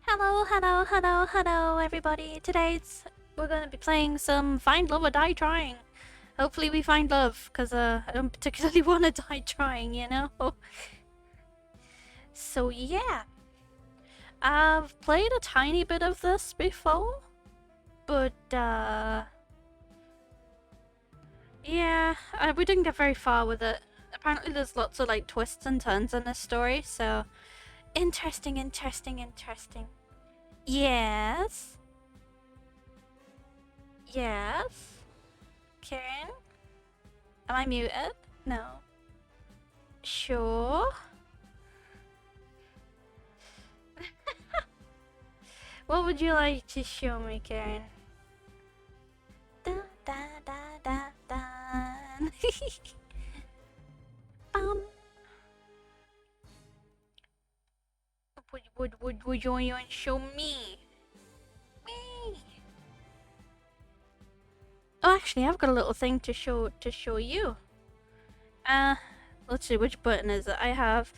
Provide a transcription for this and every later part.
Hello, everybody. We're gonna be playing some Find Love or Die Trying. Hopefully we find love, because I don't particularly want to die trying, you know? So yeah. I've played a tiny bit of this before, but yeah, we didn't get very far with it. Apparently there's lots of like twists and turns in this story, so interesting. Yes? Yes? Karen? Am I muted? No. Sure. What would you like to show me, Karen? Da da da da da. Would you want to show me? Me. Oh, actually, I've got a little thing to show you. Let's see, which button is it? I have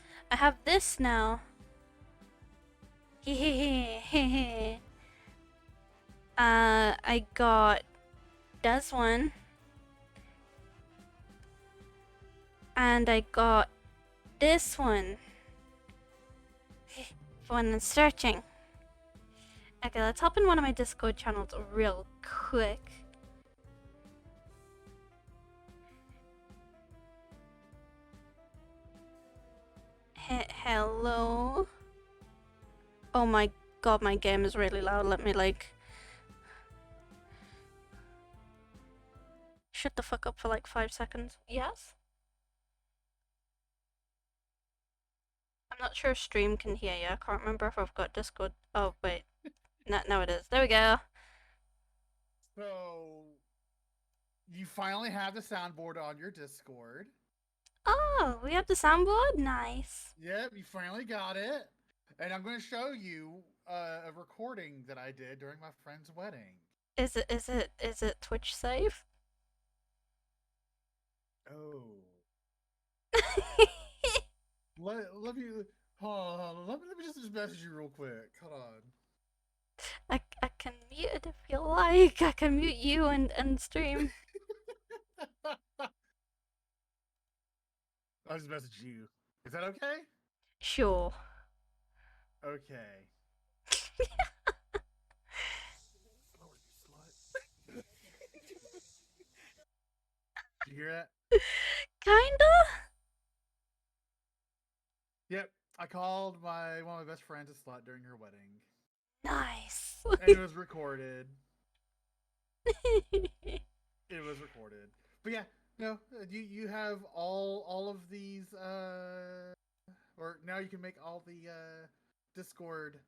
this now. I got this one. And I got this one. For when I'm searching. Okay, let's hop in one of my Discord channels real quick. Hello? Oh my god, my game is really loud. Let me like... shut the fuck up for like 5 seconds. Yes? I'm not sure if stream can hear you. I can't remember if I've got Discord. Oh, wait. No, it is. There we go. So, you finally have the soundboard on your Discord. Oh, we have the soundboard? Nice. Yep, you finally got it. And I'm going to show you a recording that I did during my friend's wedding. Is it Twitch save? Oh. let me just message you real quick. Hold on. I can mute it if you like. I can mute you and stream. I'll just message you. Is that okay? Sure. Okay. Did you hear that? Kinda? Yep. I called one of my best friends a slut during her wedding. Nice. And it was recorded. It was recorded. But yeah, no, you have all of these or now you can make all the Discord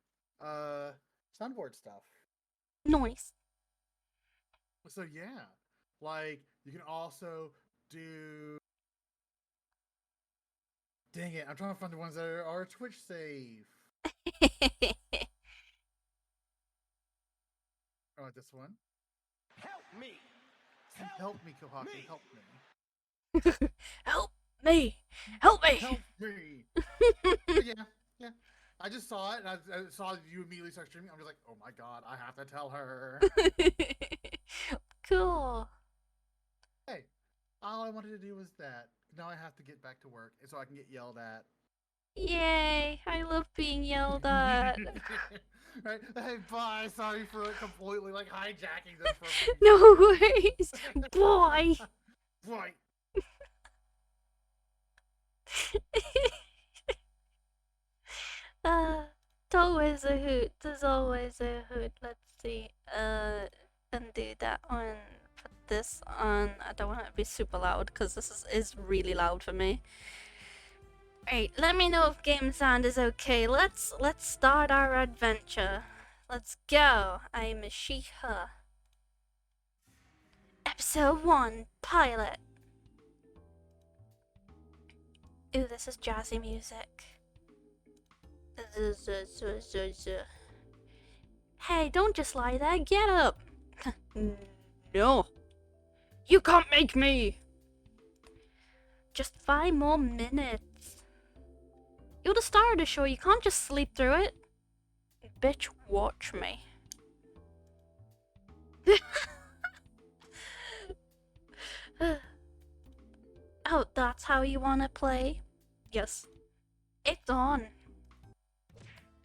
soundboard stuff. Nice. So yeah, like you can also do. Dang it! I'm trying to find the ones that are Twitch save. Oh, this one. Help me! Help me, Kohaku! Help me! Help me! Help me! Help me! yeah. I just saw it, and I saw you immediately start streaming. I'm just like, oh my god, I have to tell her. Cool. Hey, all I wanted to do was that. Now I have to get back to work, so I can get yelled at. Yay! I love being yelled at. Right? Hey, bye. Sorry for completely like hijacking this. For No worries, boy. Boy. It's always a hoot. There's always a hoot. Let's see. Undo that one. Put this on. I don't want it to be super loud because this is really loud for me. Alright, let me know if game sound is okay. Let's start our adventure. Let's go. I'm a she-her. Episode 1, Pilot. Ooh, this is jazzy music. Hey, don't just lie there. Get up. No. You can't make me. Just 5 more minutes. You're the star of the show. You can't just sleep through it. Bitch, watch me. Oh, that's how you wanna play? Yes. It's on.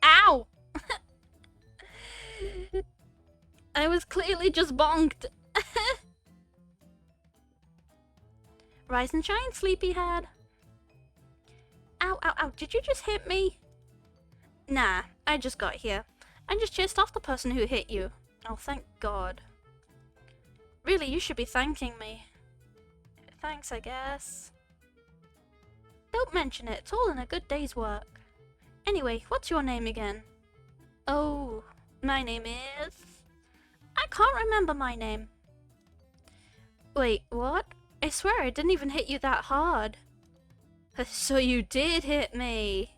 Ow! I was clearly just bonked. Rise and shine, sleepyhead. Ow, ow, ow. Did you just hit me? Nah, I just got here. I just chased off the person who hit you. Oh, thank God. Really, you should be thanking me. Thanks, I guess. Don't mention it. It's all in a good day's work. Anyway, what's your name again? Oh, my name is... I can't remember my name. Wait, what? I swear I didn't even hit you that hard. So you did hit me.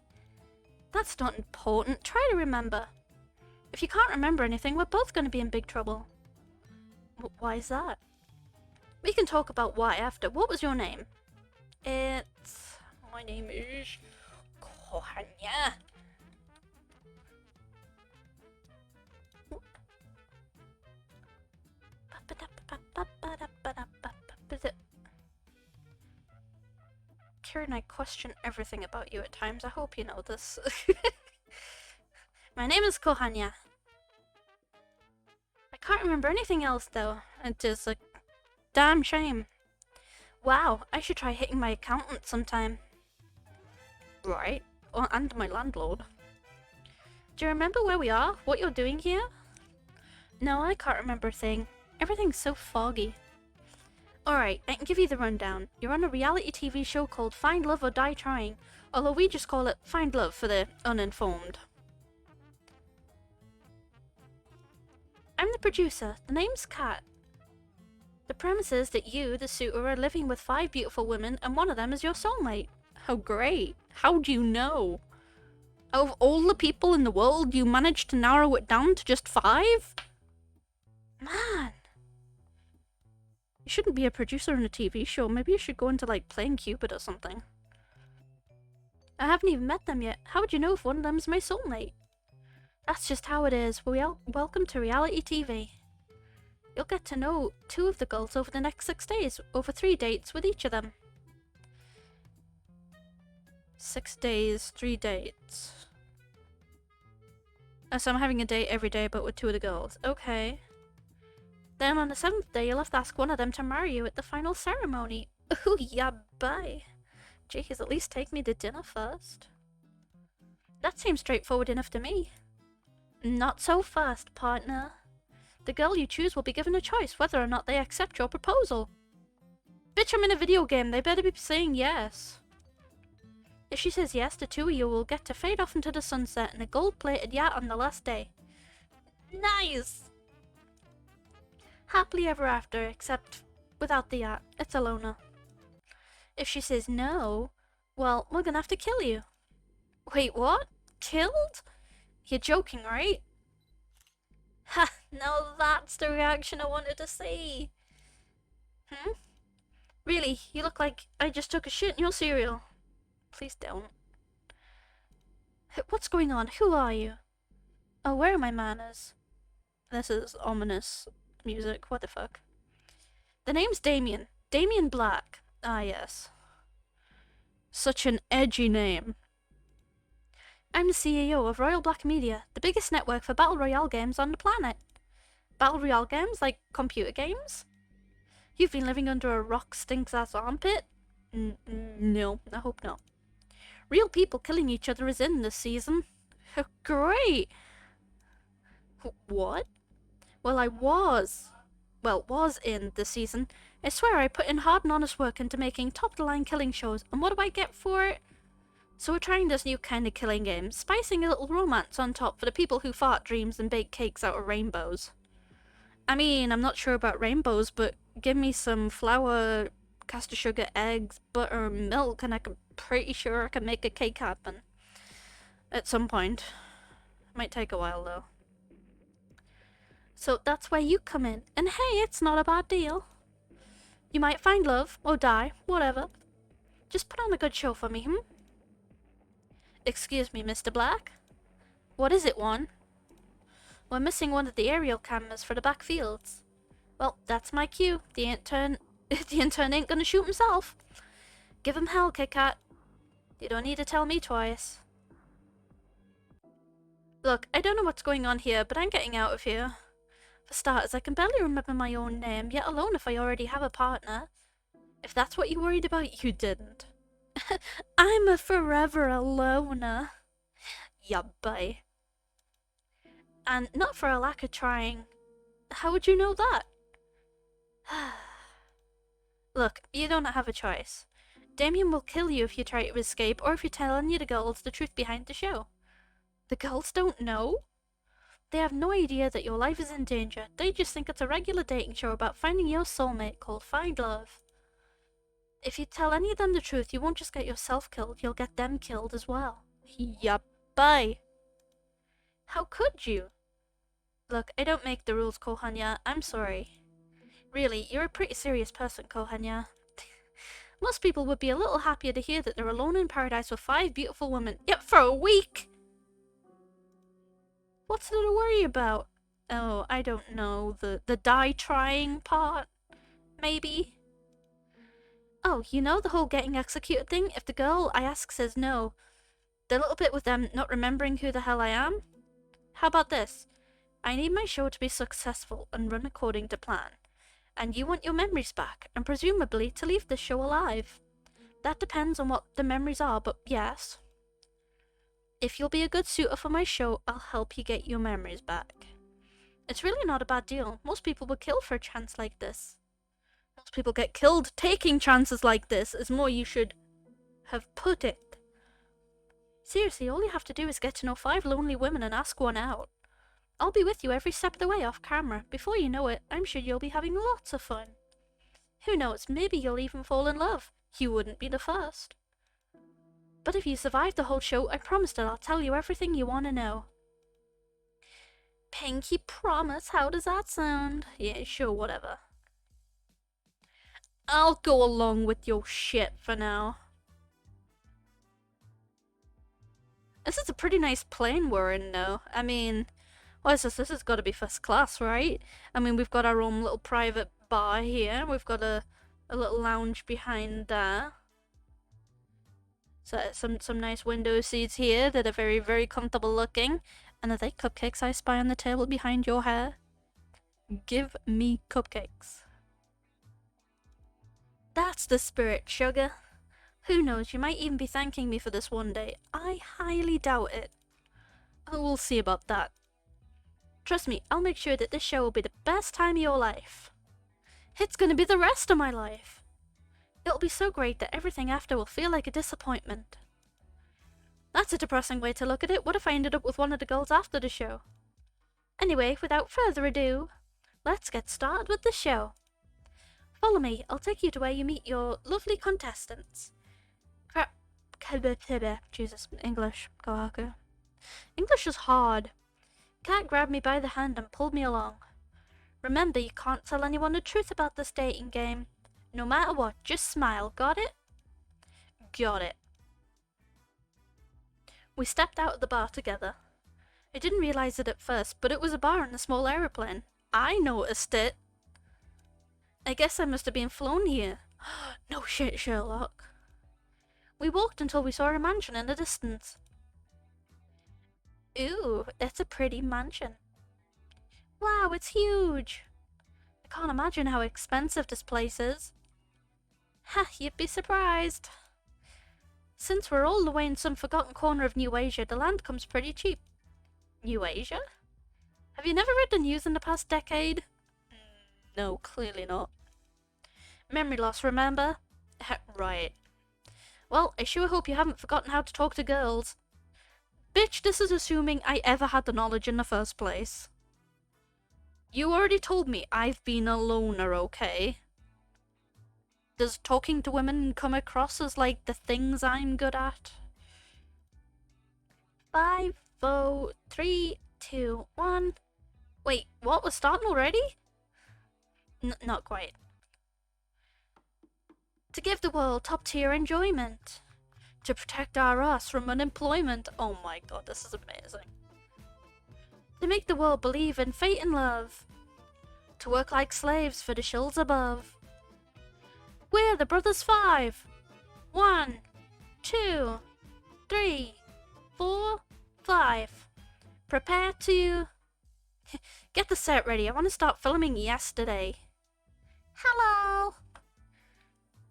That's not important. Try to remember. If you can't remember anything, we're both going to be in big trouble. Why is that? We can talk about why after. What was your name? My name is... Kohanya. Kieran, I question everything about you at times. I hope you know this. My name is Kohanya. I can't remember anything else though. It is a damn shame. Wow, I should try hitting my accountant sometime. Right. Oh, and my landlord. Do you remember where we are? What you're doing here? No, I can't remember a thing. Everything's so foggy. Alright, I can give you the rundown. You're on a reality TV show called Find Love or Die Trying, although we just call it Find Love for the uninformed. I'm the producer. The name's Kat. The premise is that you, the suitor, are living with 5 beautiful women and one of them is your soulmate. How great. How do you know? Out of all the people in the world, you managed to narrow it down to just 5? Man. You shouldn't be a producer in a TV show. Maybe you should go into, like, playing Cupid or something. I haven't even met them yet. How would you know if one of them's my soulmate? That's just how it is. Welcome to reality TV. You'll get to know 2 of the girls over the next 6 days, over 3 dates with each of them. 6 days, 3 dates. So I'm having a date every day, but with 2 of the girls. Okay. Then on the 7th day, you'll have to ask one of them to marry you at the final ceremony. Ooh, yeah, bye. Jeez, at least take me to dinner first. That seems straightforward enough to me. Not so fast, partner. The girl you choose will be given a choice whether or not they accept your proposal. Bitch, I'm in a video game. They better be saying yes. If she says yes, the 2 of you will get to fade off into the sunset in a gold-plated yacht on the last day. Nice! Happily ever after, except without the yacht. It's a loner. If she says no, well, we're gonna have to kill you. Wait, what? Killed? You're joking, right? Ha! Now that's the reaction I wanted to see. Really, you look like I just took a shit in your cereal. Please don't. What's going on? Who are you? Oh, where are my manners? This is ominous music. What the fuck? The name's Damien. Damien Black. Ah, yes. Such an edgy name. I'm the CEO of Royal Black Media, the biggest network for Battle Royale games on the planet. Battle Royale games? Like computer games? You've been living under a rock stinks ass armpit? No, I hope not. Real people killing each other is in this season. Great! What? Well, I was in this season. I swear I put in hard and honest work into making top-of-the-line killing shows, and what do I get for it? So we're trying this new kind of killing game, spicing a little romance on top for the people who fart dreams and bake cakes out of rainbows. I mean, I'm not sure about rainbows, but give me some flour, caster sugar, eggs, butter, milk, and I'm pretty sure I can make a cake happen. At some point. Might take a while, though. So that's where you come in. And hey, it's not a bad deal. You might find love, or die, whatever. Just put on a good show for me, Excuse me, Mr. Black? What is it, Juan? We're missing one of the aerial cameras for the back fields. Well, that's my cue. The intern ain't gonna shoot himself. Give him hell, Kit Kat. You don't need to tell me twice. Look, I don't know what's going on here, but I'm getting out of here. For starters, I can barely remember my own name, yet alone if I already have a partner. If that's what you worried about, you didn't. I'm a forever loner. Yeah, bye. And not for a lack of trying. How would you know that? Look, you don't have a choice. Damien will kill you if you try to escape, or if you tell any of the girls the truth behind the show. The girls don't know? They have no idea that your life is in danger. They just think it's a regular dating show about finding your soulmate called Find Love. If you tell any of them the truth, you won't just get yourself killed, you'll get them killed as well. Yup, bye. How could you? Look, I don't make the rules, Kohanya. I'm sorry. Really, you're a pretty serious person, Kohanya. Most people would be a little happier to hear that they're alone in paradise with 5 beautiful women. Yep, for a week! What's there to worry about? Oh, I don't know. The die trying part? Maybe? Oh, you know the whole getting executed thing? If the girl I ask says no, the little bit with them not remembering who the hell I am? How about this? I need my show to be successful and run according to plan. And you want your memories back, and presumably to leave this show alive. That depends on what the memories are, but yes. If you'll be a good suitor for my show, I'll help you get your memories back. It's really not a bad deal. Most people would kill for a chance like this. Most people get killed taking chances like this, is more you should have put it. Seriously, all you have to do is get to know 5 lonely women and ask one out. I'll be with you every step of the way off camera. Before you know it, I'm sure you'll be having lots of fun. Who knows, maybe you'll even fall in love. You wouldn't be the first. But if you survive the whole show, I promise that I'll tell you everything you want to know. Pinky promise, how does that sound? Yeah, sure, whatever. I'll go along with your shit for now. This is a pretty nice plane we're in now. I mean, what is this? This has got to be first class, right? I mean, we've got our own little private bar here. We've got a little lounge behind there. So some nice window seats here that are very, very comfortable looking. And are they cupcakes I spy on the table behind your hair? Give me cupcakes. That's the spirit, sugar. Who knows, you might even be thanking me for this one day. I highly doubt it. Oh, we'll see about that. Trust me, I'll make sure that this show will be the best time of your life. It's gonna be the rest of my life. It'll be so great that everything after will feel like a disappointment. That's a depressing way to look at it. What if I ended up with one of the girls after the show? Anyway, without further ado, let's get started with the show. Follow me, I'll take you to where you meet your lovely contestants. Jesus, English, Kohaku. English is hard. Cat grabbed me by the hand and pulled me along. Remember, you can't tell anyone the truth about this dating game. No matter what, just smile, got it? Got it. We stepped out of the bar together. I didn't realize it at first, but it was a bar in a small aeroplane. I noticed it. I guess I must have been flown here. No shit, Sherlock. We walked until we saw a mansion in the distance. Ooh, that's a pretty mansion. Wow, it's huge. I can't imagine how expensive this place is. Ha, you'd be surprised. Since we're all the way in some forgotten corner of New Asia, the land comes pretty cheap. New Asia? Have you never read the news in the past decade? No, clearly not. Memory loss, remember? Right. Well, I sure hope you haven't forgotten how to talk to girls. Bitch, this is assuming I ever had the knowledge in the first place. You already told me I've been a loner, okay? Does talking to women come across as like the things I'm good at? 5, 4, 3, 2, 1. Wait, what? We're starting already? Not quite. To give the world top-tier enjoyment. To protect our ass from unemployment. Oh my god, this is amazing. To make the world believe in fate and love. To work like slaves for the shills above. We're the Brothers Five. 1, 2, 3, 4, 5. Prepare to... Get the set ready. I want to start filming yesterday. Hello.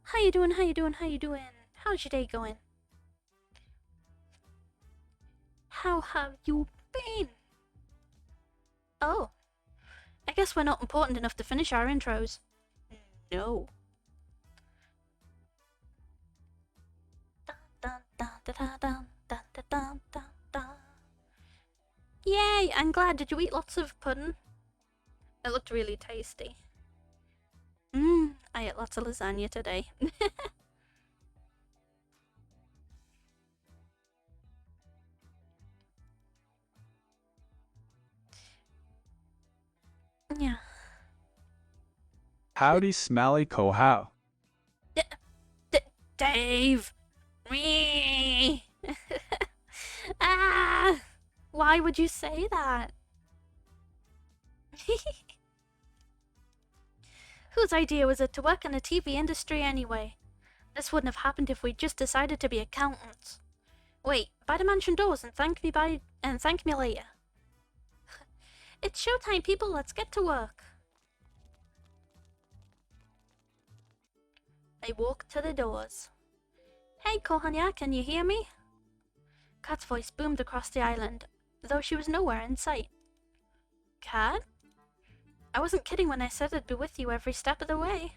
How you doing? How you doing? How you doing? How's your day going? How have you been? Oh. I guess we're not important enough to finish our intros. No. Dun, dun, dun, dun, dun, dun, dun, dun, dun, dun. Yay! I'm glad. Did you eat lots of pudding? It looked really tasty. I ate lots of lasagna today. Yeah. Howdy, smelly Kohau. Dave! Me! Ah! Why would you say that? Whose idea was it to work in the TV industry anyway? This wouldn't have happened if we'd just decided to be accountants. Wait, buy the mansion doors and thank me later. It's showtime, people. Let's get to work. I walked to the doors. Hey, Kohanya, can you hear me? Kat's voice boomed across the island, though she was nowhere in sight. Kat? I wasn't kidding when I said I'd be with you every step of the way.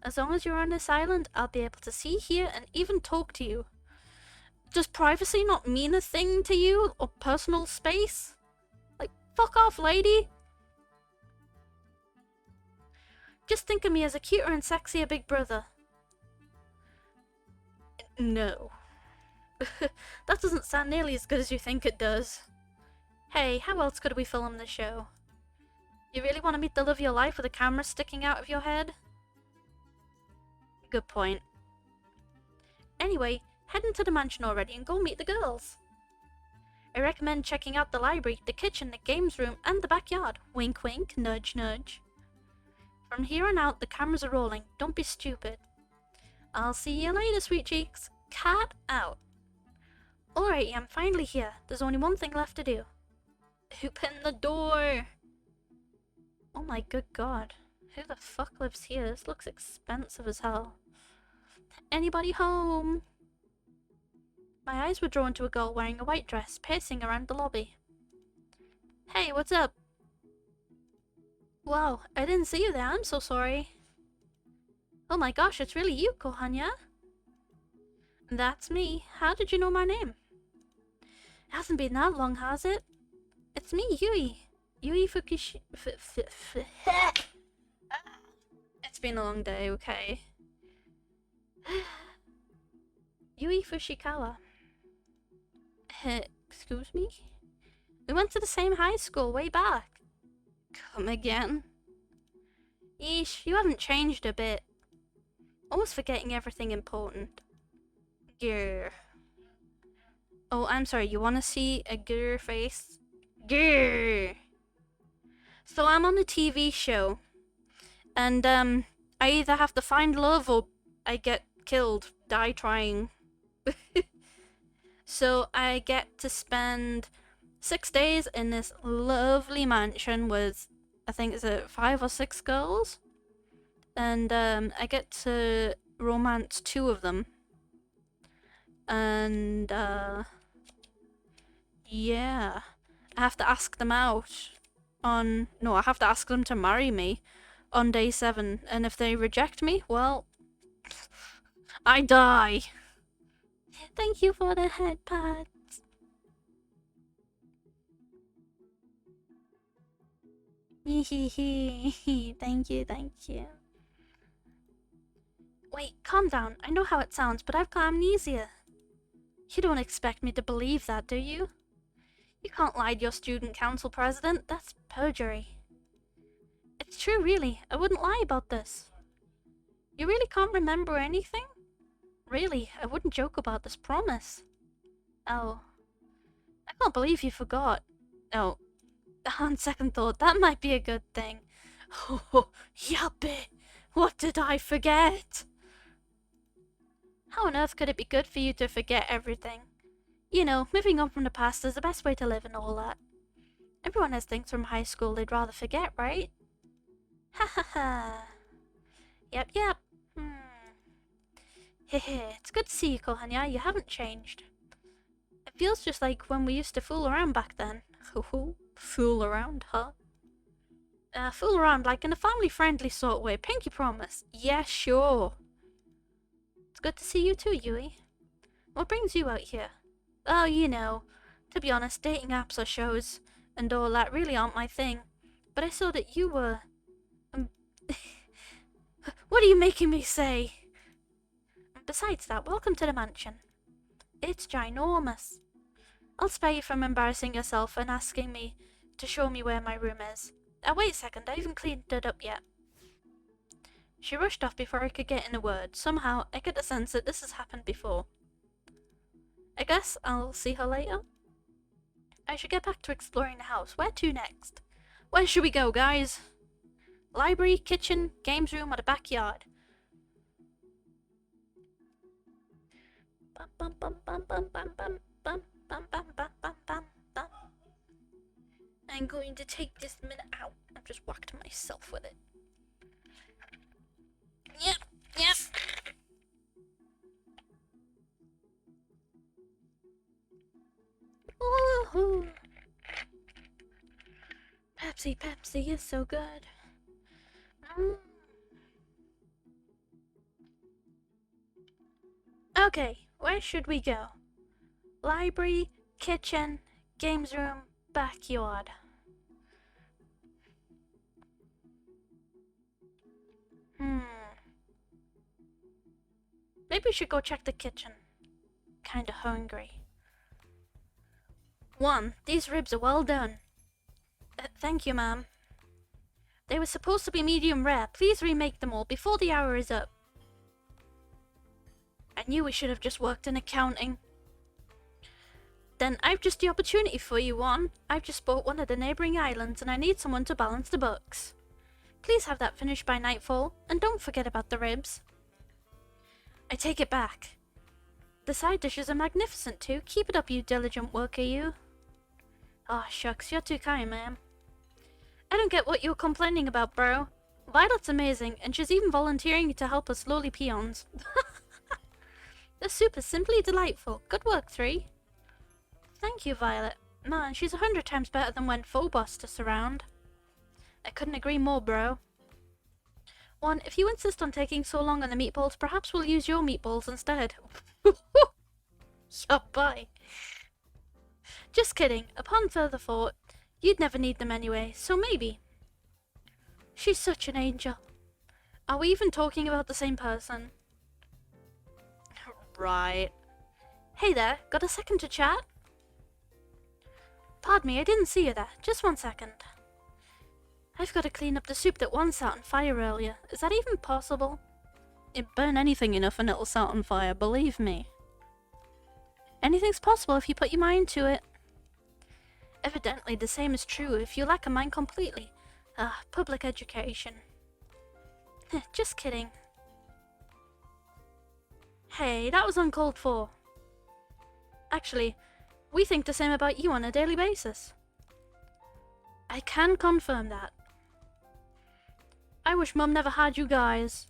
As long as you're on this island, I'll be able to see, hear, and even talk to you. Does privacy not mean a thing to you, or personal space? Like, fuck off, lady! Just think of me as a cuter and sexier big brother. No. That doesn't sound nearly as good as you think it does. Hey, how else could we film the show? You really want to meet the love of your life with a camera sticking out of your head? Good point. Anyway, head into the mansion already and go meet the girls. I recommend checking out the library, the kitchen, the games room, and the backyard. Wink wink, nudge nudge. From here on out, the cameras are rolling. Don't be stupid. I'll see you later, sweet cheeks. Cat out. Alrighty, I'm finally here. There's only one thing left to do. Open the door! Oh my good god. Who the fuck lives here? This looks expensive as hell. Anybody home? My eyes were drawn to a girl wearing a white dress, pacing around the lobby. Hey, what's up? Wow, I didn't see you there. I'm so sorry. Oh my gosh, it's really you, Kohanya. That's me. How did you know my name? It hasn't been that long, has it? It's me, Yui. Yui Fukushi... It's been a long day, okay. Yui Fushikawa. Excuse me? We went to the same high school way back. Come again? Yeesh, you haven't changed a bit. Always forgetting everything important. Grr. Oh, I'm sorry, you wanna see a grr face? Grr! So I'm on a TV show. And, I either have to find love or I get killed, die trying. So I get to spend 6 days in this lovely mansion with, I think it's 5 or 6 girls. And I get to romance 2 of them. And yeah. I have to ask them out on... No, I have to ask them to marry me on day 7. And if they reject me, well... I die. Thank you for the head pads. Thank you, thank you. Wait, calm down. I know how it sounds, but I've got amnesia. You don't expect me to believe that, do you? You can't lie to your student council president. That's perjury. It's true, really. I wouldn't lie about this. You really can't remember anything? Really, I wouldn't joke about this, promise. Oh. I can't believe you forgot. Oh. On second thought, that might be a good thing. Oh, yuppie! What did I forget? How on earth could it be good for you to forget everything? You know, moving on from the past is the best way to live and all that. Everyone has things from high school they'd rather forget, right? Ha ha ha. Yep. Hehe, it's good to see you, Kohanya. You haven't changed. It feels just like when we used to fool around back then. Fool around, huh? Fool around like in a family-friendly sort of way. Pinky promise. Yeah, sure. It's good to see you too, Yui. What brings you out here? Oh, you know. To be honest, dating apps or shows and all that really aren't my thing. But I saw that you were... What are you making me say? Besides that, welcome to the mansion. It's ginormous. I'll spare you from embarrassing yourself and asking me to show me where my room is. Wait a second, I haven't cleaned it up yet. She rushed off before I could get in a word. Somehow, I get the sense that this has happened before. I guess I'll see her later. I should get back to exploring the house. Where to next? Where should we go, guys? Library, kitchen, games room, or the backyard? I'm going to take this minute out. I've just whacked myself with it. Yep. Woohoo! Pepsi is so good. Okay, where should we go? Library, kitchen, games room, backyard. Maybe we should go check the kitchen. Kinda hungry. 1. These ribs are well done. Thank you, ma'am. They were supposed to be medium rare. Please remake them all before the hour is up. I knew we should have just worked in accounting. Then I've just the opportunity for you, One. I've just bought one of the neighbouring islands and I need someone to balance the books. Please have that finished by nightfall, and don't forget about the ribs. I take it back. The side dishes are magnificent too. Keep it up, you diligent worker, you. Aw, shucks, you're too kind, ma'am. I don't get what you're complaining about, bro. Violet's amazing, and she's even volunteering to help us lowly peons. The soup is simply delightful. Good work, 3. Thank you, Violet. Man, she's 100 times better than when Phobos us around. I couldn't agree more, bro. 1, if you insist on taking so long on the meatballs, perhaps we'll use your meatballs instead. Yeah, bye. Just kidding. Upon further thought, you'd never need them anyway, so maybe. She's such an angel. Are we even talking about the same person? Right. Hey there, got a second to chat? Pardon me, I didn't see you there. Just 1 second. I've got to clean up the soup that one sat on fire earlier. Is that even possible? It burn anything enough and it'll set on fire, believe me. Anything's possible if you put your mind to it. Evidently, the same is true if you lack a mind completely. Public education. Just kidding. Hey, that was uncalled for. Actually, we think the same about you on a daily basis. I can confirm that. I wish Mum never had you guys.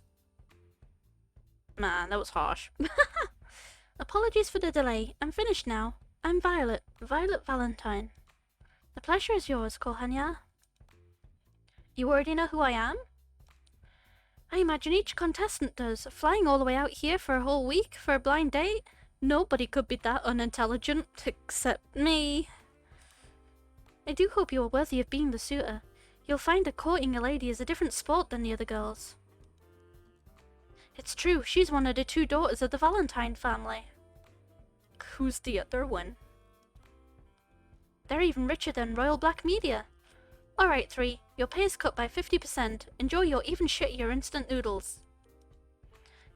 Man, that was harsh. Apologies for the delay. I'm finished now. I'm Violet. Violet Valentine. The pleasure is yours, Kohanya. You already know who I am? I imagine each contestant does. Flying all the way out here for a whole week for a blind date? Nobody could be that unintelligent, except me. I do hope you are worthy of being the suitor. You'll find that courting a lady is a different sport than the other girls. It's true, she's one of the 2 daughters of the Valentine family. Who's the other one? They're even richer than Royal Black Media. Alright, 3. Your pay is cut by 50%. Enjoy your even shittier instant noodles.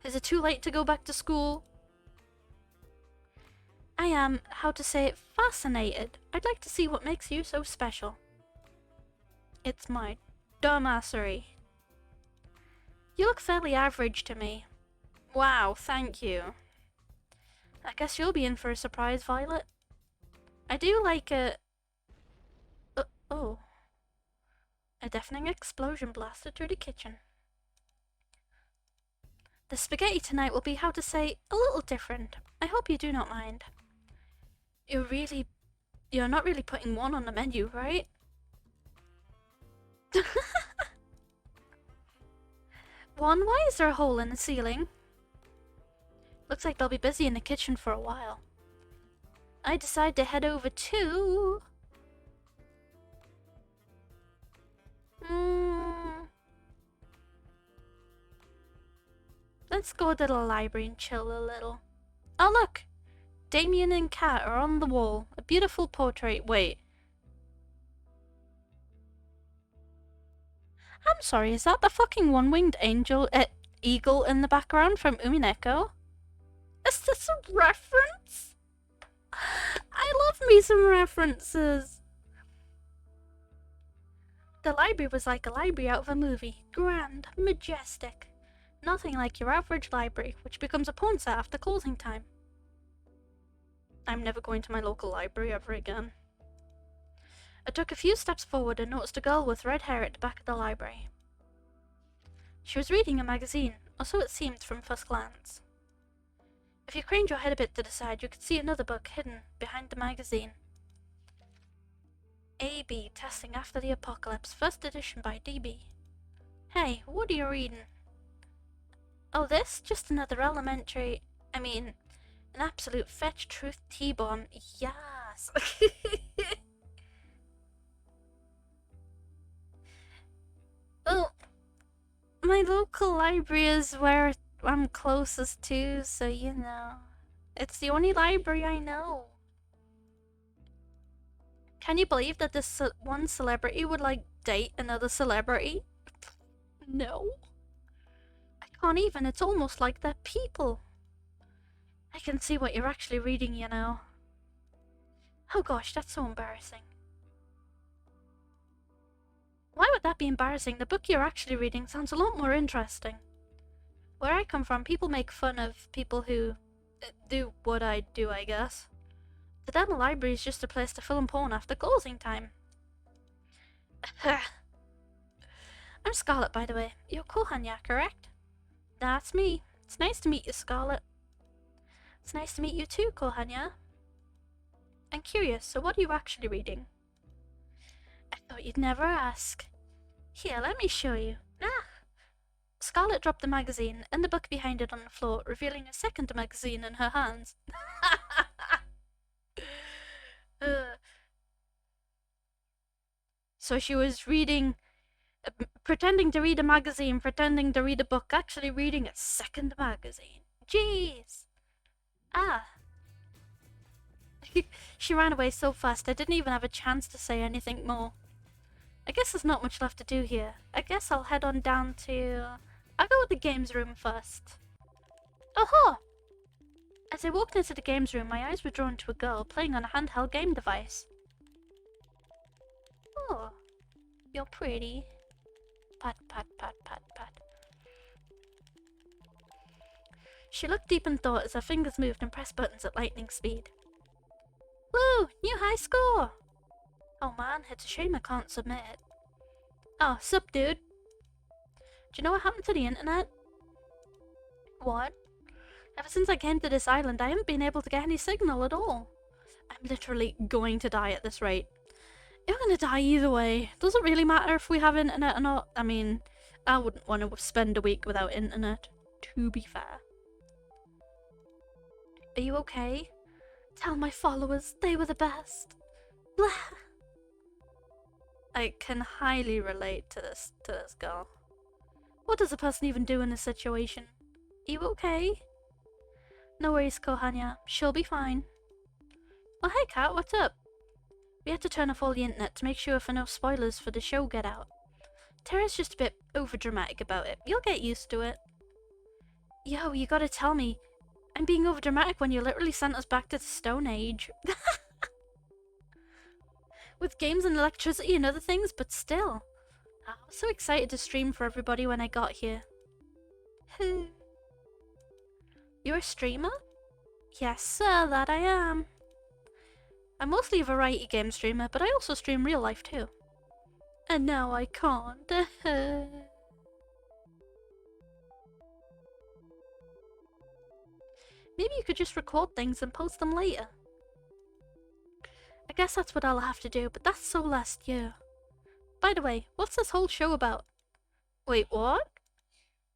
Is it too late to go back to school? I am, how to say it, fascinated. I'd like to see what makes you so special. It's my dumbassery. You look fairly average to me. Wow, thank you. I guess you'll be in for a surprise, Violet. I do like a... oh. A deafening explosion blasted through the kitchen. The spaghetti tonight will be, how to say, a little different. I hope you do not mind. You're not really putting one on the menu, right? One, why is there a hole in the ceiling? Looks like they'll be busy in the kitchen for a while. I decide to head over to... Let's go to the library and chill a little. Oh look! Damien and Kat are on the wall. A beautiful portrait. Wait. I'm sorry, is that the fucking one-winged eagle in the background from Umineko? Is this a reference? I love me some references. The library was like a library out of a movie. Grand, majestic. Nothing like your average library, which becomes a porn set after closing time. I'm never going to my local library ever again. I took a few steps forward and noticed a girl with red hair at the back of the library. She was reading a magazine, or so it seemed from first glance. If you craned your head a bit to the side, you could see another book hidden behind the magazine. A.B. Testing After the Apocalypse, first edition by D.B. Hey, what are you reading? Oh, this? Just another an absolute fetch truth T-bomb. Yes! Well, my local library is where I'm closest to, so you know. It's the only library I know. Can you believe that this one celebrity would, like, date another celebrity? No. I can't even, it's almost like they're people. I can see what you're actually reading, you know. Oh gosh, that's so embarrassing. Why would that be embarrassing? The book you're actually reading sounds a lot more interesting. Where I come from, people make fun of people who do what I do, I guess. The damn library is just a place to film porn after closing time. I'm Scarlet, by the way. You're Kohanya, correct? That's me. It's nice to meet you, Scarlet. It's nice to meet you too, Kohanya. I'm curious, so what are you actually reading? I thought you'd never ask. Here, let me show you. Ah! Scarlet dropped the magazine and the book behind it on the floor, revealing a second magazine in her hands. So she was reading, pretending to read a magazine, pretending to read a book, actually reading a second magazine. Jeez! Ah. She ran away so fast I didn't even have a chance to say anything more. I guess there's not much left to do here. I guess I'll head on down to... I'll go with the games room first. Oh-ho! As I walked into the games room, my eyes were drawn to a girl playing on a handheld game device. Oh, you're pretty. Pat, pat, pat, pat, pat. She looked deep in thought as her fingers moved and pressed buttons at lightning speed. Woo! New high score! Oh man, it's a shame I can't submit it. Oh, sup dude? Do you know what happened to the internet? What? Ever since I came to this island, I haven't been able to get any signal at all. I'm literally going to die at this rate. You're gonna die either way. Doesn't really matter if we have internet or not. I mean, I wouldn't want to spend a week without internet, to be fair. Are you okay? Tell my followers they were the best. Blah. I can highly relate to this girl. What does a person even do in this situation? You okay? No worries, Kohanya. She'll be fine. Oh, hey, Kat, what's up? We had to turn off all the internet to make sure for no spoilers for the show get out. Tara's just a bit overdramatic about it. You'll get used to it. Yo, you gotta tell me. I'm being overdramatic when you literally sent us back to the Stone Age. With games and electricity and other things, but still. I was so excited to stream for everybody when I got here. You're a streamer? Yes, sir, that I am. I'm mostly a variety game streamer, but I also stream real life too. And now I can't. Maybe you could just record things and post them later. I guess that's what I'll have to do, but that's so last year. By the way, what's this whole show about? Wait, what?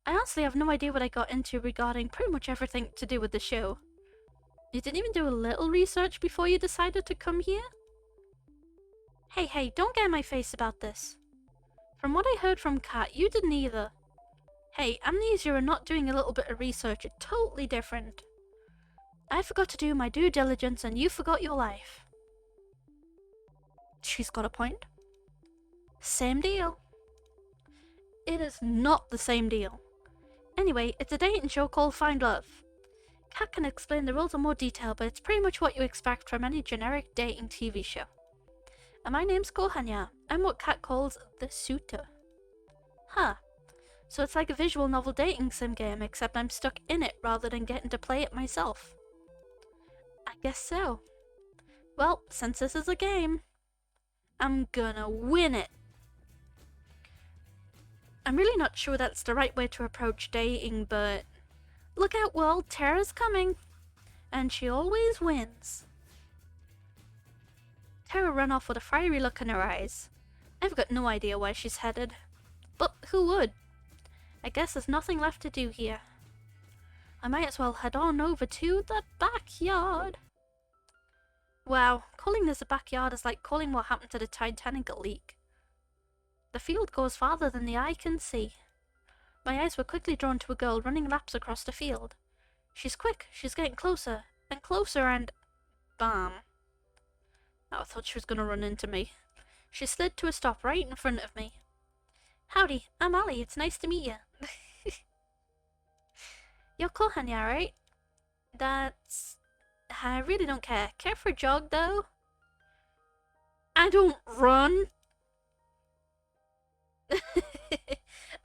I honestly have no idea what I got into regarding pretty much everything to do with the show. You didn't even do a little research before you decided to come here? Hey, don't get in my face about this. From what I heard from Kat, you didn't either. Hey, amnesia and not doing a little bit of research are totally different. I forgot to do my due diligence and you forgot your life. She's got a point. Same deal. It is not the same deal. Anyway, it's a dating show called Find Love. Kat can explain the rules in more detail, but it's pretty much what you expect from any generic dating TV show. And my name's Kohanya. I'm what Kat calls the suitor. Huh. So it's like a visual novel dating sim game, except I'm stuck in it rather than getting to play it myself. I guess so. Well, since this is a game, I'm gonna win it. I'm really not sure that's the right way to approach dating, but look out, world, Tara's coming. And she always wins. Tara ran off with a fiery look in her eyes. I've got no idea where she's headed. But who would? I guess there's nothing left to do here. I might as well head on over to the backyard. Wow, calling this a backyard is like calling what happened to the Titanic a leak. The field goes farther than the eye can see. My eyes were quickly drawn to a girl running laps across the field. She's quick, she's getting closer, and closer, and bam. Oh, I thought she was gonna run into me. She slid to a stop right in front of me. Howdy, I'm Ali, it's nice to meet you. You're Kohanya, right? That's... I really don't care. Care for a jog, though? I don't run.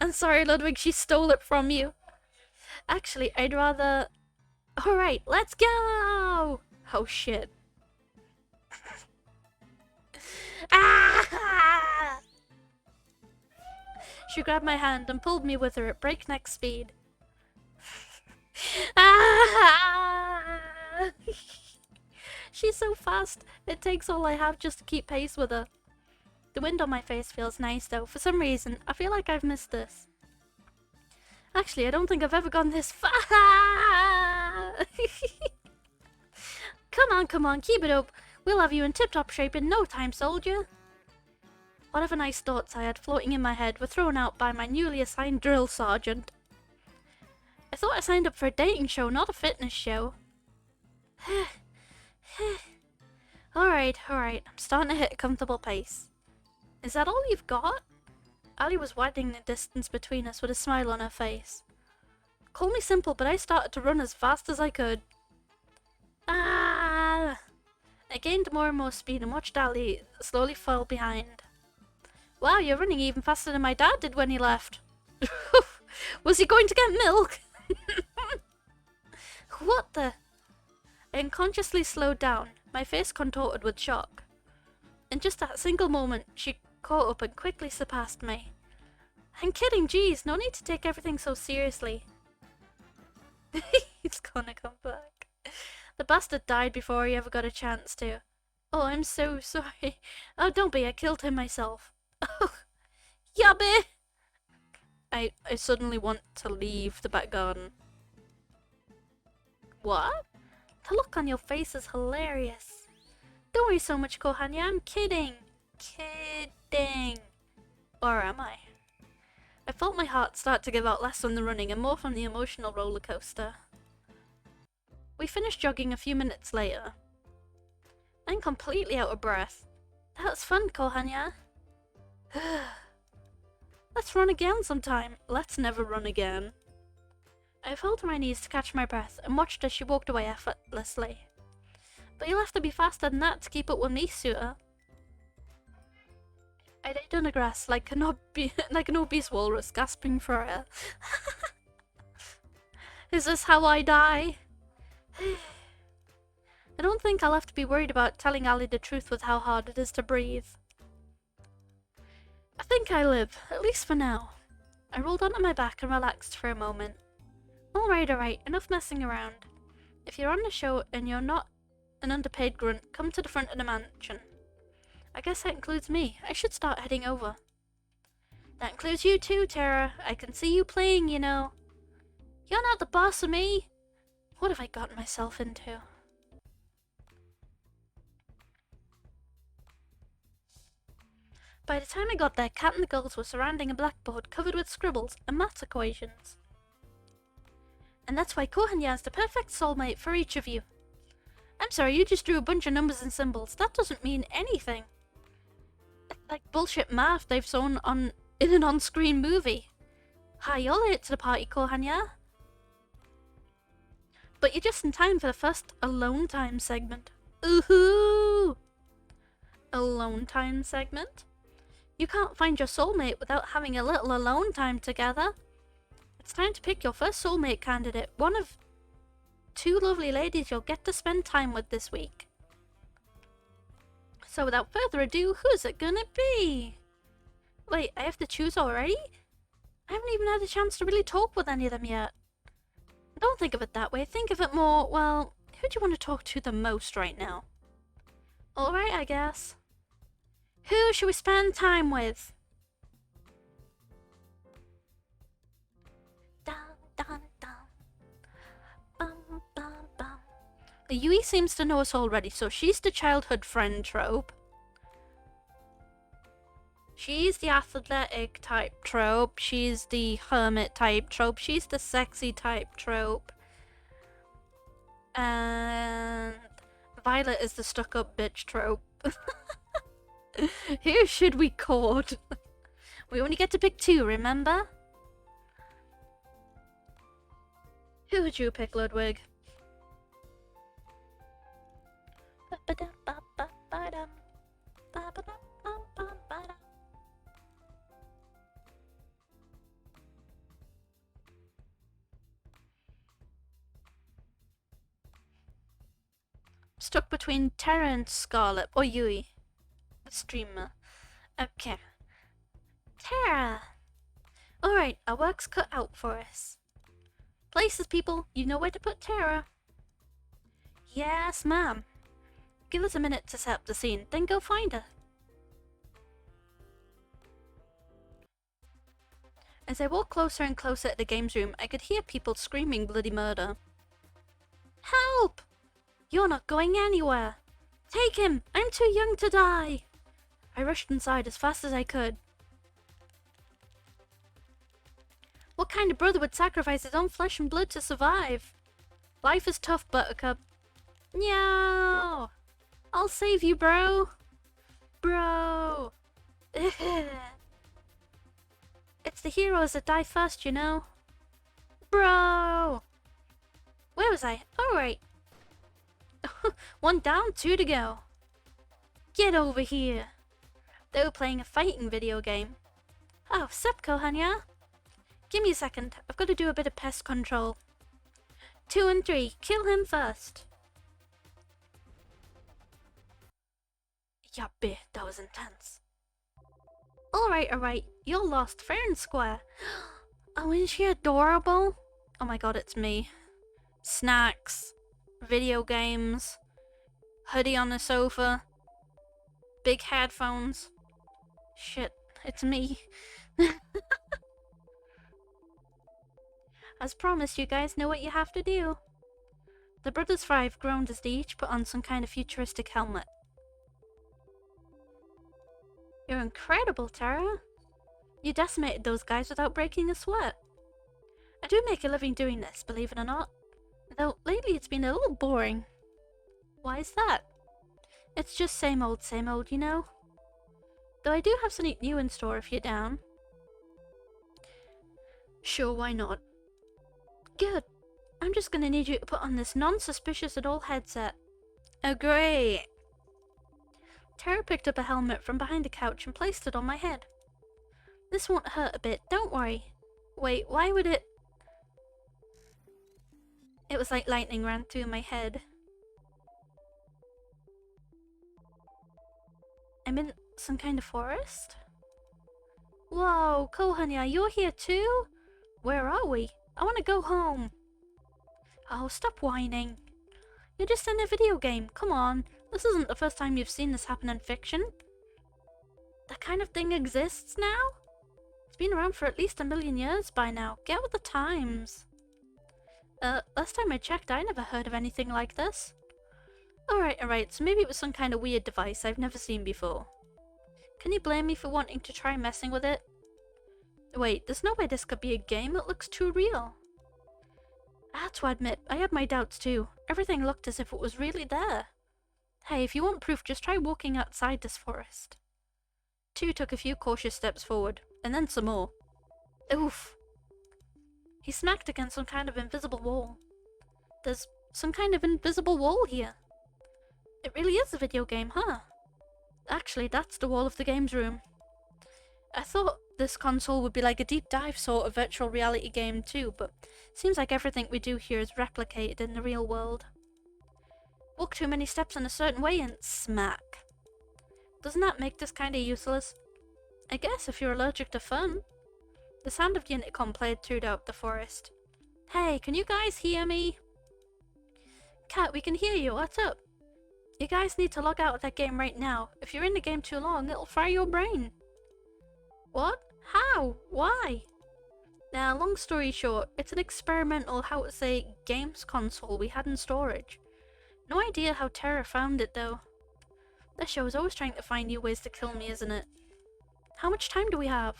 I'm sorry, Ludwig, she stole it from you. Actually, I'd rather... Alright, let's go! Oh, shit. Ah! She grabbed my hand and pulled me with her at breakneck speed. Ah! She's so fast, it takes all I have just to keep pace with her. The wind on my face feels nice though. For some reason, I feel like I've missed this. Actually, I don't think I've ever gone this far. Come on, keep it up. We'll have you in tip-top shape in no time, soldier. Whatever nice thoughts I had floating in my head were thrown out by my newly assigned drill sergeant. I thought I signed up for a dating show, not a fitness show. Alright, I'm starting to hit a comfortable pace. Is that all you've got? Ali was widening the distance between us with a smile on her face. Call me simple, but I started to run as fast as I could. Ah! I gained more and more speed and watched Ali slowly fall behind. Wow, you're running even faster than my dad did when he left. Was he going to get milk? What the? I unconsciously slowed down, my face contorted with shock. In just that single moment, she caught up and quickly surpassed me. I'm kidding, geez, no need to take everything so seriously. He's gonna come back. The bastard died before he ever got a chance to. Oh, I'm so sorry. Oh, don't be, I killed him myself. Oh, yabby! I suddenly want to leave the back garden. What? The look on your face is hilarious. Don't worry so much, Kohanya, I'm kidding. Kidding. Or am I? I felt my heart start to give out less from the running and more from the emotional roller coaster. We finished jogging a few minutes later. I'm completely out of breath. That was fun, Kohanya. Let's run again sometime. Let's never run again. I fell to my knees to catch my breath and watched as she walked away effortlessly. But you'll have to be faster than that to keep up with me, suitor. I died on the grass like an like an obese walrus gasping for air. Is this how I die? I don't think I'll have to be worried about telling Ali the truth with how hard it is to breathe. I think I live, at least for now. I rolled onto my back and relaxed for a moment. Alright, enough messing around. If you're on the show and you're not an underpaid grunt, come to the front of the mansion. I guess that includes me. I should start heading over. That includes you too, Tara. I can see you playing, you know. You're not the boss of me. What have I gotten myself into? By the time I got there, Kat and the girls were surrounding a blackboard covered with scribbles and maths equations. And that's why Kohanya's the perfect soulmate for each of you. I'm sorry, you just drew a bunch of numbers and symbols. That doesn't mean anything. It's like bullshit math they've shown in an on-screen movie. Hi, you're late to the party, Kohanya. But you're just in time for the first alone time segment. Ooh-hoo! Alone time segment? You can't find your soulmate without having a little alone time together. It's time to pick your first soulmate candidate, one of 2 lovely ladies you'll get to spend time with this week. So without further ado, who's it gonna be? Wait, I have to choose already? I haven't even had a chance to really talk with any of them yet. Don't think of it that way, think of it more, well, who do you want to talk to the most right now? Alright, I guess. Who should we spend time with? Dun, dun, dun. Bum, bum, bum. Yui seems to know us already, so she's the childhood friend trope. She's the athletic type trope. She's the hermit type trope. She's the sexy type trope. And Violet is the stuck-up bitch trope. Who should we court? We only get to pick 2, remember? Who would you pick, Ludwig? Stuck between Terra and Scarlet, or Yui, the streamer. Okay. Terra! Alright, our work's cut out for us. Places, people, you know where to put Terra. Yes, ma'am. Give us a minute to set up the scene, then go find her. As I walked closer and closer to the games room, I could hear people screaming bloody murder. Help! You're not going anywhere. Take him! I'm too young to die! I rushed inside as fast as I could. What kind of brother would sacrifice his own flesh and blood to survive? Life is tough, Buttercup. No! I'll save you, bro! Bro! It's the heroes that die first, you know? Bro! Where was I? Alright. 1 down, 2 to go. Get over here. They were playing a fighting video game. Oh, sup, Kohanya? Give me a second. I've got to do a bit of pest control. 2 and 3. Kill him first. Yuppie, that was intense. Alright. You're lost fair and square. Oh, isn't she adorable? Oh my god, it's me. Snacks. Video games. Hoodie on the sofa. Big headphones. Shit, it's me. As promised, you guys know what you have to do. The brothers 5 groaned as they each put on some kind of futuristic helmet. You're incredible, Tara. You decimated those guys without breaking a sweat. I do make a living doing this, believe it or not. Though lately it's been a little boring. Why is that? It's just same old, you know? Though I do have something new in store if you're down. Sure, why not? Good. I'm just gonna need you to put on this non-suspicious at all headset. Oh, great. Tara picked up a helmet from behind a couch and placed it on my head. This won't hurt a bit, don't worry. Wait, why would it... It was like lightning ran through my head. I'm in some kind of forest? Whoa, Kohanya, you're here too? Where are we? I want to go home. Oh, stop whining. You're just in a video game, come on. This isn't the first time you've seen this happen in fiction. That kind of thing exists now? It's been around for at least 1 million years by now. Get with the times. Last time I checked, I never heard of anything like this. Alright, so maybe it was some kind of weird device I've never seen before. Can you blame me for wanting to try messing with it? Wait, there's no way this could be a game, it looks too real. I have to admit, I had my doubts too. Everything looked as if it was really there. Hey, if you want proof, just try walking outside this forest. 2 took a few cautious steps forward, and then some more. Oof. He smacked against some kind of invisible wall. There's some kind of invisible wall here. It really is a video game, huh? Actually, that's the wall of the games room. I thought this console would be like a deep dive sort of virtual reality game too, but seems like everything we do here is replicated in the real world. Walk too many steps in a certain way and smack. Doesn't that make this kinda useless? I guess if you're allergic to fun. The sound of the intercom played throughout the forest. Hey, can you guys hear me? Cat, we can hear you, what's up? You guys need to log out of that game right now. If you're in the game too long, it'll fry your brain. What? How? Why? Now, long story short, it's an experimental, how to say, games console we had in storage. No idea how Terra found it though. This show is always trying to find new ways to kill me, isn't it? How much time do we have?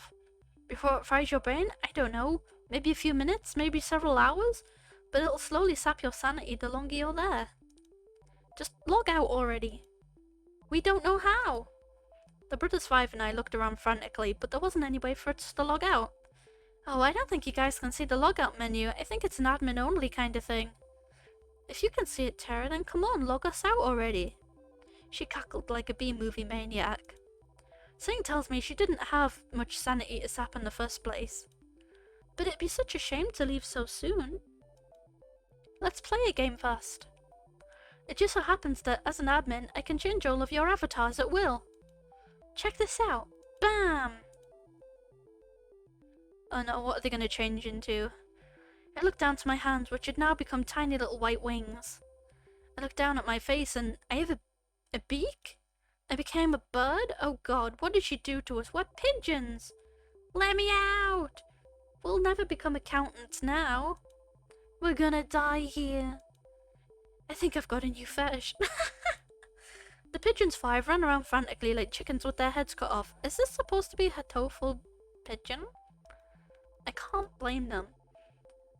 Before it fries your brain? I don't know. Maybe a few minutes? Maybe several hours? But it'll slowly sap your sanity the longer you're there. Just log out already. We don't know how. The Brothers 5 and I looked around frantically, but there wasn't any way for us to log out. Oh, I don't think you guys can see the logout menu. I think it's an admin only kind of thing. If you can see it, Tara, then come on, log us out already. She cackled like a B-movie maniac. Something tells me she didn't have much sanity to sap in the first place. But it'd be such a shame to leave so soon. Let's play a game first. It just so happens that, as an admin, I can change all of your avatars at will. Check this out. Bam! Oh no, what are they going to change into? I looked down to my hands, which had now become tiny little white wings. I looked down at my face and I have a beak? I became a bird? Oh god, what did she do to us? We're pigeons! Let me out! We'll never become accountants now. We're gonna die here. I think I've got a new fetish. The pigeons 5 ran around frantically like chickens with their heads cut off. Is this supposed to be a hatoful pigeon? I can't blame them.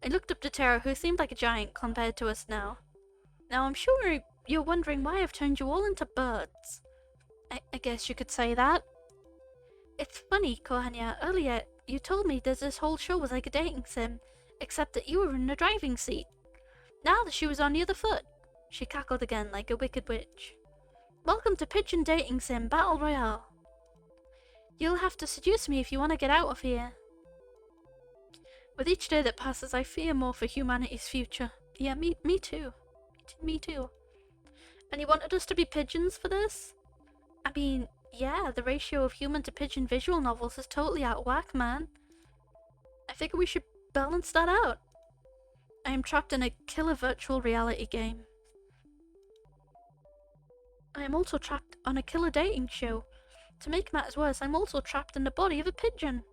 I looked up to Tara, who seemed like a giant compared to us now. Now I'm sure you're wondering why I've turned you all into birds. I guess you could say that. It's funny, Kohanya, earlier you told me that this whole show was like a dating sim, except that you were in the driving seat. Now the shoe is on the other foot. She cackled again like a wicked witch. Welcome to Pigeon Dating Sim Battle Royale. You'll have to seduce me if you want to get out of here. With each day that passes, I fear more for humanity's future. Yeah, me too. Me too. And you wanted us to be pigeons for this? I mean, yeah, the ratio of human to pigeon visual novels is totally out of whack, man. I figure we should balance that out. I am trapped in a killer virtual reality game. I am also trapped on a killer dating show. To make matters worse, I'm also trapped in the body of a pigeon.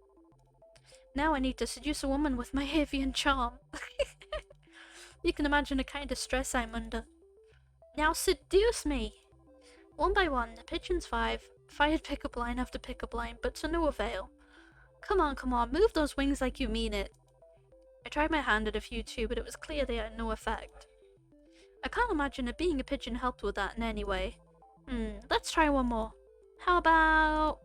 Now I need to seduce a woman with my avian charm. You can imagine the kind of stress I'm under. Now seduce me! One by one, the pigeons 5 fired pickup line after pickup line, but to no avail. Come on, move those wings like you mean it. I tried my hand at a few too, but it was clear they had no effect. I can't imagine that being a pigeon helped with that in any way. Let's try one more. How about...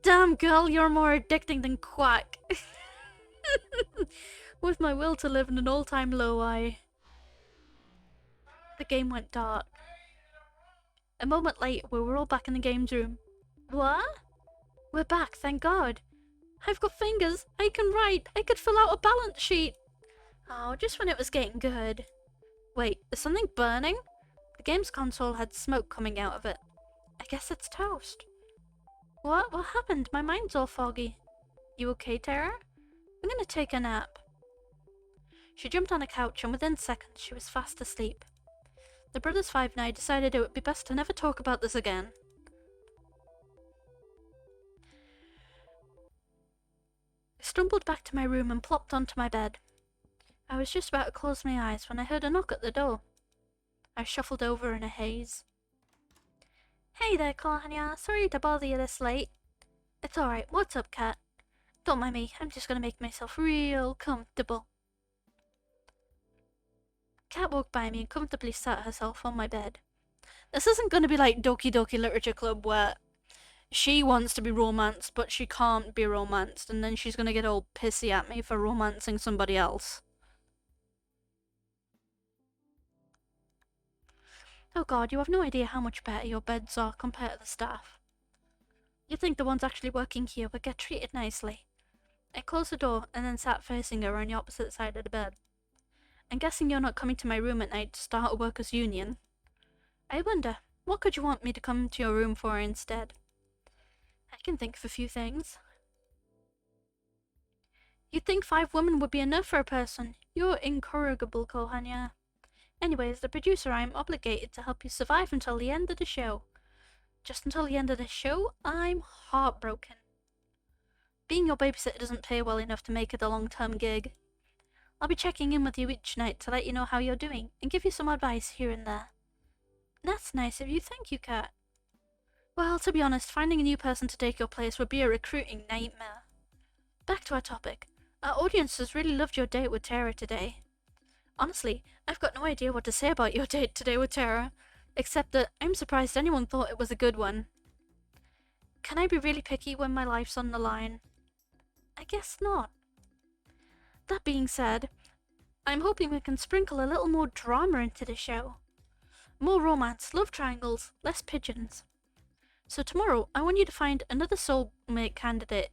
Damn girl, you're more addicting than quack. With my will to live in an all-time low, The game went dark. A moment later, we were all back in the games room. What? We're back, thank God. I've got fingers. I can write. I could fill out a balance sheet. Oh, just when it was getting good. Wait, is something burning? The games console had smoke coming out of it. I guess it's toast. What? What happened? My mind's all foggy. You okay, Tara? I'm gonna take a nap. She jumped on a couch and within seconds she was fast asleep. The brothers Five and I decided it would be best to never talk about this again. I stumbled back to my room and plopped onto my bed. I was just about to close my eyes when I heard a knock at the door. I shuffled over in a haze. Hey there, Kohaku. Sorry to bother you this late. It's alright. What's up, Cat? Don't mind me. I'm just gonna make myself real comfortable. Cat walked by me and comfortably sat herself on my bed. This isn't gonna be like Doki Doki Literature Club where she wants to be romanced but she can't be romanced and then she's gonna get all pissy at me for romancing somebody else. Oh God, you have no idea how much better your beds are compared to the staff. You'd think the ones actually working here would get treated nicely. I closed the door and then sat facing her on the opposite side of the bed. I'm guessing you're not coming to my room at night to start a workers' union. I wonder, what could you want me to come to your room for instead? I can think of a few things. You'd think 5 women would be enough for a person. You're incorrigible, Kohaku. Anyways, the producer, I'm obligated to help you survive until the end of the show. Just until the end of the show, I'm heartbroken. Being your babysitter doesn't pay well enough to make it a long-term gig. I'll be checking in with you each night to let you know how you're doing and give you some advice here and there. That's nice of you, thank you, Kat. Well, to be honest, finding a new person to take your place would be a recruiting nightmare. Back to our topic. Our audience has really loved your date with Tara today. Honestly, I've got no idea what to say about your date today with Tara, except that I'm surprised anyone thought it was a good one. Can I be really picky when my life's on the line? I guess not. That being said, I'm hoping we can sprinkle a little more drama into the show. More romance, love triangles, less pigeons. So tomorrow, I want you to find another soulmate candidate,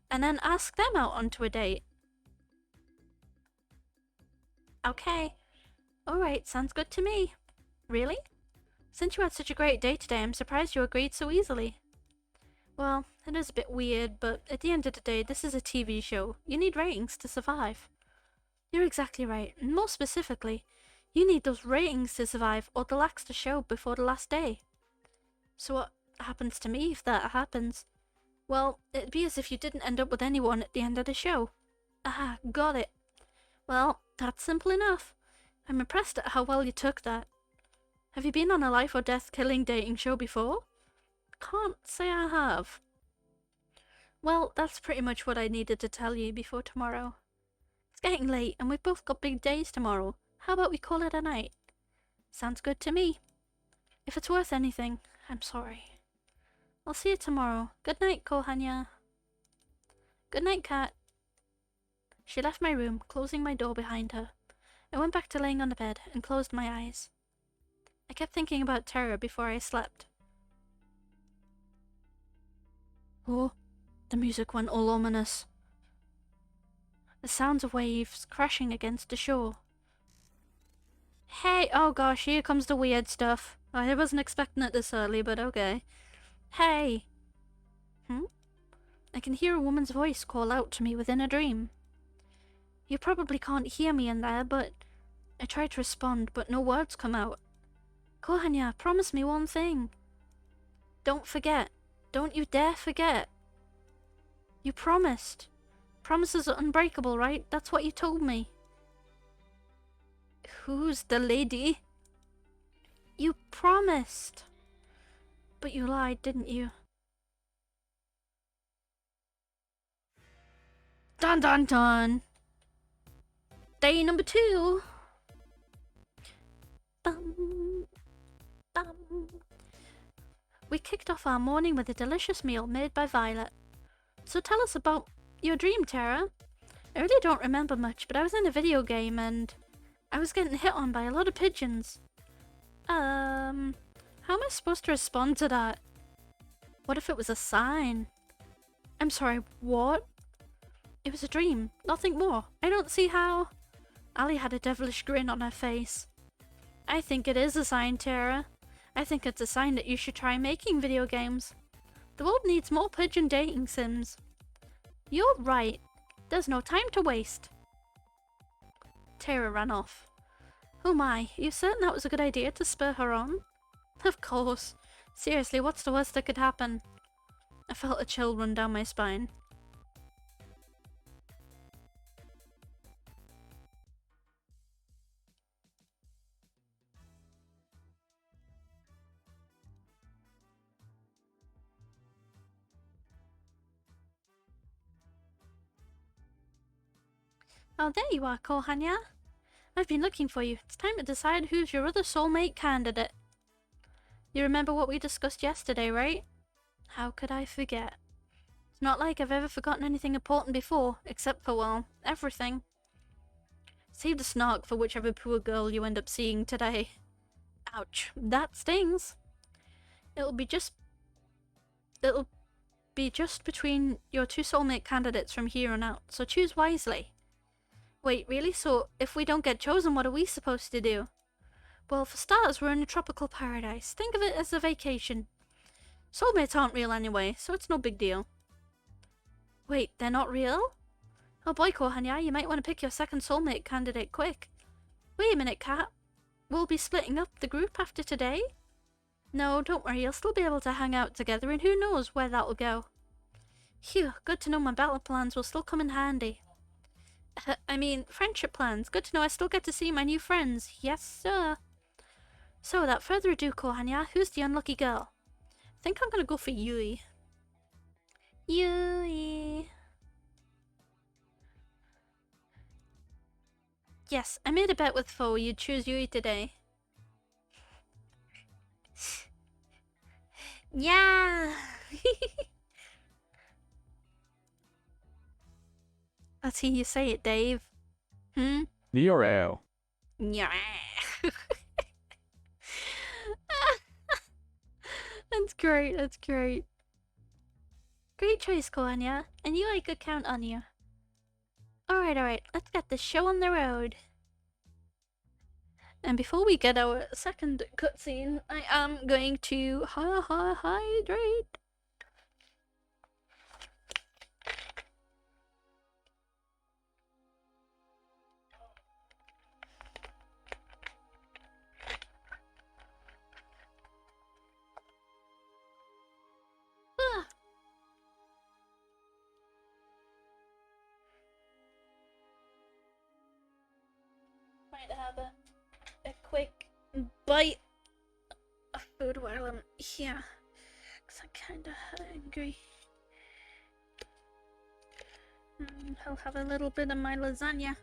and then ask them out onto a date. Okay. Alright, sounds good to me. Really? Since you had such a great day today, I'm surprised you agreed so easily. Well, it is a bit weird, but at the end of the day, this is a TV show. You need ratings to survive. You're exactly right, and more specifically, you need those ratings to survive or they'll axe the show before the last day. So what happens to me if that happens? Well, it'd be as if you didn't end up with anyone at the end of the show. Ah, got it. Well, that's simple enough. I'm impressed at how well you took that. Have you been on a life or death killing dating show before? Can't say I have. Well, that's pretty much what I needed to tell you before tomorrow. It's getting late and we've both got big days tomorrow. How about we call it a night? Sounds good to me. If it's worth anything, I'm sorry. I'll see you tomorrow. Good night, Kohaku. Good night, Kat. She left my room, closing my door behind her. I went back to laying on the bed and closed my eyes. I kept thinking about Tara before I slept. Oh, the music went all ominous. The sounds of waves crashing against the shore. Hey, oh gosh, here comes the weird stuff. I wasn't expecting it this early, but okay. Hey! I can hear a woman's voice call out to me within a dream. You probably can't hear me in there, but I try to respond, but no words come out. Kohaku, promise me one thing. Don't forget. Don't you dare forget. You promised. Promises are unbreakable, right? That's what you told me. Who's the lady? You promised. But you lied, didn't you? Dun dun dun! Day number 2! Bum, bum. We kicked off our morning with a delicious meal made by Violet. So tell us about your dream, Tara. I really don't remember much, but I was in a video game and I was getting hit on by a lot of pigeons. How am I supposed to respond to that? What if it was a sign? I'm sorry, what? It was a dream, nothing more. I don't see how. Ali had a devilish grin on her face. I think it is a sign, Tara. I think it's a sign that you should try making video games. The world needs more pigeon dating sims. You're right. There's no time to waste. Tara ran off. Oh my, are you certain that was a good idea to spur her on? Of course. Seriously, what's the worst that could happen? I felt a chill run down my spine. Oh, there you are, Kohanya. I've been looking for you. It's time to decide who's your other soulmate candidate. You remember what we discussed yesterday, right? How could I forget? It's not like I've ever forgotten anything important before, except for, well, everything. Save the snark for whichever poor girl you end up seeing today. Ouch, that stings. It'll be just between your two soulmate candidates from here on out, so choose wisely. Wait, really? So, if we don't get chosen, what are we supposed to do? Well, for starters, we're in a tropical paradise. Think of it as a vacation. Soulmates aren't real anyway, so it's no big deal. Wait, they're not real? Oh boy, Kohanya, you might want to pick your second soulmate candidate quick. Wait a minute, Kat. We'll be splitting up the group after today? No, don't worry, you'll still be able to hang out together, and who knows where that'll go. Phew, good to know my battle plans will still come in handy. I mean, friendship plans. Good to know I still get to see my new friends. Yes, sir. So, without further ado, Kohanya, who's the unlucky girl? I think I'm gonna go for Yui. Yui. Yes, I made a bet with Foe you'd choose Yui today. Yeah! Let's hear you say it, Dave. Neo. Yeah. That's great, that's great. Great choice, Kohanya. I knew I could count on you. Alright, let's get this show on the road. And before we get our second cutscene, I am going to hydrate. Might have a quick bite of food while I'm here, because I'm kind of hungry. I'll have a little bit of my lasagna.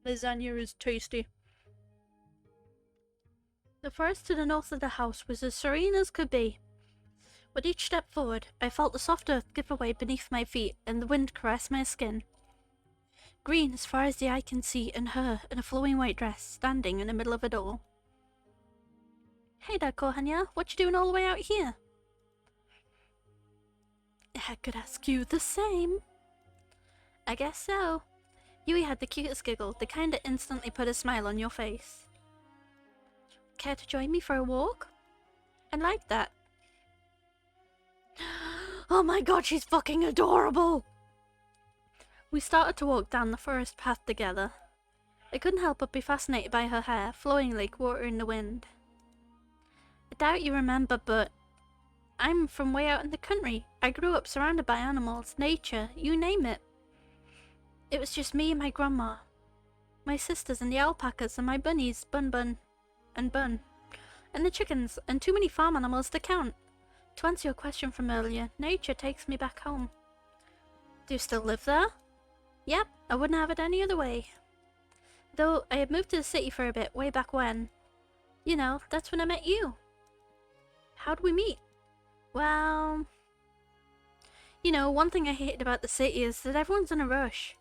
Lasagna is tasty. The forest to the north of the house was as serene as could be. With each step forward, I felt the soft earth give way beneath my feet and the wind caress my skin. Green as far as the eye can see, and her in a flowing white dress, standing in the middle of it all. Hey there, Kohanya, what you doing all the way out here? I could ask you the same. I guess so. Yui had the cutest giggle, the kind that instantly put a smile on your face. Care to join me for a walk? I like that. Oh my god, she's fucking adorable! We started to walk down the forest path together. I couldn't help but be fascinated by her hair, flowing like water in the wind. I doubt you remember, but I'm from way out in the country. I grew up surrounded by animals, nature, you name it. It was just me and my grandma, my sisters and the alpacas and my bunnies, Bun, and the chickens, and too many farm animals to count. To answer your question from earlier, nature takes me back home. Do you still live there? Yep, I wouldn't have it any other way. Though I had moved to the city for a bit way back when. You know, that's when I met you. How'd we meet? Well, you know, one thing I hate about the city is that everyone's in a rush.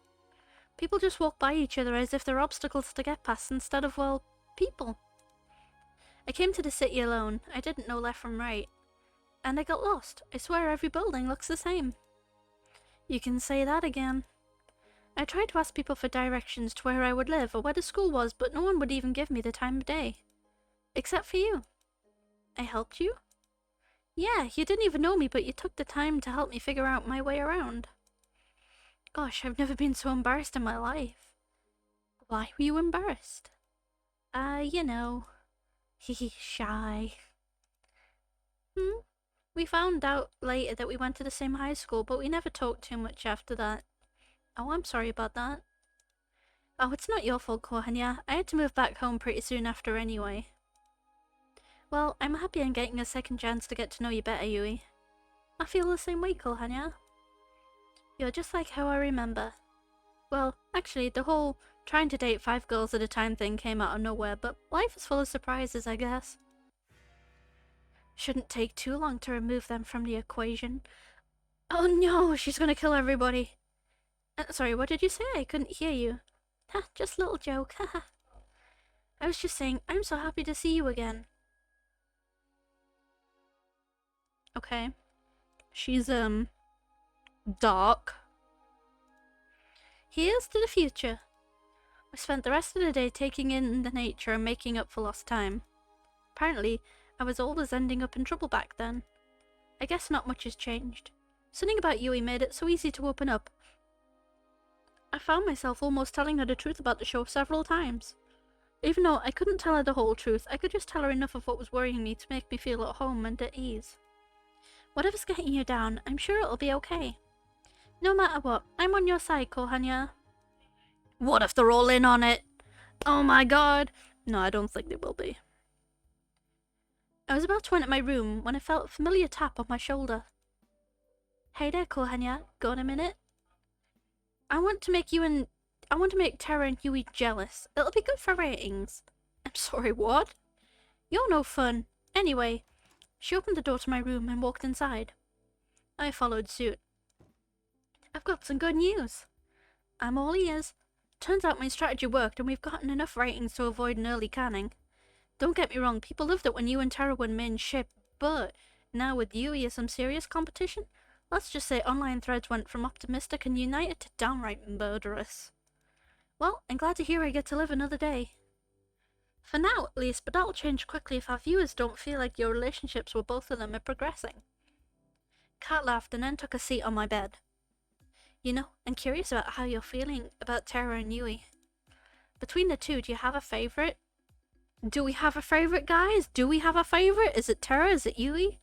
People just walk by each other as if they're obstacles to get past instead of, well, people. I came to the city alone. I didn't know left from right. And I got lost. I swear every building looks the same. You can say that again. I tried to ask people for directions to where I would live or where the school was, but no one would even give me the time of day. Except for you. I helped you? Yeah, you didn't even know me, but you took the time to help me figure out my way around. Gosh, I've never been so embarrassed in my life. Why were you embarrassed? You know. Hehe, shy. We found out later that we went to the same high school, but we never talked too much after that. Oh, I'm sorry about that. Oh, it's not your fault, Kohanya. I had to move back home pretty soon after anyway. Well, I'm happy I'm getting a second chance to get to know you better, Yui. I feel the same way, Kohanya. You're just like how I remember. Well, actually, the whole trying to date 5 girls at a time thing came out of nowhere, but life is full of surprises, I guess. Shouldn't take too long to remove them from the equation. Oh no, she's gonna kill everybody. Sorry, what did you say? I couldn't hear you. Ha, just a little joke, haha. I was just saying, I'm so happy to see you again. Okay. She's, dark. Here's to the future. I spent the rest of the day taking in the nature and making up for lost time. Apparently, I was always ending up in trouble back then. I guess not much has changed. Something about Yui made it so easy to open up. I found myself almost telling her the truth about the show several times. Even though I couldn't tell her the whole truth, I could just tell her enough of what was worrying me to make me feel at home and at ease. Whatever's getting you down, I'm sure it'll be okay. No matter what, I'm on your side, Kohanya. What if they're all in on it? Oh my god. No, I don't think they will be. I was about to enter my room when I felt a familiar tap on my shoulder. Hey there, Kohanya. Got a minute? I want to make Terra and Yui jealous. It'll be good for ratings. I'm sorry, what? You're no fun. Anyway, she opened the door to my room and walked inside. I followed suit. I've got some good news. I'm all ears. Turns out my strategy worked and we've gotten enough ratings to avoid an early canning. Don't get me wrong, people loved it when you and Terra were main ship, but now with Yui is some serious competition? Let's just say online threads went from optimistic and united to downright murderous. Well, I'm glad to hear I get to live another day. For now, at least, but that'll change quickly if our viewers don't feel like your relationships with both of them are progressing. Kat laughed and then took a seat on my bed. You know, I'm curious about how you're feeling about Terra and Yui. Between the two, do you have a favourite? Do we have a favourite, guys? Do we have a favourite? Is it Terra? Is it Yui?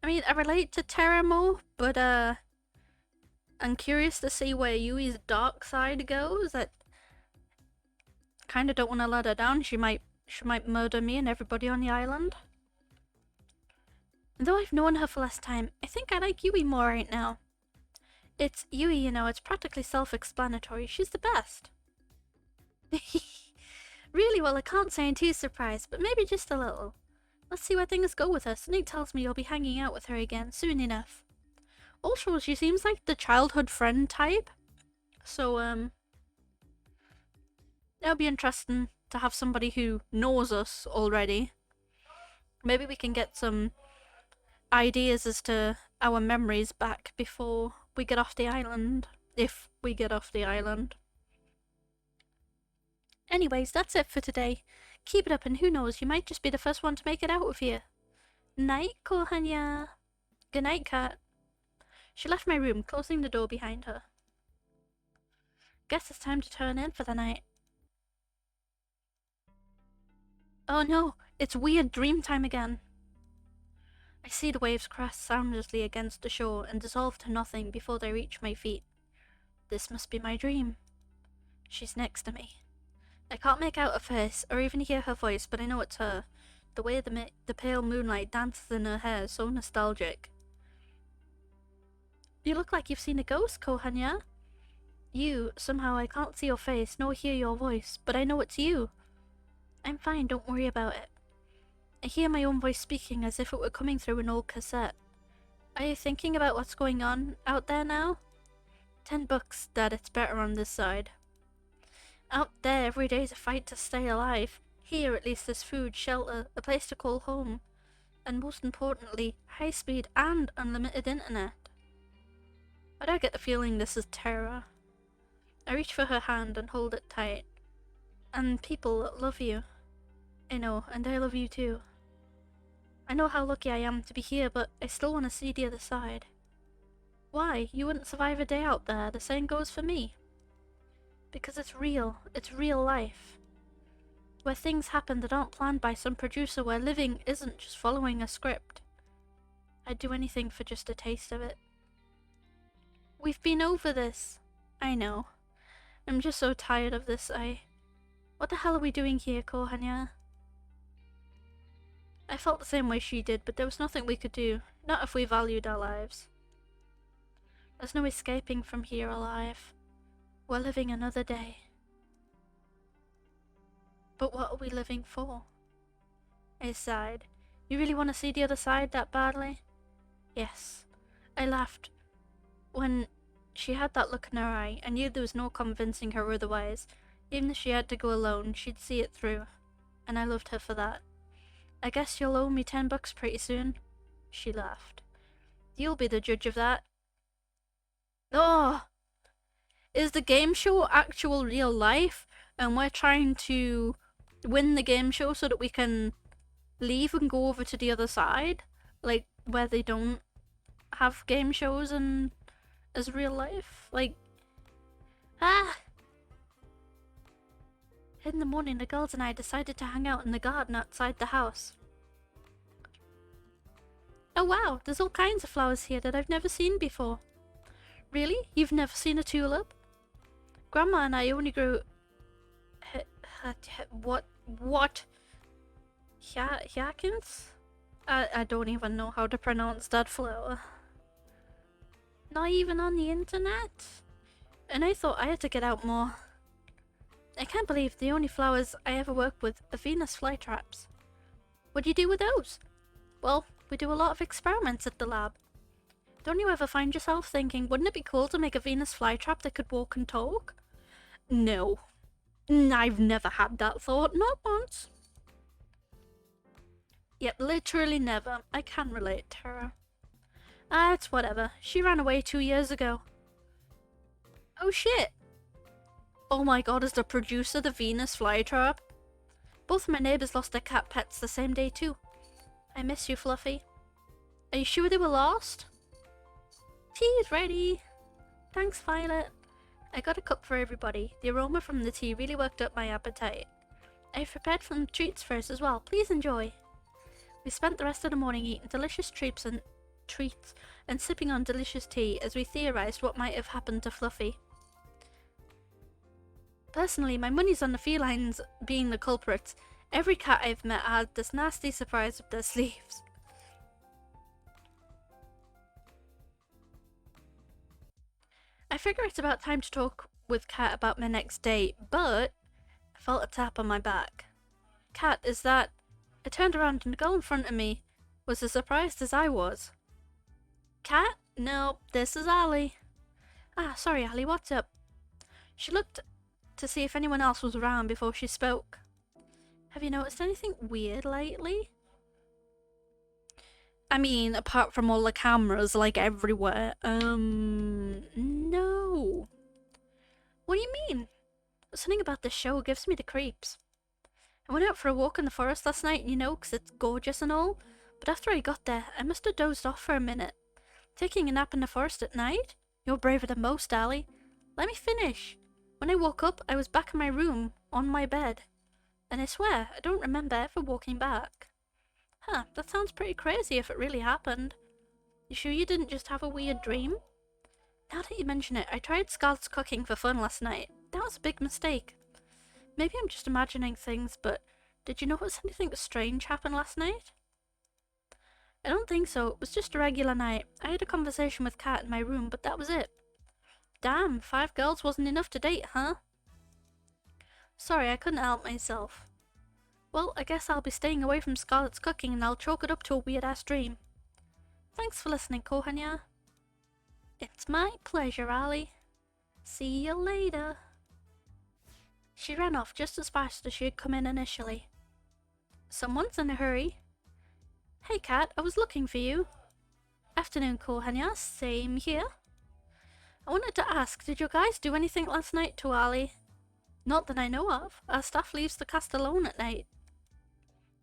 I mean, I relate to Terra more, but I'm curious to see where Yui's dark side goes. I kinda don't want to let her down. She might murder me and everybody on the island. Though I've known her for less time, I think I like Yui more right now. It's Yui, you know, it's practically self-explanatory. She's the best. Really? Well, I can't say I'm too surprised, but maybe just a little. Let's see where things go with her. Something tells me you'll be hanging out with her again soon enough. Also, she seems like the childhood friend type. So, it'll be interesting to have somebody who knows us already. Maybe we can get some ideas as to our memories back before we get off the island. If we get off the island. Anyways, that's it for today. Keep it up and who knows, you might just be the first one to make it out of here. Night, Kohanya. Good night, Kat. She left my room, closing the door behind her. Guess it's time to turn in for the night. Oh no, it's weird dream time again. I see the waves crash soundlessly against the shore and dissolve to nothing before they reach my feet. This must be my dream. She's next to me. I can't make out her face or even hear her voice, but I know it's her. The way the pale moonlight dances in her hair is so nostalgic. You look like you've seen a ghost, Kohanya. Somehow I can't see your face nor hear your voice, but I know it's you. I'm fine, don't worry about it. I hear my own voice speaking as if it were coming through an old cassette. Are you thinking about what's going on out there now? $10, Dad, it's better on this side. Out there, every day's a fight to stay alive. Here, at least, there's food, shelter, a place to call home, and most importantly, high speed and unlimited internet. Why do I get the feeling this is terror? I reach for her hand and hold it tight. And people love you. I know, and I love you too. I know how lucky I am to be here, but I still want to see the other side. Why? You wouldn't survive a day out there, the same goes for me. Because it's real life. Where things happen that aren't planned by some producer, where living isn't just following a script. I'd do anything for just a taste of it. We've been over this. I know. I'm just so tired of this, What the hell are we doing here, Kohanya? I felt the same way she did, but there was nothing we could do. Not if we valued our lives. There's no escaping from here alive. We're living another day. But what are we living for? I sighed. You really want to see the other side that badly? Yes. I laughed. When she had that look in her eye, I knew there was no convincing her otherwise. Even if she had to go alone, she'd see it through. And I loved her for that. I guess you'll owe me $10 pretty soon. She laughed. You'll be the judge of that. Oh! Is the game show actual real life? And we're trying to win the game show so that we can leave and go over to the other side? Like, where they don't have game shows and as real life? Like, In the morning, the girls and I decided to hang out in the garden outside the house. Oh wow, there's all kinds of flowers here that I've never seen before. Really? You've never seen a tulip? Grandma and I only grew... What? Hyacinths? I don't even know how to pronounce that flower. Not even on the internet? And I thought I had to get out more. I can't believe the only flowers I ever worked with are Venus flytraps. What do you do with those? Well, we do a lot of experiments at the lab. Don't you ever find yourself thinking, wouldn't it be cool to make a Venus flytrap that could walk and talk? No. I've never had that thought, not once. Yep, literally never. I can relate to her. It's whatever. She ran away 2 years ago. Oh shit! Oh my god, is the producer the Venus flytrap? Both of my neighbours lost their cat pets the same day too. I miss you, Fluffy. Are you sure they were lost? Tea is ready. Thanks, Violet. I got a cup for everybody. The aroma from the tea really worked up my appetite. I've prepared some treats for us as well. Please enjoy. We spent the rest of the morning eating delicious treats and sipping on delicious tea as we theorised what might have happened to Fluffy. Personally, my money's on the felines being the culprits. Every cat I've met had this nasty surprise up their sleeves. I figure it's about time to talk with Kat about my next date, but I felt a tap on my back. Kat, is that... I turned around and the girl in front of me was as surprised as I was. Kat? No, this is Ali. Sorry Ali, what's up? She looked to see if anyone else was around before she spoke. Have you noticed anything weird lately? I mean, apart from all the cameras, like, everywhere. No. What do you mean? Something about this show gives me the creeps. I went out for a walk in the forest last night, you know, 'cause it's gorgeous and all. But after I got there, I must have dozed off for a minute. Taking a nap in the forest at night? You're braver than most, Ali. Let me finish. When I woke up, I was back in my room, on my bed. And I swear, I don't remember ever walking back. Huh, that sounds pretty crazy if it really happened. You sure you didn't just have a weird dream? Now that you mention it, I tried Scott's cooking for fun last night. That was a big mistake. Maybe I'm just imagining things, but did you notice anything strange happen last night? I don't think so. It was just a regular night. I had a conversation with Kat in my room, but that was it. Damn, 5 girls wasn't enough to date, huh? Sorry, I couldn't help myself. Well, I guess I'll be staying away from Scarlet's cooking and I'll chalk it up to a weird-ass dream. Thanks for listening, Kohanya. It's my pleasure, Ali. See you later. She ran off just as fast as she had come in initially. Someone's in a hurry. Hey, Cat, I was looking for you. Afternoon, Kohanya. Same here. I wanted to ask, did your guys do anything last night to Ali? Not that I know of. Our staff leaves the cast alone at night.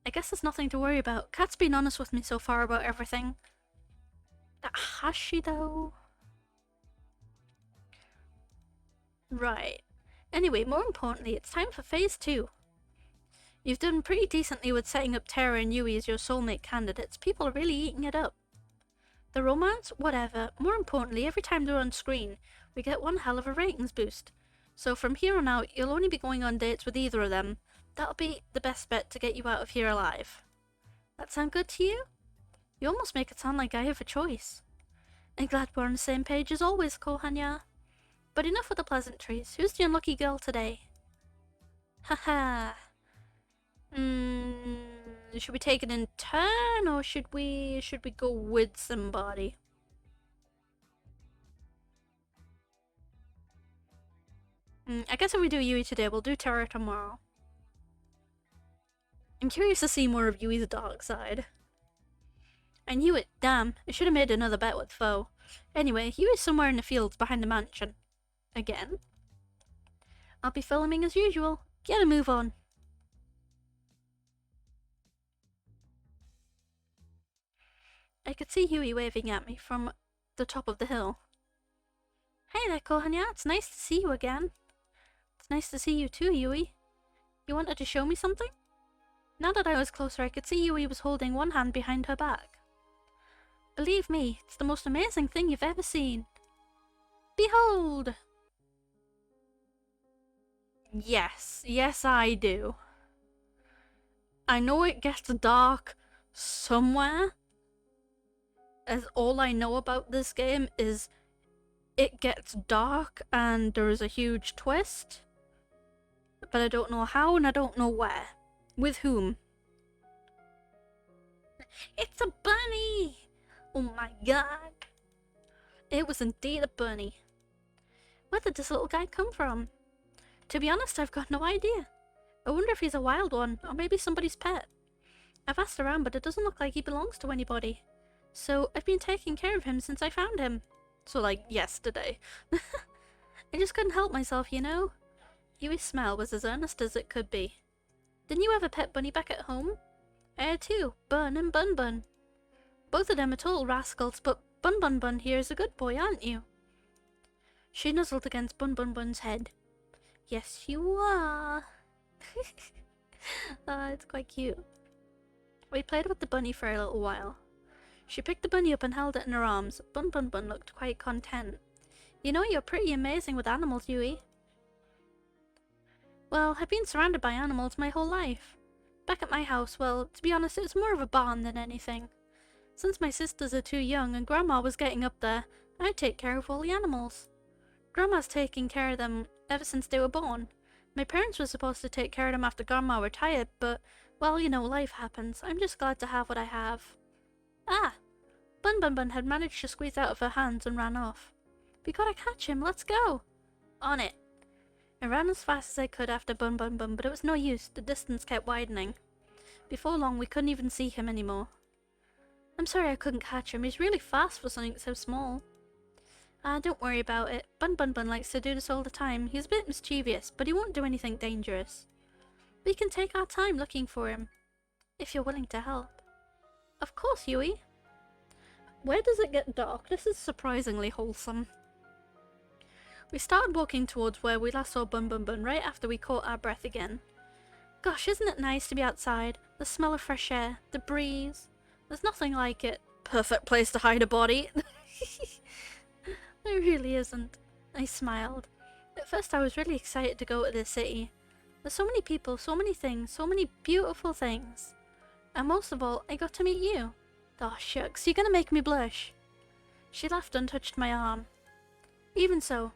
I guess there's nothing to worry about. Kat's been honest with me so far about everything. Has she, though? Right. Anyway, more importantly, it's time for Phase 2. You've done pretty decently with setting up Terra and Yui as your soulmate candidates. People are really eating it up. The romance? Whatever. More importantly, every time they're on screen, we get one hell of a ratings boost. So from here on out, you'll only be going on dates with either of them. That'll be the best bet to get you out of here alive. That sound good to you? You almost make it sound like I have a choice. I'm glad we're on the same page as always, Kohanya. But enough with the pleasantries. Who's the unlucky girl today? Haha. Should we take it in turn, or should we go with somebody? I guess if we do Yui today, we'll do Terra tomorrow. I'm curious to see more of Yui's dark side. I knew it. Damn, I should have made another bet with Foe. Anyway, Yui's somewhere in the fields behind the mansion. Again. I'll be filming as usual. Get a move on. I could see Yui waving at me from the top of the hill. Hey there, Kohanya. It's nice to see you again. It's nice to see you too, Yui. You wanted to show me something? Now that I was closer, I could see Yui was holding one hand behind her back. Believe me, it's the most amazing thing you've ever seen. Behold! Yes, yes I do. I know it gets dark somewhere, as all I know about this game is it gets dark and there is a huge twist, but I don't know how and I don't know where. With whom? It's a bunny! Oh my god. It was indeed a bunny. Where did this little guy come from? To be honest, I've got no idea. I wonder if he's a wild one, or maybe somebody's pet. I've asked around, but it doesn't look like he belongs to anybody. So, I've been taking care of him since I found him. So, like, yesterday. I just couldn't help myself, you know? Yui's smile was as earnest as it could be. Didn't you have a pet bunny back at home? I had two, Bun and Bun Bun. Both of them are total rascals, but Bun Bun Bun here is a good boy, aren't you? She nuzzled against Bun Bun Bun's head. Yes, you are. It's quite cute. We played with the bunny for a little while. She picked the bunny up and held it in her arms. Bun Bun Bun looked quite content. You know, you're pretty amazing with animals, Yui. Well, I've been surrounded by animals my whole life. Back at my house, well, to be honest, it's more of a barn than anything. Since my sisters are too young and Grandma was getting up there, I take care of all the animals. Grandma's taking care of them ever since they were born. My parents were supposed to take care of them after Grandma retired, but, well, you know, life happens. I'm just glad to have what I have. Ah! Bun Bun Bun had managed to squeeze out of her hands and ran off. We gotta catch him, let's go! On it! I ran as fast as I could after Bun Bun Bun, but it was no use, the distance kept widening. Before long, we couldn't even see him anymore. I'm sorry I couldn't catch him, he's really fast for something so small. Don't worry about it. Bun Bun Bun likes to do this all the time. He's a bit mischievous, but he won't do anything dangerous. We can take our time looking for him, if you're willing to help. Of course, Yui. Where does it get dark? This is surprisingly wholesome. We started walking towards where we last saw Bun Bun Bun right after we caught our breath again. Gosh, isn't it nice to be outside? The smell of fresh air, the breeze. There's nothing like it. Perfect place to hide a body. There really isn't. I smiled. At first I was really excited to go to this city. There's so many people, so many things, so many beautiful things. And most of all, I got to meet you. Oh shucks, you're gonna make me blush. She laughed and touched my arm. Even so,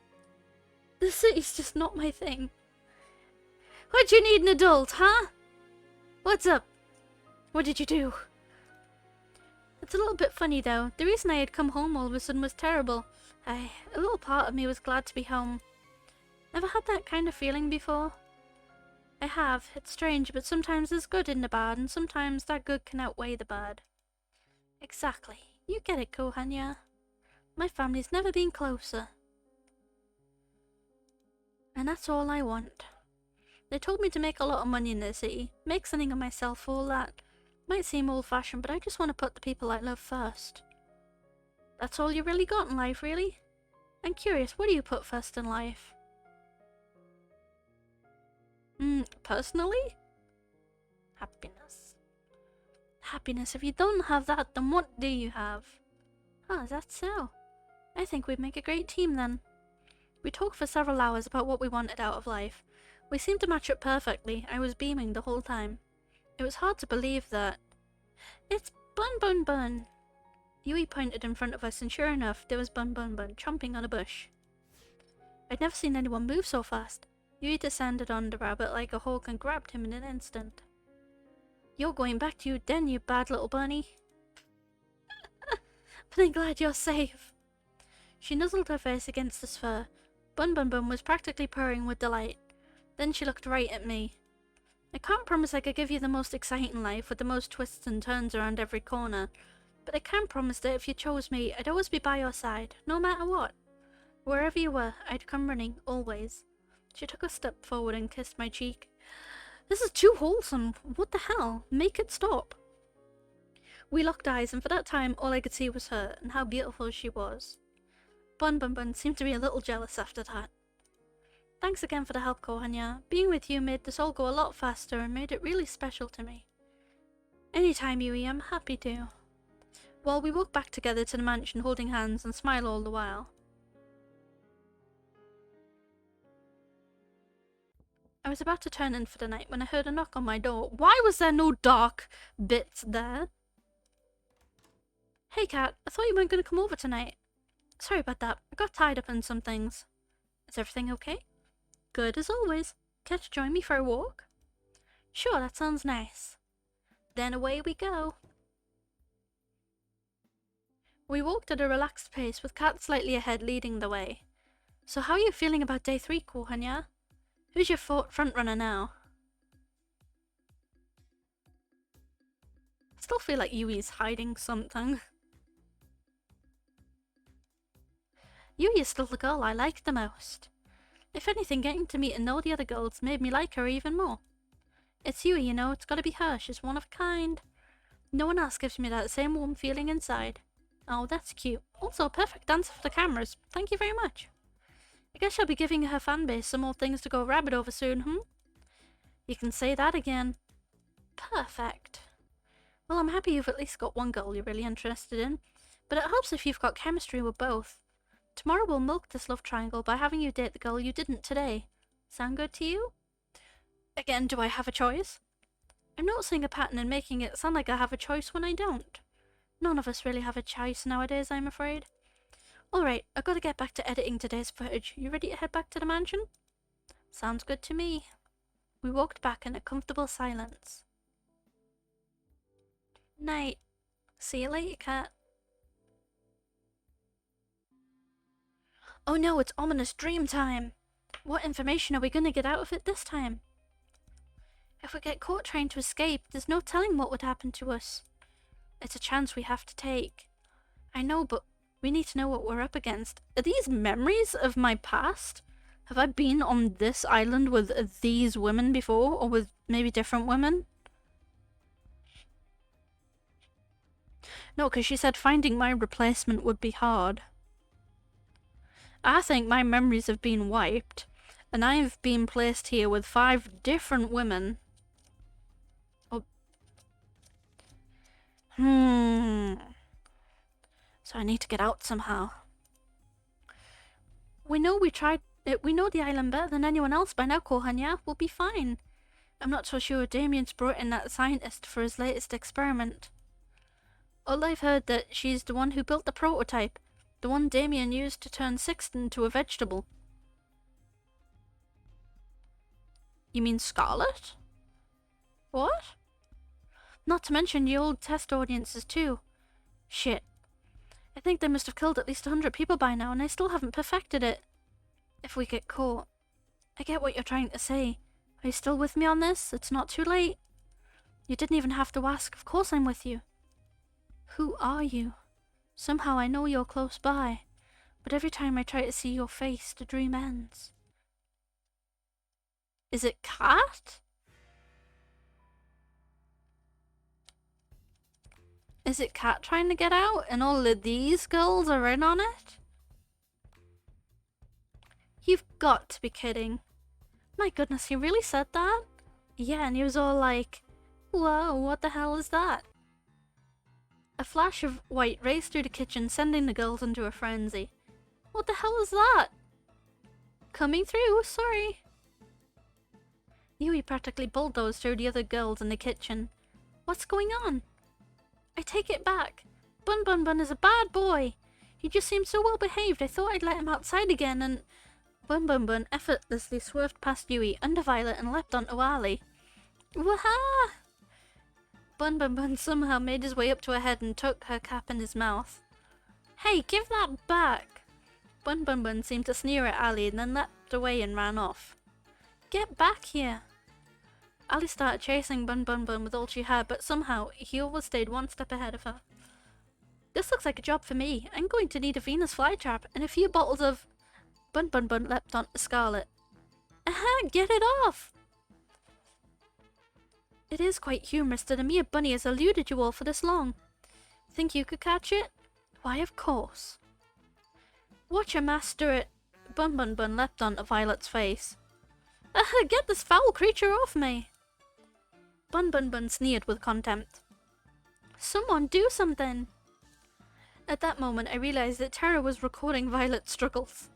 the city's just not my thing. Why'd you need an adult, huh? What's up? What did you do? It's a little bit funny though. The reason I had come home all of a sudden was terrible. A little part of me was glad to be home. Never had that kind of feeling before? I have. It's strange, but sometimes there's good in the bad, and sometimes that good can outweigh the bad. Exactly. You get it, Kohanya. My family's never been closer. And that's all I want. They told me to make a lot of money in the city, make something of myself, all that. Might seem old-fashioned, but I just want to put the people I love first. That's all you really got in life, really? I'm curious, what do you put first in life? Personally? Happiness. Happiness. If you don't have that, then what do you have? Oh, is that so? I think we'd make a great team then. We talked for several hours about what we wanted out of life. We seemed to match up perfectly. I was beaming the whole time. It was hard to believe that... It's Bun Bun Bun! Yui pointed in front of us, and sure enough, there was Bun Bun Bun chomping on a bush. I'd never seen anyone move so fast. Yui descended on the rabbit like a hawk and grabbed him in an instant. You're going back to your den, you bad little bunny. But I'm glad you're safe. She nuzzled her face against his fur. Bun Bun Bun was practically purring with delight. Then she looked right at me. I can't promise I could give you the most exciting life with the most twists and turns around every corner, but I can promise that if you chose me, I'd always be by your side, no matter what. Wherever you were, I'd come running, always. She took a step forward and kissed my cheek. This is too wholesome. What the hell? Make it stop. We locked eyes, and for that time, all I could see was her, and how beautiful she was. Bun Bun Bun seemed to be a little jealous after that. Thanks again for the help, Kohanya. Being with you made this all go a lot faster and made it really special to me. Anytime, Yui, I'm happy to. Well, we walked back together to the mansion, holding hands and smile all the while. I was about to turn in for the night when I heard a knock on my door. Why was there no dark bits there? Hey, Kat, I thought you weren't going to come over tonight. Sorry about that. I got tied up in some things. Is everything okay? Good as always. Care to join me for a walk? Sure, that sounds nice. Then away we go. We walked at a relaxed pace with Kat slightly ahead leading the way. So how are you feeling about day 3, Kohanya? Who's your front runner now? I still feel like Yui's hiding something. Yui is still the girl I like the most. If anything, getting to meet and know the other girls made me like her even more. It's Yui, you know, it's gotta be her, she's one of a kind. No one else gives me that same warm feeling inside. Oh, that's cute. Also, a perfect dancer for the cameras. Thank you very much. I guess she'll be giving her fanbase some more things to go rabbit over soon, You can say that again. Perfect. Well, I'm happy you've at least got one girl you're really interested in, but it helps if you've got chemistry with both. Tomorrow we'll milk this love triangle by having you date the girl you didn't today. Sound good to you? Again, do I have a choice? I'm noticing a pattern in making it sound like I have a choice when I don't. None of us really have a choice nowadays, I'm afraid. Alright, I've got to get back to editing today's footage. You ready to head back to the mansion? Sounds good to me. We walked back in a comfortable silence. Night. See you later, Kat. Oh no, it's ominous dream time. What information are we going to get out of it this time? If we get caught trying to escape, there's no telling what would happen to us. It's a chance we have to take. I know, but we need to know what we're up against. Are these memories of my past? Have I been on this island with these women before, or with maybe different women? No, because she said finding my replacement would be hard. I think my memories have been wiped, and I've been placed here with 5 different women. Oh. So I need to get out somehow. We know the island better than anyone else by now, Kohanya. We'll be fine. I'm not so sure Damien's brought in that scientist for his latest experiment. All I've heard that she's the one who built the prototype. The one Damien used to turn Sixton into a vegetable. You mean Scarlet? What? Not to mention the old test audiences too. Shit. I think they must have killed at least 100 people by now, and I still haven't perfected it. If we get caught. I get what you're trying to say. Are you still with me on this? It's not too late. You didn't even have to ask. Of course I'm with you. Who are you? Somehow I know you're close by, but every time I try to see your face, the dream ends. Is it Kat? Is it Kat trying to get out and all of these girls are in on it? You've got to be kidding. My goodness, he really said that? Yeah, and he was all like, whoa, what the hell is that? A flash of white raced through the kitchen, sending the girls into a frenzy. What the hell is that? Coming through, sorry. Yui practically bulldozed through the other girls in the kitchen. What's going on? I take it back. Bun Bun Bun is a bad boy. He just seemed so well behaved, I thought I'd let him outside again and... Bun Bun Bun effortlessly swerved past Yui under Violet and leapt onto Ali. Waha! Bun Bun Bun somehow made his way up to her head and took her cap in his mouth. Hey, give that back! Bun Bun Bun seemed to sneer at Ali and then leapt away and ran off. Get back here! Ali started chasing Bun Bun Bun with all she had, but somehow he always stayed one step ahead of her. This looks like a job for me. I'm going to need a Venus flytrap and a few bottles of... Bun Bun Bun leapt onto Scarlet. Aha! Get it off! It is quite humorous that a mere bunny has eluded you all for this long. Think you could catch it? Why, of course. Watch your master it. Bun Bun Bun leapt onto Violet's face. Aha! Get this foul creature off me! Bun Bun Bun sneered with contempt. Someone do something! At that moment I realized that Tara was recording Violet's struggles.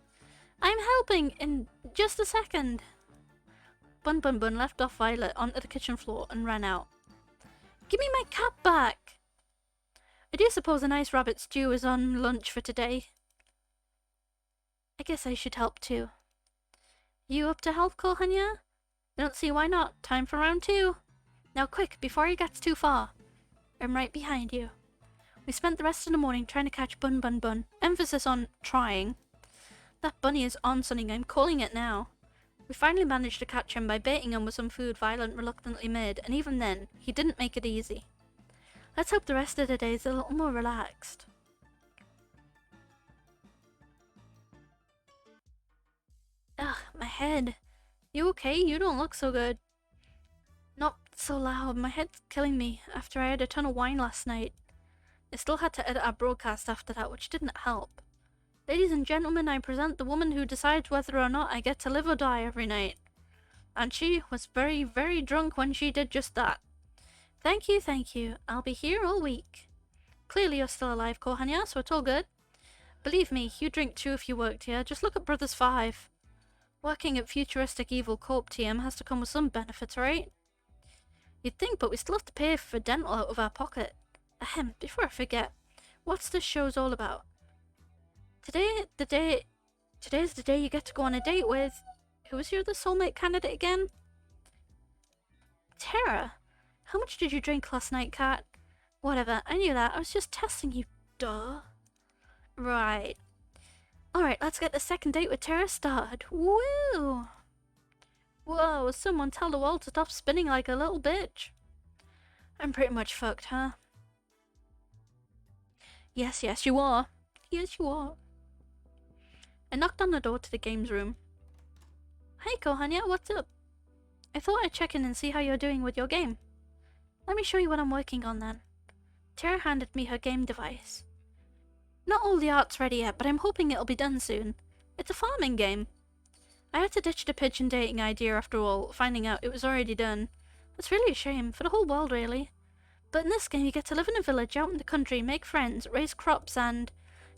I'm helping in just a second. Bun Bun Bun left off Violet onto the kitchen floor and ran out. Give me my cap back! I do suppose a nice rabbit stew is on lunch for today. I guess I should help too. You up to help, Kohanya? I don't see why not. Time for round 2. Now quick, before he gets too far. I'm right behind you. We spent the rest of the morning trying to catch Bun Bun Bun. Emphasis on trying. That bunny is on something, I'm calling it now. We finally managed to catch him by baiting him with some food Violet reluctantly made, and even then, he didn't make it easy. Let's hope the rest of the day is a little more relaxed. Ugh, my head. You okay? You don't look so good. Not so loud. My head's killing me after I had a ton of wine last night. I still had to edit our broadcast after that, which didn't help. Ladies and gentlemen, I present the woman who decides whether or not I get to live or die every night. And she was very, very drunk when she did just that. Thank you, thank you. I'll be here all week. Clearly you're still alive, Kohanya, so it's all good. Believe me, you drink too if you worked here. Just look at Brothers 5. Working at futuristic evil corp TM has to come with some benefits, right? You'd think, but we still have to pay for dental out of our pocket. Ahem, before I forget, what's this show's all about? Today's the day you get to go on a date with... Who was your other soulmate candidate again? Tara. How much did you drink last night, Kat? Whatever, I knew that. I was just testing you, duh. Right. Alright, let's get the second date with Tara started. Woo! Whoa, someone tell the world to stop spinning like a little bitch. I'm pretty much fucked, huh? Yes, you are. Yes, you are. I knocked on the door to the games room. Hey, Kohanya, what's up? I thought I'd check in and see how you're doing with your game. Let me show you what I'm working on then. Tara handed me her game device. Not all the art's ready yet, but I'm hoping it'll be done soon. It's a farming game. I had to ditch the pigeon dating idea after all, finding out it was already done. It's really a shame, for the whole world really. But in this game you get to live in a village out in the country, make friends, raise crops, and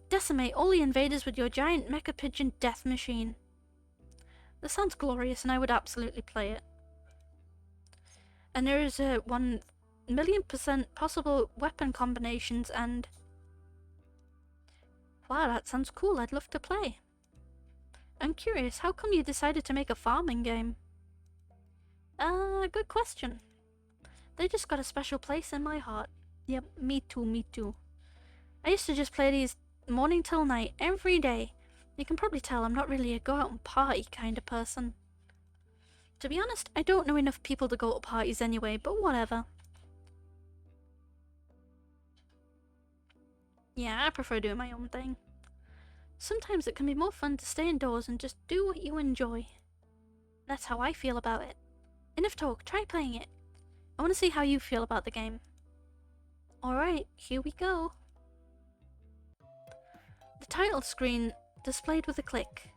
decimate all the invaders with your giant mecha pigeon death machine. This sounds glorious and I would absolutely play it. And there is 1,000,000% possible weapon combinations and... Wow, that sounds cool, I'd love to play. I'm curious, how come you decided to make a farming game? Good question. They just got a special place in my heart. Yep, me too, me too. I used to just play these morning till night, every day. You can probably tell I'm not really a go out and party kind of person. To be honest, I don't know enough people to go to parties anyway, but whatever. Yeah, I prefer doing my own thing. Sometimes it can be more fun to stay indoors and just do what you enjoy. That's how I feel about it. Enough talk, try playing it. I want to see how you feel about the game. Alright, here we go. The title screen displayed with a click.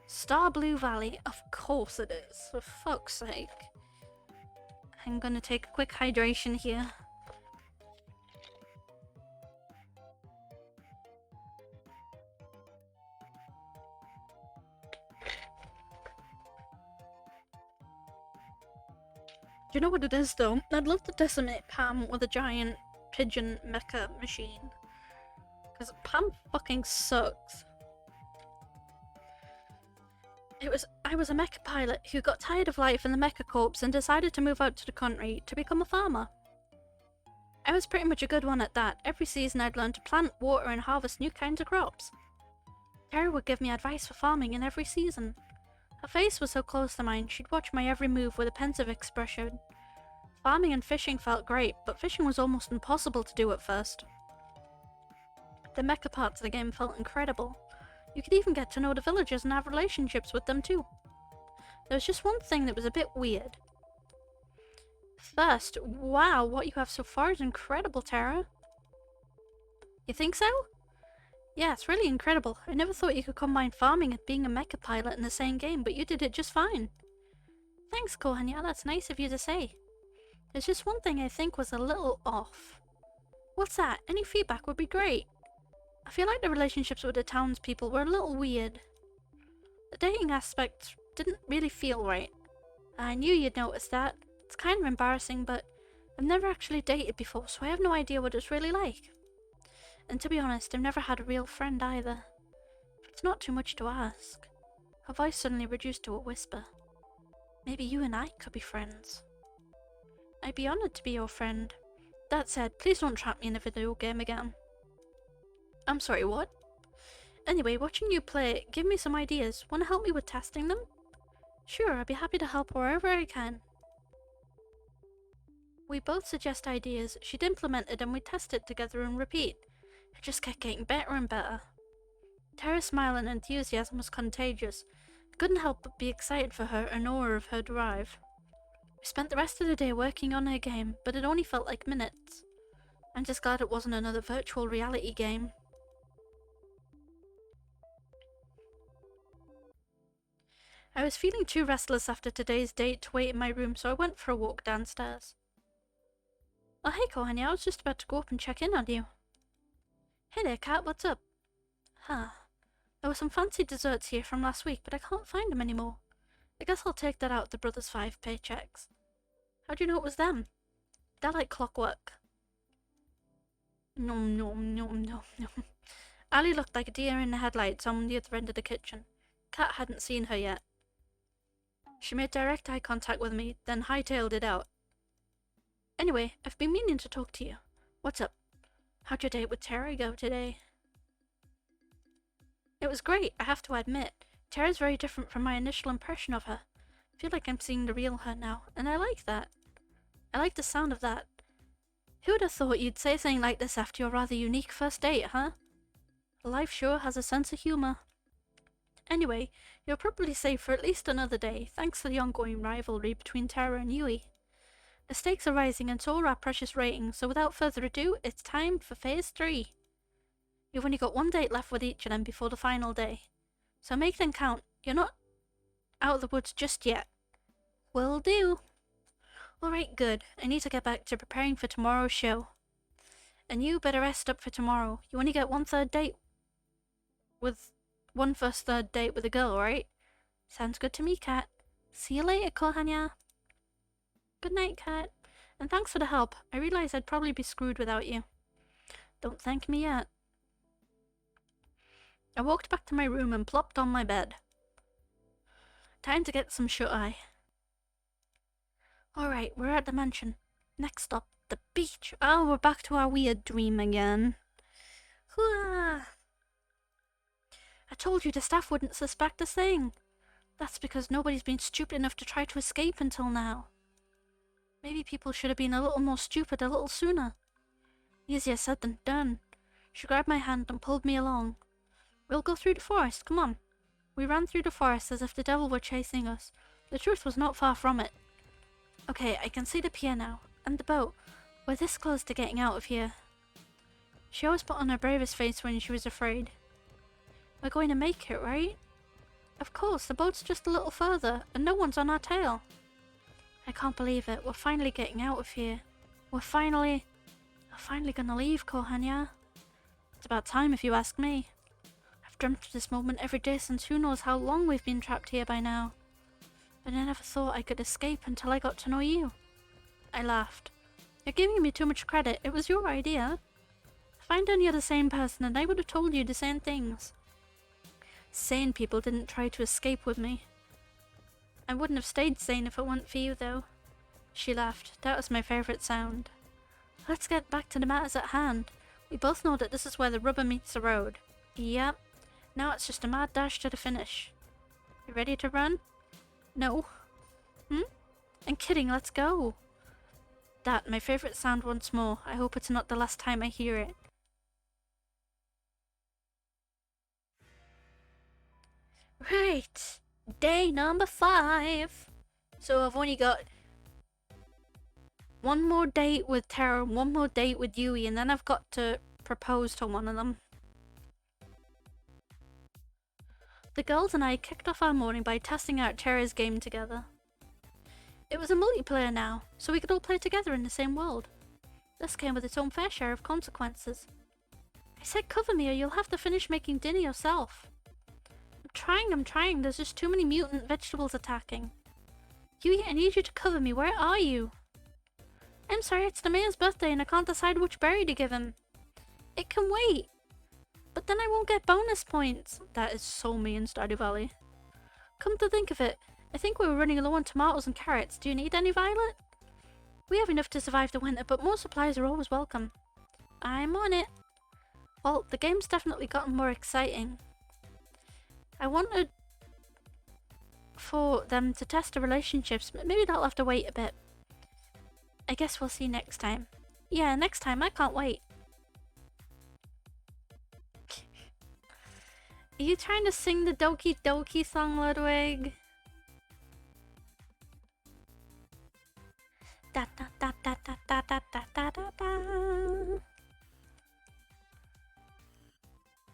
Star Blue Valley, of course it is, for fuck's sake. I'm gonna take a quick hydration here. Do you know what it is though? I'd love to decimate Pam with a giant pigeon mecha machine. Because Pam fucking sucks. I was a mecha pilot who got tired of life in the mecha corps and decided to move out to the country to become a farmer. I was pretty much a good one at that. Every season I'd learn to plant, water and harvest new kinds of crops. Terry would give me advice for farming in every season. Her face was so close to mine, she'd watch my every move with a pensive expression. Farming and fishing felt great, but fishing was almost impossible to do at first. The mecha parts of the game felt incredible. You could even get to know the villagers and have relationships with them too. There was just one thing that was a bit weird. First, wow, what you have so far is incredible, Tara. You think so? Yeah, it's really incredible. I never thought you could combine farming and being a mecha pilot in the same game, but you did it just fine. Thanks, Kohanya, that's nice of you to say. There's just one thing I think was a little off. What's that? Any feedback would be great. I feel like the relationships with the townspeople were a little weird. The dating aspect didn't really feel right. I knew you'd notice that. It's kind of embarrassing, but I've never actually dated before, so I have no idea what it's really like. And to be honest, I've never had a real friend either. It's not too much to ask. Her voice suddenly reduced to a whisper. Maybe you and I could be friends. I'd be honored to be your friend. That said, please don't trap me in a video game again. I'm sorry, what? Anyway, watching you play give me some ideas. Want to help me with testing them? Sure, I'd be happy to help wherever I can. We both suggest ideas, she'd implement it and we test it together and repeat. It just kept getting better and better. Tara's smile and enthusiasm was contagious. I couldn't help but be excited for her and awe of her drive. We spent the rest of the day working on her game, but it only felt like minutes. I'm just glad it wasn't another virtual reality game. I was feeling too restless after today's date to wait in my room, so I went for a walk downstairs. Oh hey Kohanya, I was just about to go up and check in on you. Hey there Kat, what's up? Huh. There were some fancy desserts here from last week, but I can't find them anymore. I guess I'll take that out of the brothers' 5 paychecks. How do you know it was them? They're like clockwork. Nom nom nom nom nom. Ali looked like a deer in the headlights on the other end of the kitchen. Kat hadn't seen her yet. She made direct eye contact with me, then hightailed it out. Anyway, I've been meaning to talk to you. What's up? How'd your date with Tara go today? It was great, I have to admit. Tara's very different from my initial impression of her. I feel like I'm seeing the real her now, and I like that. I like the sound of that. Who would have thought you'd say something like this after your rather unique first date, huh? Life sure has a sense of humour. Anyway, you're probably safe for at least another day, thanks to the ongoing rivalry between Tara and Yui. The stakes are rising and so are our precious ratings, so without further ado, it's time for Phase 3. You've only got one date left with each of them before the final day. So make them count. You're not out of the woods just yet. Will do. Alright, good. I need to get back to preparing for tomorrow's show. And you better rest up for tomorrow. You only get one first date with a girl, right? Sounds good to me, Kat. See you later, Kohanya. Good night, Kat. And thanks for the help. I realized I'd probably be screwed without you. Don't thank me yet. I walked back to my room and plopped on my bed. Time to get some shut-eye. Alright, we're at the mansion. Next stop, the beach. Oh, we're back to our weird dream again. Hooah! I told you the staff wouldn't suspect a thing. That's because nobody's been stupid enough to try to escape until now. Maybe people should have been a little more stupid a little sooner. Easier said than done. She grabbed my hand and pulled me along. We'll go through the forest, come on. We ran through the forest as if the devil were chasing us. The truth was not far from it. Okay, I can see the pier now, and the boat. We're this close to getting out of here. She always put on her bravest face when she was afraid. We're going to make it, right? Of course, the boat's just a little further, and no one's on our tail. I can't believe it. We're finally getting out of here. We're finally gonna leave, Kohanya. It's about time if you ask me. I've dreamt of this moment every day since who knows how long we've been trapped here by now. But I never thought I could escape until I got to know you. I laughed. You're giving me too much credit. It was your idea. Find any other sane person and I would have told you the same things. Sane people didn't try to escape with me. I wouldn't have stayed sane if it weren't for you, though. She laughed. That was my favourite sound. Let's get back to the matters at hand. We both know that this is where the rubber meets the road. Yep. Now it's just a mad dash to the finish. You ready to run? No. I'm kidding, let's go. That, my favourite sound once more. I hope it's not the last time I hear it. Right. Day number 5. So I've only got one more date with Tara and one more date with Yui, and then I've got to propose to one of them. The girls and I kicked off our morning by testing out Tara's game together. It was a multiplayer now, so we could all play together in the same world. This came with its own fair share of consequences. I said cover me or you'll have to finish making dinner yourself. I'm trying, there's just too many mutant vegetables attacking. Yui, I need you to cover me, where are you? I'm sorry, it's the mayor's birthday and I can't decide which berry to give him. It can wait. But then I won't get bonus points. That is so me in Stardew Valley. Come to think of it, I think we were running low on tomatoes and carrots. Do you need any, Violet? We have enough to survive the winter, but more supplies are always welcome. I'm on it. Well, the game's definitely gotten more exciting. I wanted for them to test the relationships, but maybe that'll have to wait a bit. I guess we'll see next time. Yeah, next time, I can't wait. Are you trying to sing the Doki Doki song, Ludwig? Da da da da da da da da da da.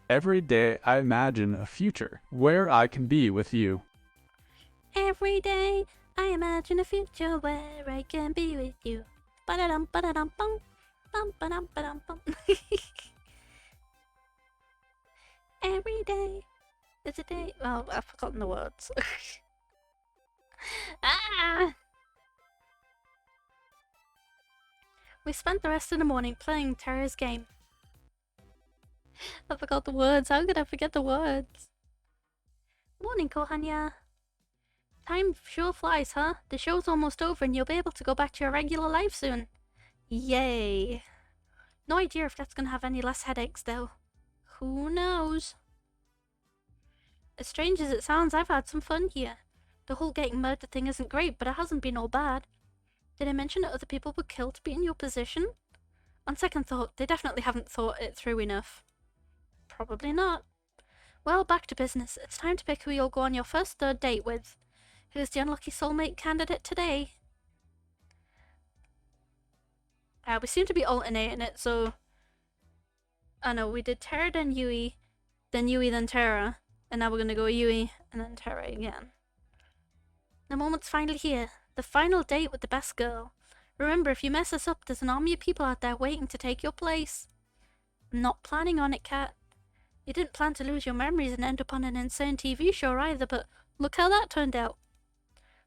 Every day I imagine a future where I can be with you. Every day I imagine a future where I can be with you. Ba-da-dum, ba-da-dum, bum. Bum, ba-dum, ba-dum, bum. Every day is a day. Oh, I've forgotten the words. Ah! We spent the rest of the morning playing Tara's game. I forgot the words. How could I forget the words? Morning, Kohanya. Time sure flies, huh? The show's almost over and you'll be able to go back to your regular life soon. Yay. No idea if that's gonna have any less headaches, though. Who knows? As strange as it sounds, I've had some fun here. The whole getting murdered thing isn't great, but it hasn't been all bad. Did I mention that other people were killed to be in your position? On second thought, they definitely haven't thought it through enough. Probably not. Well, back to business. It's time to pick who you'll go on your first third date with. Who's the unlucky soulmate candidate today? We seem to be alternating it, so... I know, we did Tara then Yui then Tara, and now we're gonna go Yui and then Tara again. The moment's finally here. The final date with the best girl. Remember, if you mess us up, there's an army of people out there waiting to take your place. I'm not planning on it, Kat. You didn't plan to lose your memories and end up on an insane TV show either, but look how that turned out.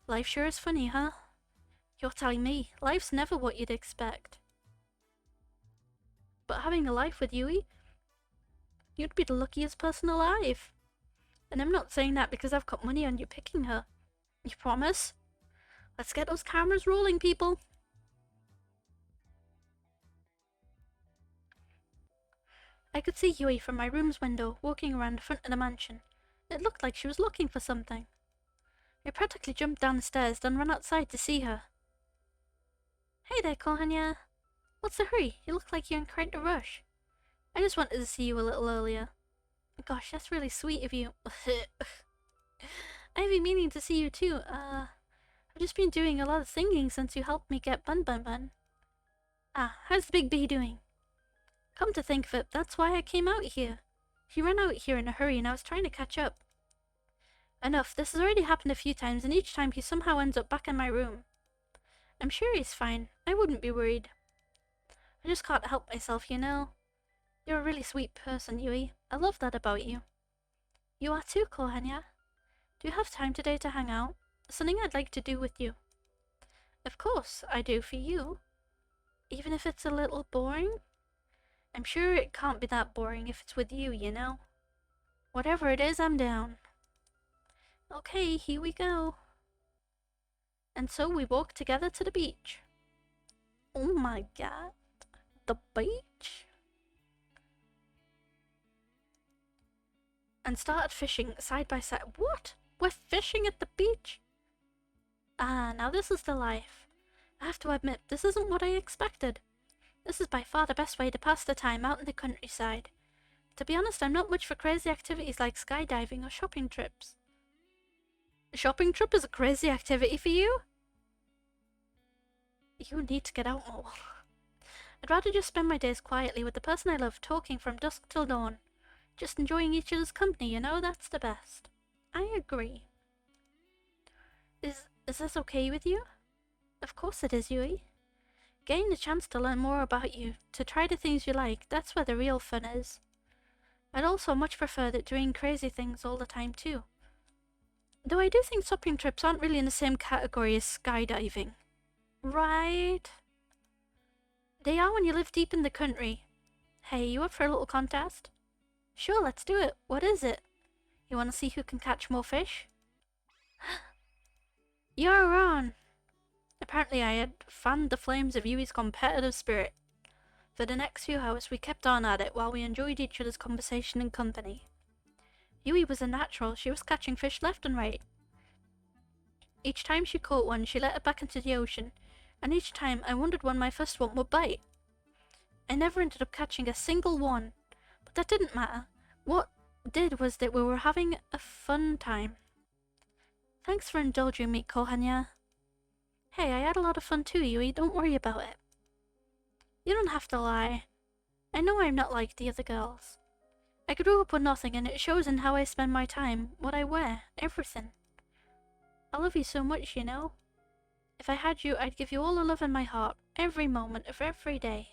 Life sure is funny, huh? You're telling me, life's never what you'd expect. But having a life with Yui, you'd be the luckiest person alive. And I'm not saying that because I've got money on you picking her. You promise? Let's get those cameras rolling, people. I could see Yui from my room's window walking around the front of the mansion. It looked like she was looking for something. I practically jumped down the stairs, then ran outside to see her. Hey there, Kohanya. What's the hurry? You look like you're in quite a rush. I just wanted to see you a little earlier. Gosh, that's really sweet of you. I've been meaning to see you too. I've just been doing a lot of singing since you helped me get Bun Bun Bun. Ah, how's the big bee doing? Come to think of it, that's why I came out here. He ran out here in a hurry and I was trying to catch up. Enough, this has already happened a few times and each time he somehow ends up back in my room. I'm sure he's fine. I wouldn't be worried. I just can't help myself, you know. You're a really sweet person, Yui. I love that about you. You are too, Kohanya. Do you have time today to hang out? Something I'd like to do with you. Of course, I do for you. Even if it's a little boring? I'm sure it can't be that boring if it's with you, you know. Whatever it is, I'm down. Okay, here we go. And so we walked together to the beach. Oh my god. The beach? And started fishing side by side. What? We're fishing at the beach? Ah, now this is the life. I have to admit, this isn't what I expected. This is by far the best way to pass the time out in the countryside. To be honest, I'm not much for crazy activities like skydiving or shopping trips. A shopping trip is a crazy activity for you? You need to get out more. I'd rather just spend my days quietly with the person I love, talking from dusk till dawn. Just enjoying each other's company, you know, that's the best. I agree. Is this okay with you? Of course it is, Yui. Getting the chance to learn more about you, to try the things you like, that's where the real fun is. I'd also much prefer that doing crazy things all the time too. Though I do think shopping trips aren't really in the same category as skydiving. Right? They are when you live deep in the country. Hey, you up for a little contest? Sure, let's do it. What is it? You want to see who can catch more fish? You're on! Apparently I had fanned the flames of Yui's competitive spirit. For the next few hours we kept on at it while we enjoyed each other's conversation and company. Yui was a natural, she was catching fish left and right. Each time she caught one, she let it back into the ocean, and each time I wondered when my first one would bite. I never ended up catching a single one, but that didn't matter. What did was that we were having a fun time. Thanks for indulging me, Kohanya. Hey, I had a lot of fun too, Yui, don't worry about it. You don't have to lie. I know I'm not like the other girls. I grew up with nothing and it shows in how I spend my time, what I wear, everything. I love you so much, you know. If I had you, I'd give you all the love in my heart, every moment of every day.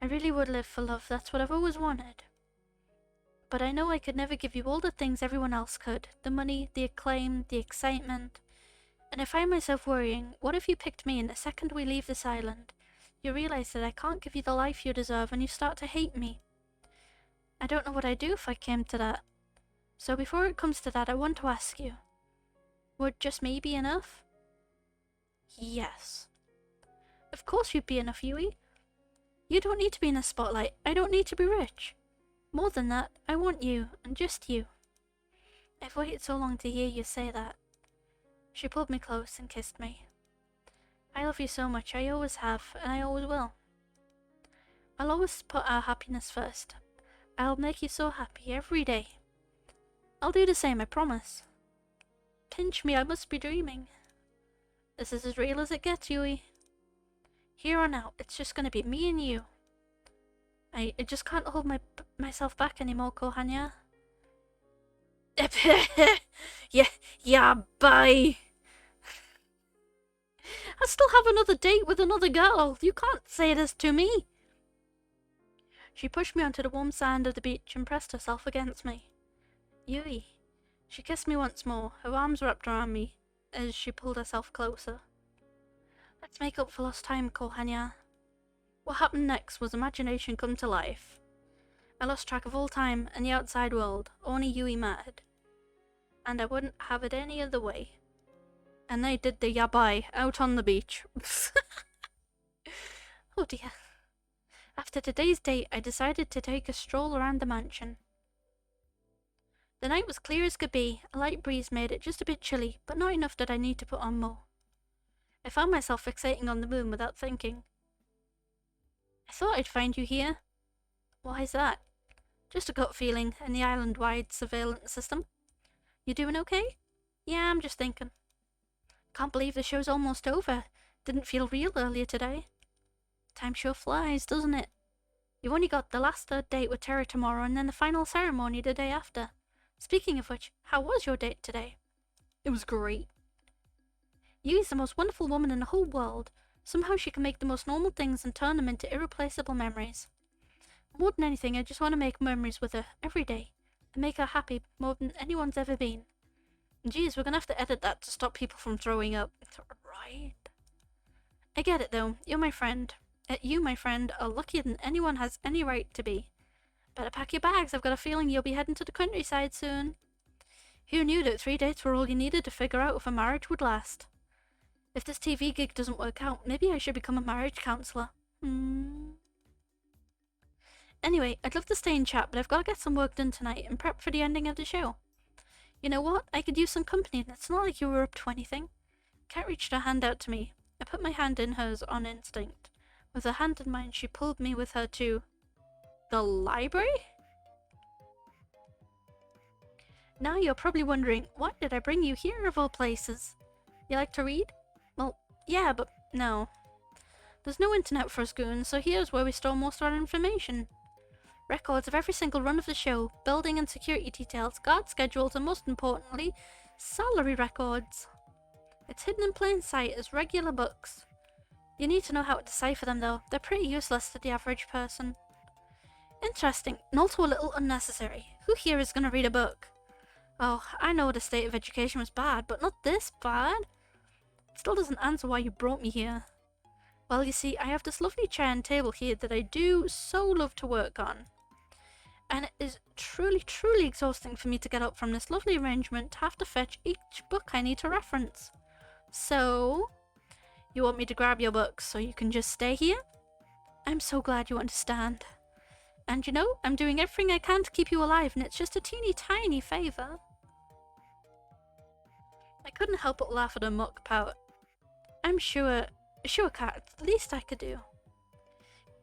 I really would live for love, that's what I've always wanted. But I know I could never give you all the things everyone else could. The money, the acclaim, the excitement. And I find myself worrying, what if you picked me and the second we leave this island, you realize that I can't give you the life you deserve and you start to hate me? I don't know what I'd do if I came to that. So before it comes to that, I want to ask you, would just me be enough? Yes. Of course you'd be enough, Yui. You don't need to be in the spotlight. I don't need to be rich. More than that, I want you, and just you. I've waited so long to hear you say that. She pulled me close and kissed me. I love you so much, I always have, and I always will. I'll always put our happiness first. I'll make you so happy every day. I'll do the same, I promise. Pinch me, I must be dreaming. This is as real as it gets, Yui. Here on out, it's just gonna be me and you. I just can't hold myself back anymore, Kohanya. Yeah, bye. I still have another date with another girl. You can't say this to me. She pushed me onto the warm sand of the beach and pressed herself against me. Yui. She kissed me once more, her arms wrapped around me as she pulled herself closer. Let's make up for lost time, Kohanya. What happened next was imagination come to life. I lost track of all time and the outside world, only Yui mattered. And I wouldn't have it any other way. And they did the yabai out on the beach. Oh dear. After today's date, I decided to take a stroll around the mansion. The night was clear as could be. A light breeze made it just a bit chilly, but not enough that I need to put on more. I found myself fixating on the moon without thinking. I thought I'd find you here. Why's that? Just a gut feeling and the island-wide surveillance system. You doing okay? Yeah, I'm just thinking. Can't believe the show's almost over. Didn't feel real earlier today. Time sure flies, doesn't it? You've only got the last third date with Terra tomorrow and then the final ceremony the day after. Speaking of which, how was your date today? It was great. Yui's the most wonderful woman in the whole world. Somehow she can make the most normal things and turn them into irreplaceable memories. More than anything, I just want to make memories with her every day and make her happy more than anyone's ever been. Geez, we're gonna have to edit that to stop people from throwing up. Right? I get it though. You're my friend. You, my friend, are luckier than anyone has any right to be. Better pack your bags. I've got a feeling you'll be heading to the countryside soon. Who knew that 3 dates were all you needed to figure out if a marriage would last? If this TV gig doesn't work out, maybe I should become a marriage counsellor. Anyway, I'd love to stay and chat, but I've got to get some work done tonight and prep for the ending of the show. You know what? I could use some company, and it's not like you were up to anything. Kat reached her hand out to me. I put my hand in hers on instinct. With her hand in mine, she pulled me with her to... the library? Now you're probably wondering, why did I bring you here of all places? You like to read? Well, yeah, but no. There's no internet for us goons, so here's where we store most of our information. Records of every single run of the show, building and security details, guard schedules, and most importantly, salary records. It's hidden in plain sight as regular books. You need to know how to decipher them though, they're pretty useless to the average person. Interesting, and also a little unnecessary. Who here is gonna read a book? Oh, I know the state of education was bad, but not this bad. It still doesn't answer why you brought me here. Well, you see, I have this lovely chair and table here that I do so love to work on. And it is truly, truly exhausting for me to get up from this lovely arrangement to have to fetch each book I need to reference. So, you want me to grab your books so you can just stay here? I'm so glad you understand. And you know, I'm doing everything I can to keep you alive, and it's just a teeny tiny favour. I couldn't help but laugh at her mock pout. I'm sure, Kat, it's the least I could do.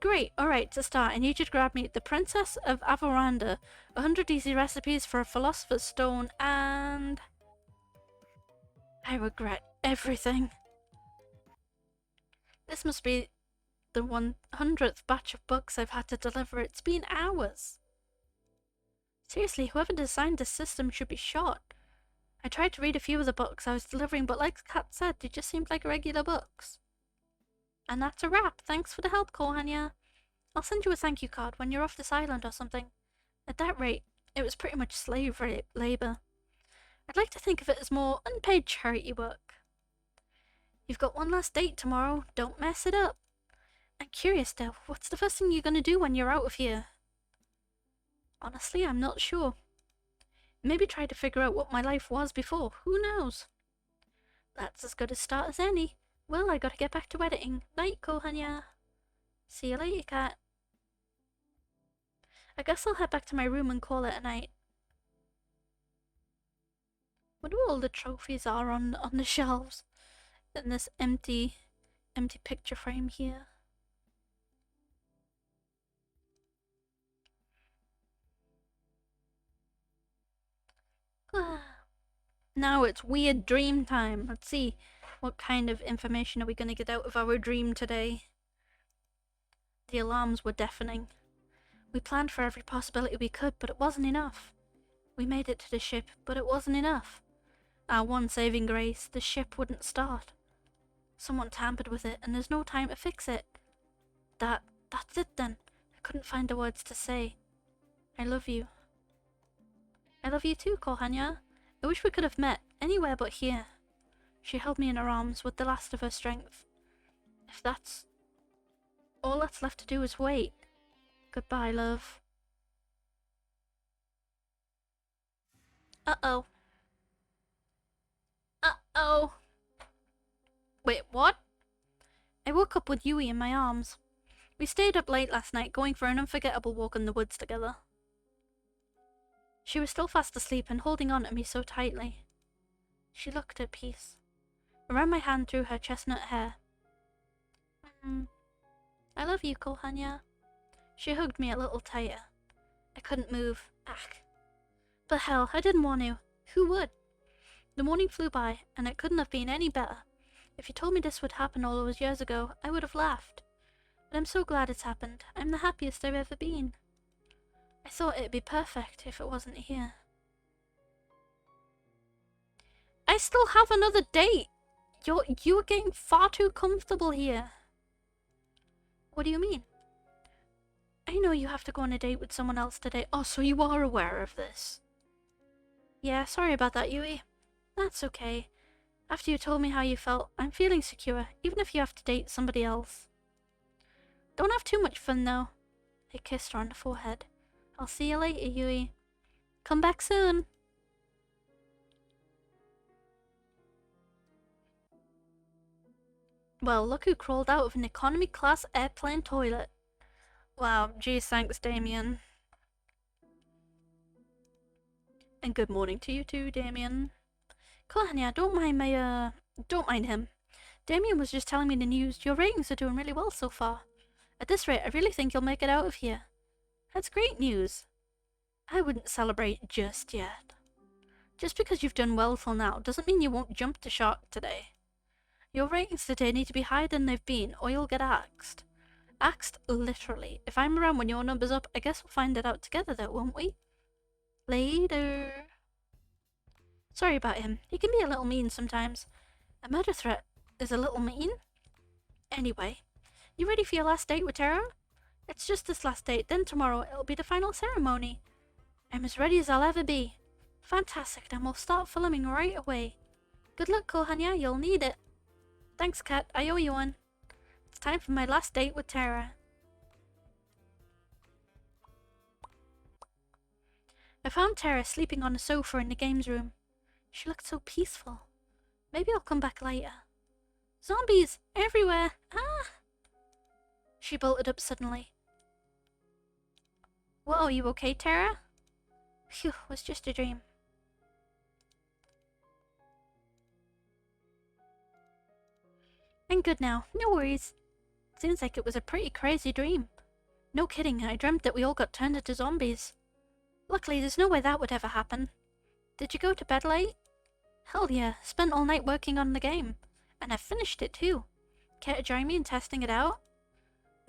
Great, alright, to start, I need you to grab me The Princess of Avoranda, 100 Easy Recipes for a Philosopher's Stone, and... I regret everything. This must be the 100th batch of books I've had to deliver. It's been hours. Seriously, whoever designed this system should be shot. I tried to read a few of the books I was delivering, but like Kat said, they just seemed like regular books. And that's a wrap. Thanks for the help, Kohanya. I'll send you a thank you card when you're off this island or something. At that rate, it was pretty much slave labour. I'd like to think of it as more unpaid charity work. You've got one last date tomorrow. Don't mess it up. I'm curious though, what's the first thing you're gonna do when you're out of here? Honestly, I'm not sure. Maybe try to figure out what my life was before. Who knows? That's as good a start as any. Well, I gotta get back to editing. Night, Kohanya. See you later, Kat. I guess I'll head back to my room and call it a night. Wonder what all the trophies are on the shelves in this empty picture frame here. Now it's weird dream time. Let's see, what kind of information are we going to get out of our dream today? The alarms were deafening. We planned for every possibility we could, but it wasn't enough. We made it to the ship, but it wasn't enough. Our one saving grace, the ship wouldn't start. Someone tampered with it, and there's no time to fix it. That's it then. I couldn't find the words to say. I love you. I love you too, Kohanya. I wish we could have met, anywhere but here. She held me in her arms with the last of her strength. If that's all that's left to do is wait. Goodbye, love. Uh-oh. Uh-oh. Wait, what? I woke up with Yui in my arms. We stayed up late last night going for an unforgettable walk in the woods together. She was still fast asleep and holding on to me so tightly. She looked at peace. I ran my hand through her chestnut hair. I love you, Kohanya. She hugged me a little tighter. I couldn't move. But hell, I didn't want to. Who would? The morning flew by, and it couldn't have been any better. If you told me this would happen all those years ago, I would have laughed. But I'm so glad it's happened. I'm the happiest I've ever been. I thought it'd be perfect if it wasn't here. I still have another date! You're getting far too comfortable here. What do you mean? I know you have to go on a date with someone else today. Oh, so you are aware of this. Yeah, sorry about that, Yui. That's okay. After you told me how you felt, I'm feeling secure, even if you have to date somebody else. Don't have too much fun, though. I kissed her on the forehead. I'll see you later, Yui. Come back soon. Well, look who crawled out of an economy class airplane toilet. Wow, geez, thanks, Damien. And good morning to you too, Damien. Kohanya, don't mind him. Damien was just telling me the news. Your ratings are doing really well so far. At this rate, I really think you'll make it out of here. That's great news. I wouldn't celebrate just yet. Just because you've done well till now doesn't mean you won't jump the shark today. Your ratings today need to be higher than they've been, or you'll get axed. Axed, literally. If I'm around when your number's up, I guess we'll find it out together though, won't we? Later. Sorry about him. He can be a little mean sometimes. A murder threat is a little mean. Anyway, you ready for your last date with Tara? It's just this last date, then tomorrow it'll be the final ceremony. I'm as ready as I'll ever be. Fantastic, then we'll start filming right away. Good luck, Kohanya, you'll need it. Thanks, Kat, I owe you one. It's time for my last date with Tara. I found Tara sleeping on a sofa in the games room. She looked so peaceful. Maybe I'll come back later. Zombies! Everywhere! Ah! She bolted up suddenly. Whoa, you okay, Tara? Phew, it was just a dream. I'm good now, no worries. Seems like it was a pretty crazy dream. No kidding, I dreamt that we all got turned into zombies. Luckily, there's no way that would ever happen. Did you go to bed late? Hell yeah, spent all night working on the game. And I finished it too. Care to join me in testing it out?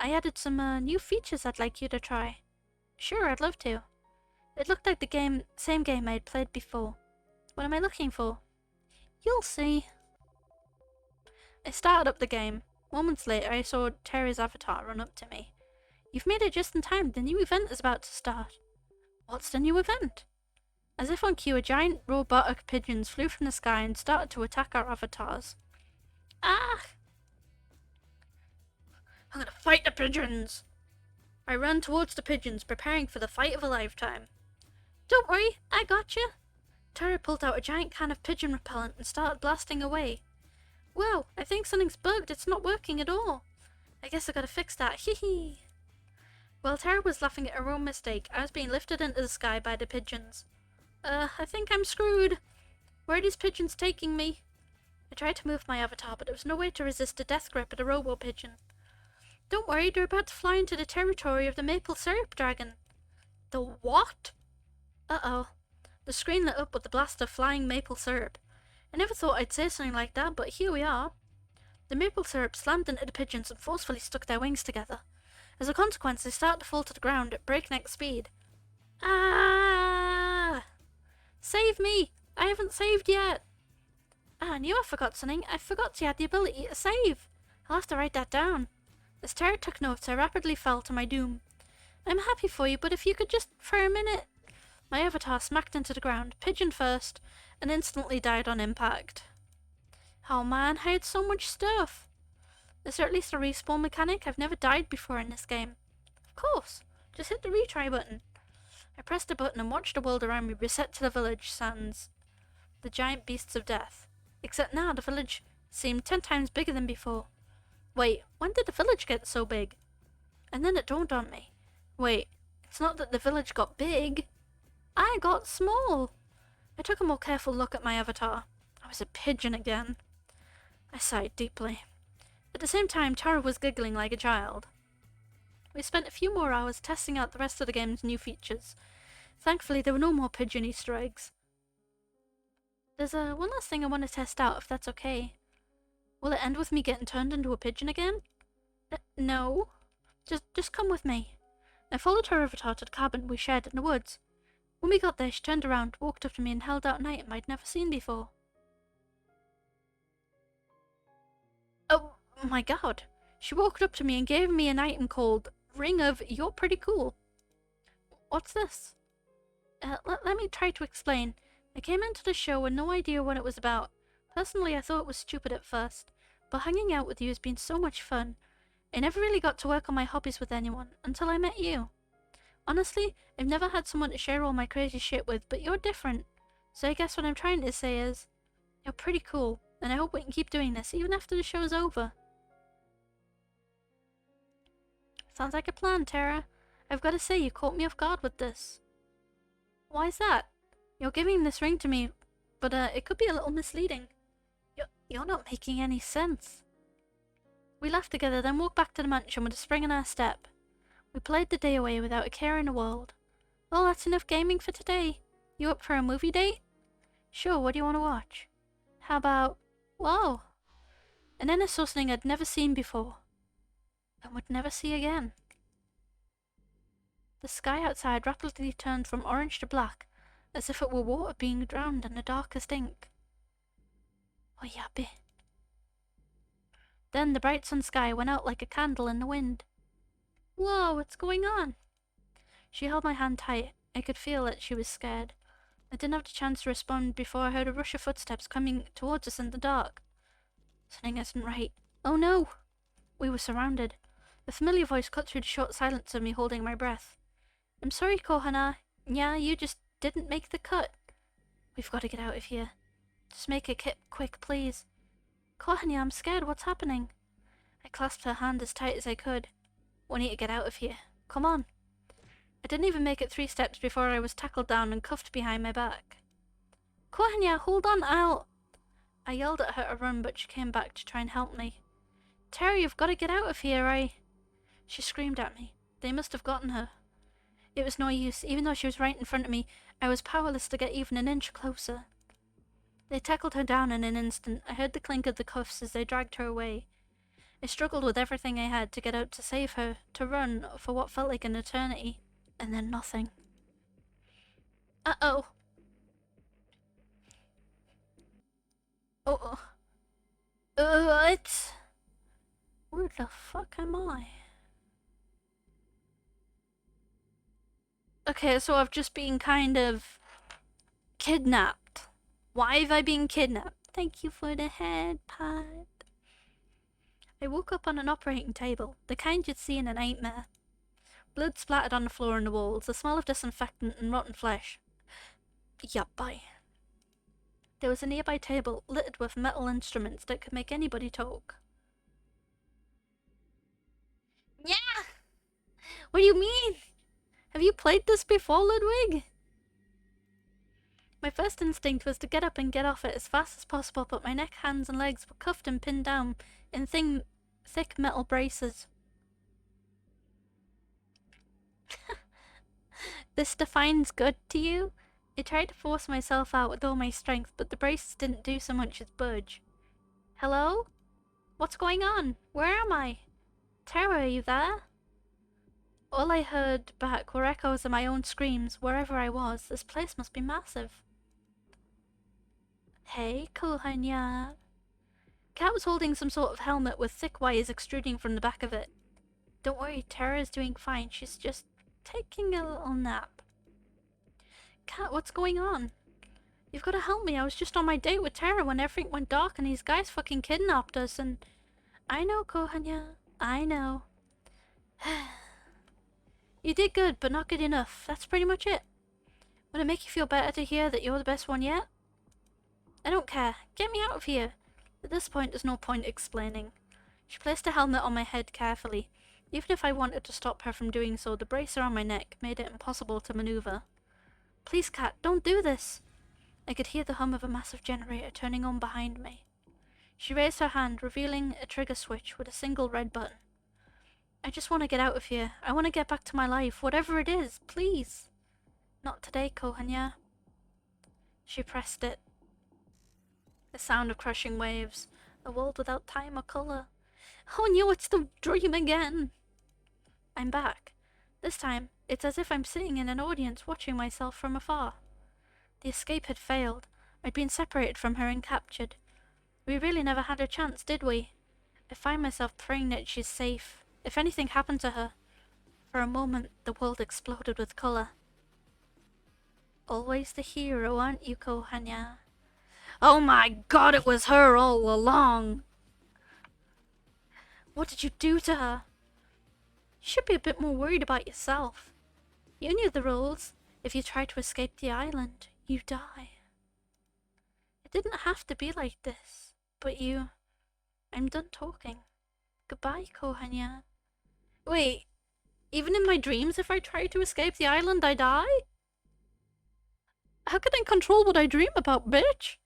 I added some new features I'd like you to try. Sure, I'd love to. It looked like the same game I'd played before. What am I looking for? You'll see. I started up the game. Moments later, I saw Terry's avatar run up to me. You've made it just in time. The new event is about to start. What's the new event? As if on cue, a giant robotic pigeons flew from the sky and started to attack our avatars. Ah! I'm gonna fight the pigeons! I ran towards the pigeons, preparing for the fight of a lifetime. Don't worry, I got you. Tara pulled out a giant can of pigeon repellent and started blasting away. Wow, I think something's bugged. It's not working at all. I guess I gotta fix that. Hee hee. While Tara was laughing at her own mistake, I was being lifted into the sky by the pigeons. I think I'm screwed. Where are these pigeons taking me? I tried to move my avatar, but there was no way to resist the death grip of the robo-pigeon. Don't worry, they're about to fly into the territory of the maple syrup dragon. The what? Uh-oh. The screen lit up with the blast of flying maple syrup. I never thought I'd say something like that, but here we are. The maple syrup slammed into the pigeons and forcefully stuck their wings together. As a consequence, they started to fall to the ground at breakneck speed. Ah! Save me! I haven't saved yet! Ah, I knew I forgot something. I forgot you had the ability to save. I'll have to write that down. As Tara took notes, I rapidly fell to my doom. I'm happy for you, but if you could just for a minute... My avatar smacked into the ground, pigeon first, and instantly died on impact. Oh man, I had so much stuff. Is there at least a respawn mechanic? I've never died before in this game. Of course. Just hit the retry button. I pressed the button and watched the world around me reset to the village sans the giant beasts of death. Except now the village seemed 10 times bigger than before. Wait, when did the village get so big? And then it dawned on me. Wait, it's not that the village got big. I got small. I took a more careful look at my avatar. I was a pigeon again. I sighed deeply. At the same time, Tara was giggling like a child. We spent a few more hours testing out the rest of the game's new features. Thankfully, there were no more pigeon Easter eggs. There's one last thing I want to test out, if that's okay. Will it end with me getting turned into a pigeon again? No. Just come with me. I followed her avatar to the cabin we shared in the woods. When we got there, she turned around, walked up to me, and held out an item I'd never seen before. Oh my god. She walked up to me and gave me an item called Ring of You're Pretty Cool. What's this? Let me try to explain. I came into the show with no idea what it was about. Personally, I thought it was stupid at first, but hanging out with you has been so much fun. I never really got to work on my hobbies with anyone until I met you. Honestly, I've never had someone to share all my crazy shit with, but you're different. So I guess what I'm trying to say is, you're pretty cool, and I hope we can keep doing this even after the show's over. Sounds like a plan, Tara. I've got to say, you caught me off guard with this. Why's that? You're giving this ring to me, but it could be a little misleading. You're not making any sense. We laughed together, then walked back to the mansion with a spring in our step. We played the day away without a care in the world. Well, that's enough gaming for today. You up for a movie date? Sure, what do you want to watch? How about... Whoa! And then I saw something I'd never seen before. And would never see again. The sky outside rapidly turned from orange to black, as if it were water being drowned in the darkest ink. Oh, yappy. Then the bright sun sky went out like a candle in the wind. Whoa, what's going on? She held my hand tight. I could feel that she was scared. I didn't have the chance to respond before I heard a rush of footsteps coming towards us in the dark. Something isn't right. Oh no! We were surrounded. A familiar voice cut through the short silence of me holding my breath. I'm sorry, Kohana. Yeah, you just didn't make the cut. We've got to get out of here. Just make it quick, please. Kohana, I'm scared. What's happening? I clasped her hand as tight as I could. We need to get out of here. Come on. I didn't even make it 3 steps before I was tackled down and cuffed behind my back. Kohana, hold on, I yelled at her to run, but she came back to try and help me. Terry, you've got to get out of here, She screamed at me. They must have gotten her. It was no use. Even though she was right in front of me, I was powerless to get even an inch closer. They tackled her down in an instant. I heard the clink of the cuffs as they dragged her away. I struggled with everything I had to get out to save her, to run for what felt like an eternity, and then nothing. Uh-oh. Oh. What? Where the fuck am I? Okay, so I've just been kind of kidnapped. Why have I been kidnapped? Thank you for the head pat. I woke up on an operating table, the kind you'd see in a nightmare. Blood splattered on the floor and the walls, the smell of disinfectant and rotten flesh. Yup, bye. There was a nearby table littered with metal instruments that could make anybody talk. Yeah! What do you mean? Have you played this before, Ludwig? My first instinct was to get up and get off it as fast as possible, but my neck, hands and legs were cuffed and pinned down in thick metal braces. This defines good to you? I tried to force myself out with all my strength, but the braces didn't do so much as budge. Hello? What's going on? Where am I? Tara, are you there? All I heard back were echoes of my own screams wherever I was. This place must be massive. Hey, Kohanya. Kat was holding some sort of helmet with thick wires extruding from the back of it. Don't worry, Tara's doing fine. She's just taking a little nap. Kat, what's going on? You've got to help me. I was just on my date with Tara when everything went dark and these guys fucking kidnapped us and... I know, Kohanya. I know. You did good, but not good enough. That's pretty much it. Would it make you feel better to hear that you're the best one yet? I don't care. Get me out of here. At this point, there's no point explaining. She placed a helmet on my head carefully. Even if I wanted to stop her from doing so, the brace around my neck made it impossible to maneuver. Please, Cat, don't do this! I could hear the hum of a massive generator turning on behind me. She raised her hand, revealing a trigger switch with a single red button. I just want to get out of here. I want to get back to my life, whatever it is, please. Not today, Kohanya. She pressed it. The sound of crushing waves. A world without time or color. Oh no, it's the dream again. I'm back. This time, it's as if I'm sitting in an audience watching myself from afar. The escape had failed. I'd been separated from her and captured. We really never had a chance, did we? I find myself praying that she's safe. If anything happened to her. For a moment, the world exploded with color. Always the hero, aren't you, Kohanya? Oh my god, it was her all along! What did you do to her? You should be a bit more worried about yourself. You knew the rules. If you try to escape the island, you die. It didn't have to be like this, but you... I'm done talking. Goodbye, Kohanya. Wait, even in my dreams, if I try to escape the island, I die? How can I control what I dream about, bitch?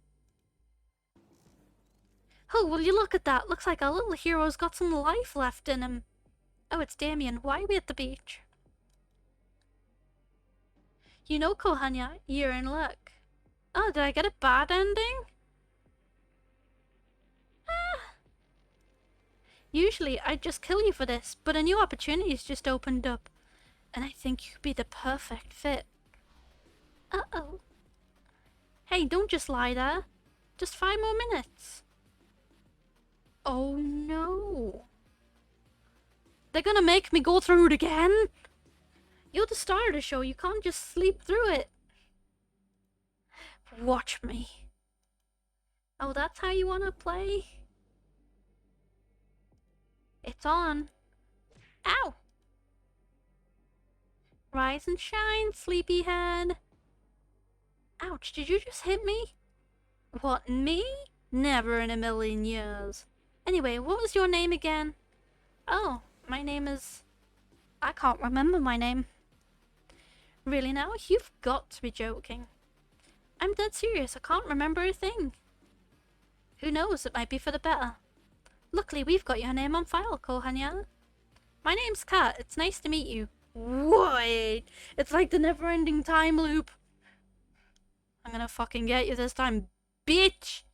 Oh, will you look at that? Looks like our little hero's got some life left in him. Oh, it's Damien. Why are we at the beach? You know, Kohanya, you're in luck. Oh, did I get a bad ending? Ah. Usually, I'd just kill you for this, but a new opportunity's just opened up. And I think you'd be the perfect fit. Uh-oh. Hey, don't just lie there. Just 5 more minutes. Oh no. They're gonna make me go through it again? You're the star of the show, you can't just sleep through it. Watch me. Oh, that's how you wanna play? It's on. Ow! Rise and shine, sleepyhead. Ouch, did you just hit me? What, me? Never in a million years. Anyway, what was your name again? Oh, my name is... I can't remember my name. Really now? You've got to be joking. I'm dead serious, I can't remember a thing. Who knows, it might be for the better. Luckily, we've got your name on file, Kohanya. My name's Kat, it's nice to meet you. Wait, it's like the never-ending time loop. I'm gonna fucking get you this time, bitch!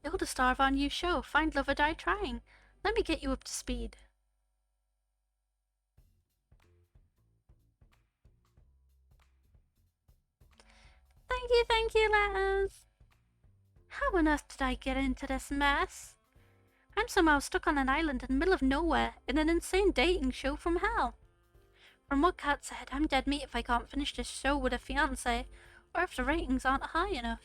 You're the star of our new show, Find Love or Die Trying. Let me get you up to speed. Thank you, letters. How on earth did I get into this mess? I'm somehow stuck on an island in the middle of nowhere in an insane dating show from hell. From what Kat said, I'm dead meat if I can't finish this show with a fiancé, or if the ratings aren't high enough.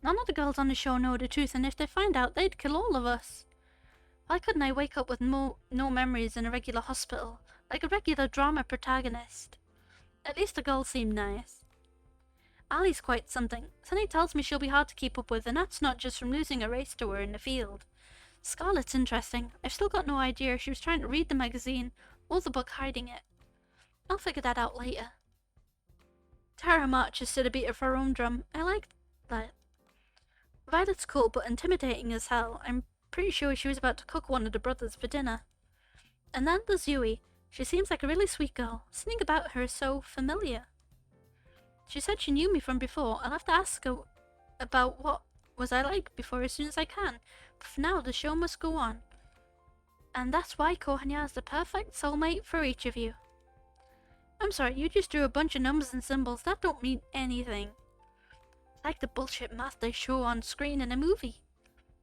None of the girls on the show know the truth, and if they find out, they'd kill all of us. Why couldn't I wake up with no memories in a regular hospital, like a regular drama protagonist? At least the girls seem nice. Ali's quite something. Sunny tells me she'll be hard to keep up with, and that's not just from losing a race to her in the field. Scarlett's interesting. I've still got no idea if she was trying to read the magazine, or the book hiding it. I'll figure that out later. Tara marches to the beat of her own drum. I like that. Violet's cool but intimidating as hell. I'm pretty sure she was about to cook one of the brothers for dinner. And then there's Yui. She seems like a really sweet girl. Something about her is so familiar. She said she knew me from before. I'll have to ask her about what was I like before as soon as I can. But for now, the show must go on. And that's why Kohanya is the perfect soulmate for each of you. I'm sorry, you just drew a bunch of numbers and symbols. That don't mean anything. It's like the bullshit math they show on screen in a movie.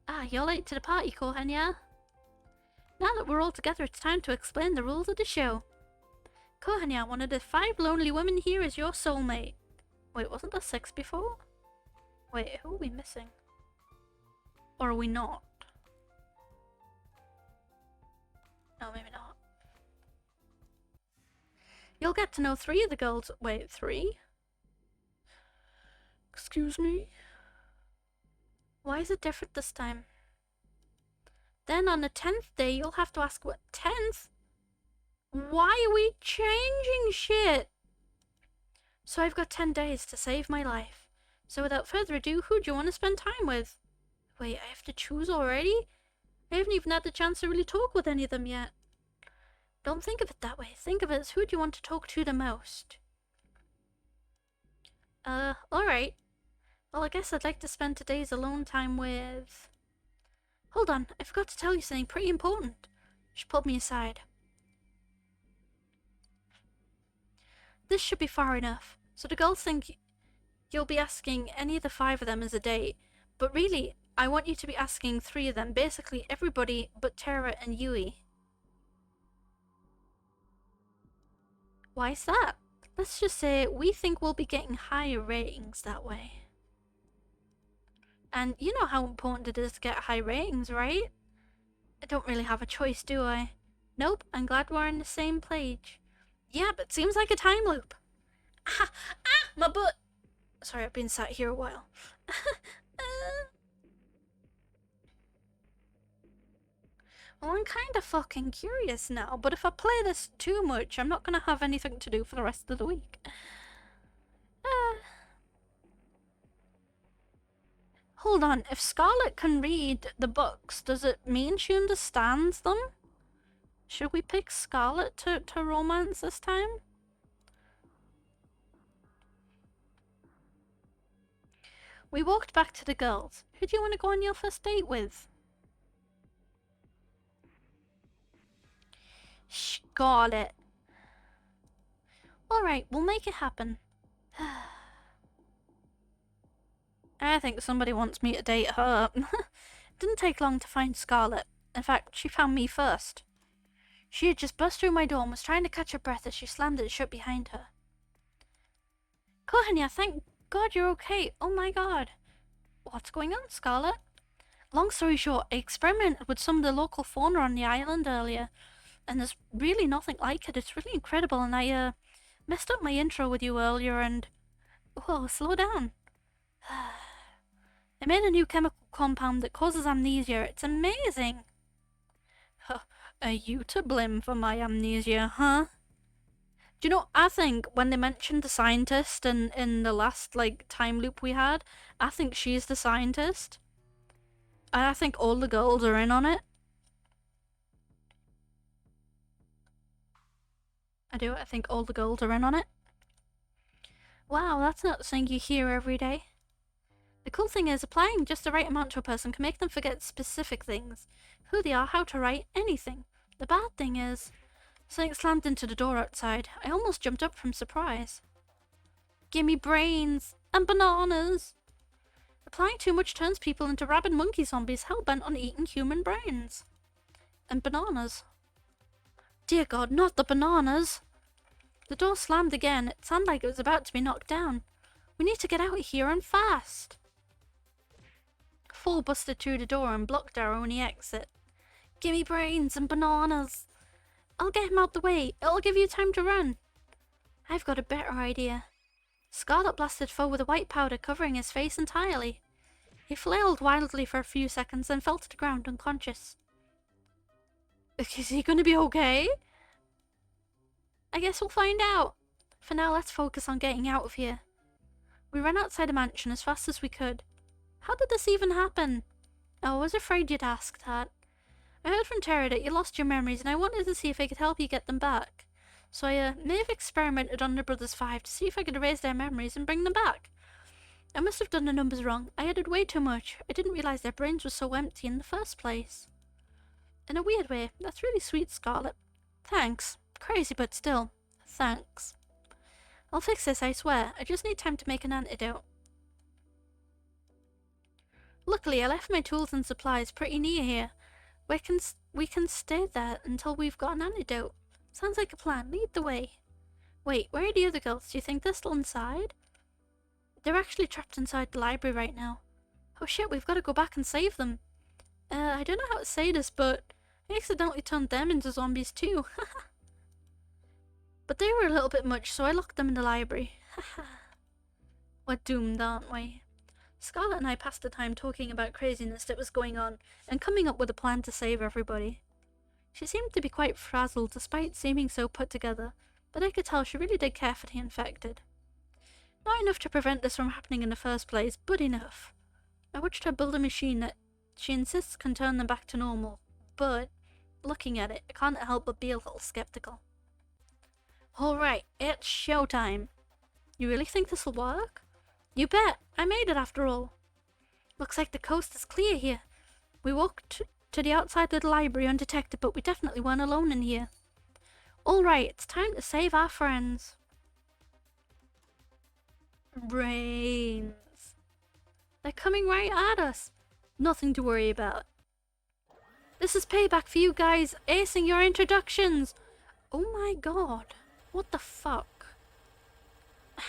Ah, you're late to the party, Kohanya. Now that we're all together, it's time to explain the rules of the show. Kohanya, one of the 5 lonely women here is your soulmate. Wait, wasn't there 6 before? Wait, who are we missing? Or are we not? No, maybe not. You'll get to know 3 of the girls. Wait, 3? Excuse me? Why is it different this time? Then on the 10th day, you'll have to ask what 10th? Why are we changing shit? So I've got 10 days to save my life. So without further ado, who do you want to spend time with? Wait, I have to choose already? I haven't even had the chance to really talk with any of them yet. Don't think of it that way. Think of it as who do you want to talk to the most? Alright. Well, I guess I'd like to spend today's alone time with... Hold on, I forgot to tell you something pretty important. She pulled me aside. This should be far enough, so the girls think you'll be asking any of the 5 of them as a date, but really, I want you to be asking 3 of them, basically everybody but Tara and Yui. Why is that? Let's just say we think we'll be getting higher ratings that way. And you know how important it is to get high ratings, right? I don't really have a choice, do I? Nope, I'm glad we're on the same page. Yeah, but seems like a time loop. Ah, my butt! Sorry, I've been sat here a while. Well, I'm kind of fucking curious now, but if I play this too much, I'm not gonna have anything to do for the rest of the week. Hold on, if Scarlet can read the books, does it mean she understands them? Should we pick Scarlet to romance this time? We walked back to the girls. Who do you want to go on your first date with? Scarlet. Alright, we'll make it happen. I think somebody wants me to date her. It didn't take long to find Scarlet. In fact, she found me first. She had just burst through my door and was trying to catch her breath as she slammed it shut behind her. Kohanya, thank God you're okay. Oh my god. What's going on, Scarlet? Long story short, I experimented with some of the local fauna on the island earlier, and there's really nothing like it. It's really incredible, and I messed up my intro with you earlier and... Whoa, slow down. I made a new chemical compound that causes amnesia. It's amazing. Are you to blame for my amnesia, huh? Do you know, I think when they mentioned the scientist in the last, like, time loop we had, I think she's the scientist. And I think all the girls are in on it. I do. I think all the girls are in on it. Wow, that's not something you hear every day. The cool thing is, applying just the right amount to a person can make them forget specific things. Who they are, how to write, anything. The bad thing is, something slammed into the door outside. I almost jumped up from surprise. Gimme brains and bananas. Applying too much turns people into rabid monkey zombies hell-bent on eating human brains. And bananas. Dear God, not the bananas! The door slammed again. It sounded like it was about to be knocked down. We need to get out of here and fast. 4 busted through the door and blocked our only exit. Gimme brains and bananas. I'll get him out the way. It'll give you time to run. I've got a better idea. Scarlet blasted Foe with a white powder covering his face entirely. He flailed wildly for a few seconds and fell to the ground unconscious. Is he gonna be okay? I guess we'll find out. For now, let's focus on getting out of here. We ran outside the mansion as fast as we could. How did this even happen? Oh, I was afraid you'd ask that. I heard from Terra that you lost your memories and I wanted to see if I could help you get them back. So I may have experimented on the Brothers 5 to see if I could erase their memories and bring them back. I must have done the numbers wrong. I added way too much. I didn't realize their brains were so empty in the first place. In a weird way, that's really sweet, Scarlet. Thanks. Crazy, but still. Thanks. I'll fix this, I swear. I just need time to make an antidote. Luckily, I left my tools and supplies pretty near here. We can stay there until we've got an antidote. Sounds like a plan. Lead the way. Wait, where are the other girls? Do you think they're still inside? They're actually trapped inside the library right now. Oh shit, we've got to go back and save them. I don't know how to say this, but I accidentally turned them into zombies too. But they were a little bit much, so I locked them in the library. We're doomed, aren't we? Scarlet and I passed the time talking about craziness that was going on and coming up with a plan to save everybody. She seemed to be quite frazzled despite seeming so put together, but I could tell she really did care for the infected. Not enough to prevent this from happening in the first place, but enough. I watched her build a machine that she insists can turn them back to normal, but, looking at it, I can't help but be a little skeptical. Alright, it's showtime. You really think this'll work? You bet! I made it after all. Looks like the coast is clear here. We walked to the outside of the library undetected, but we definitely weren't alone in here. Alright, it's time to save our friends. Brains. They're coming right at us. Nothing to worry about. This is payback for you guys acing your introductions. Oh my god. What the fuck?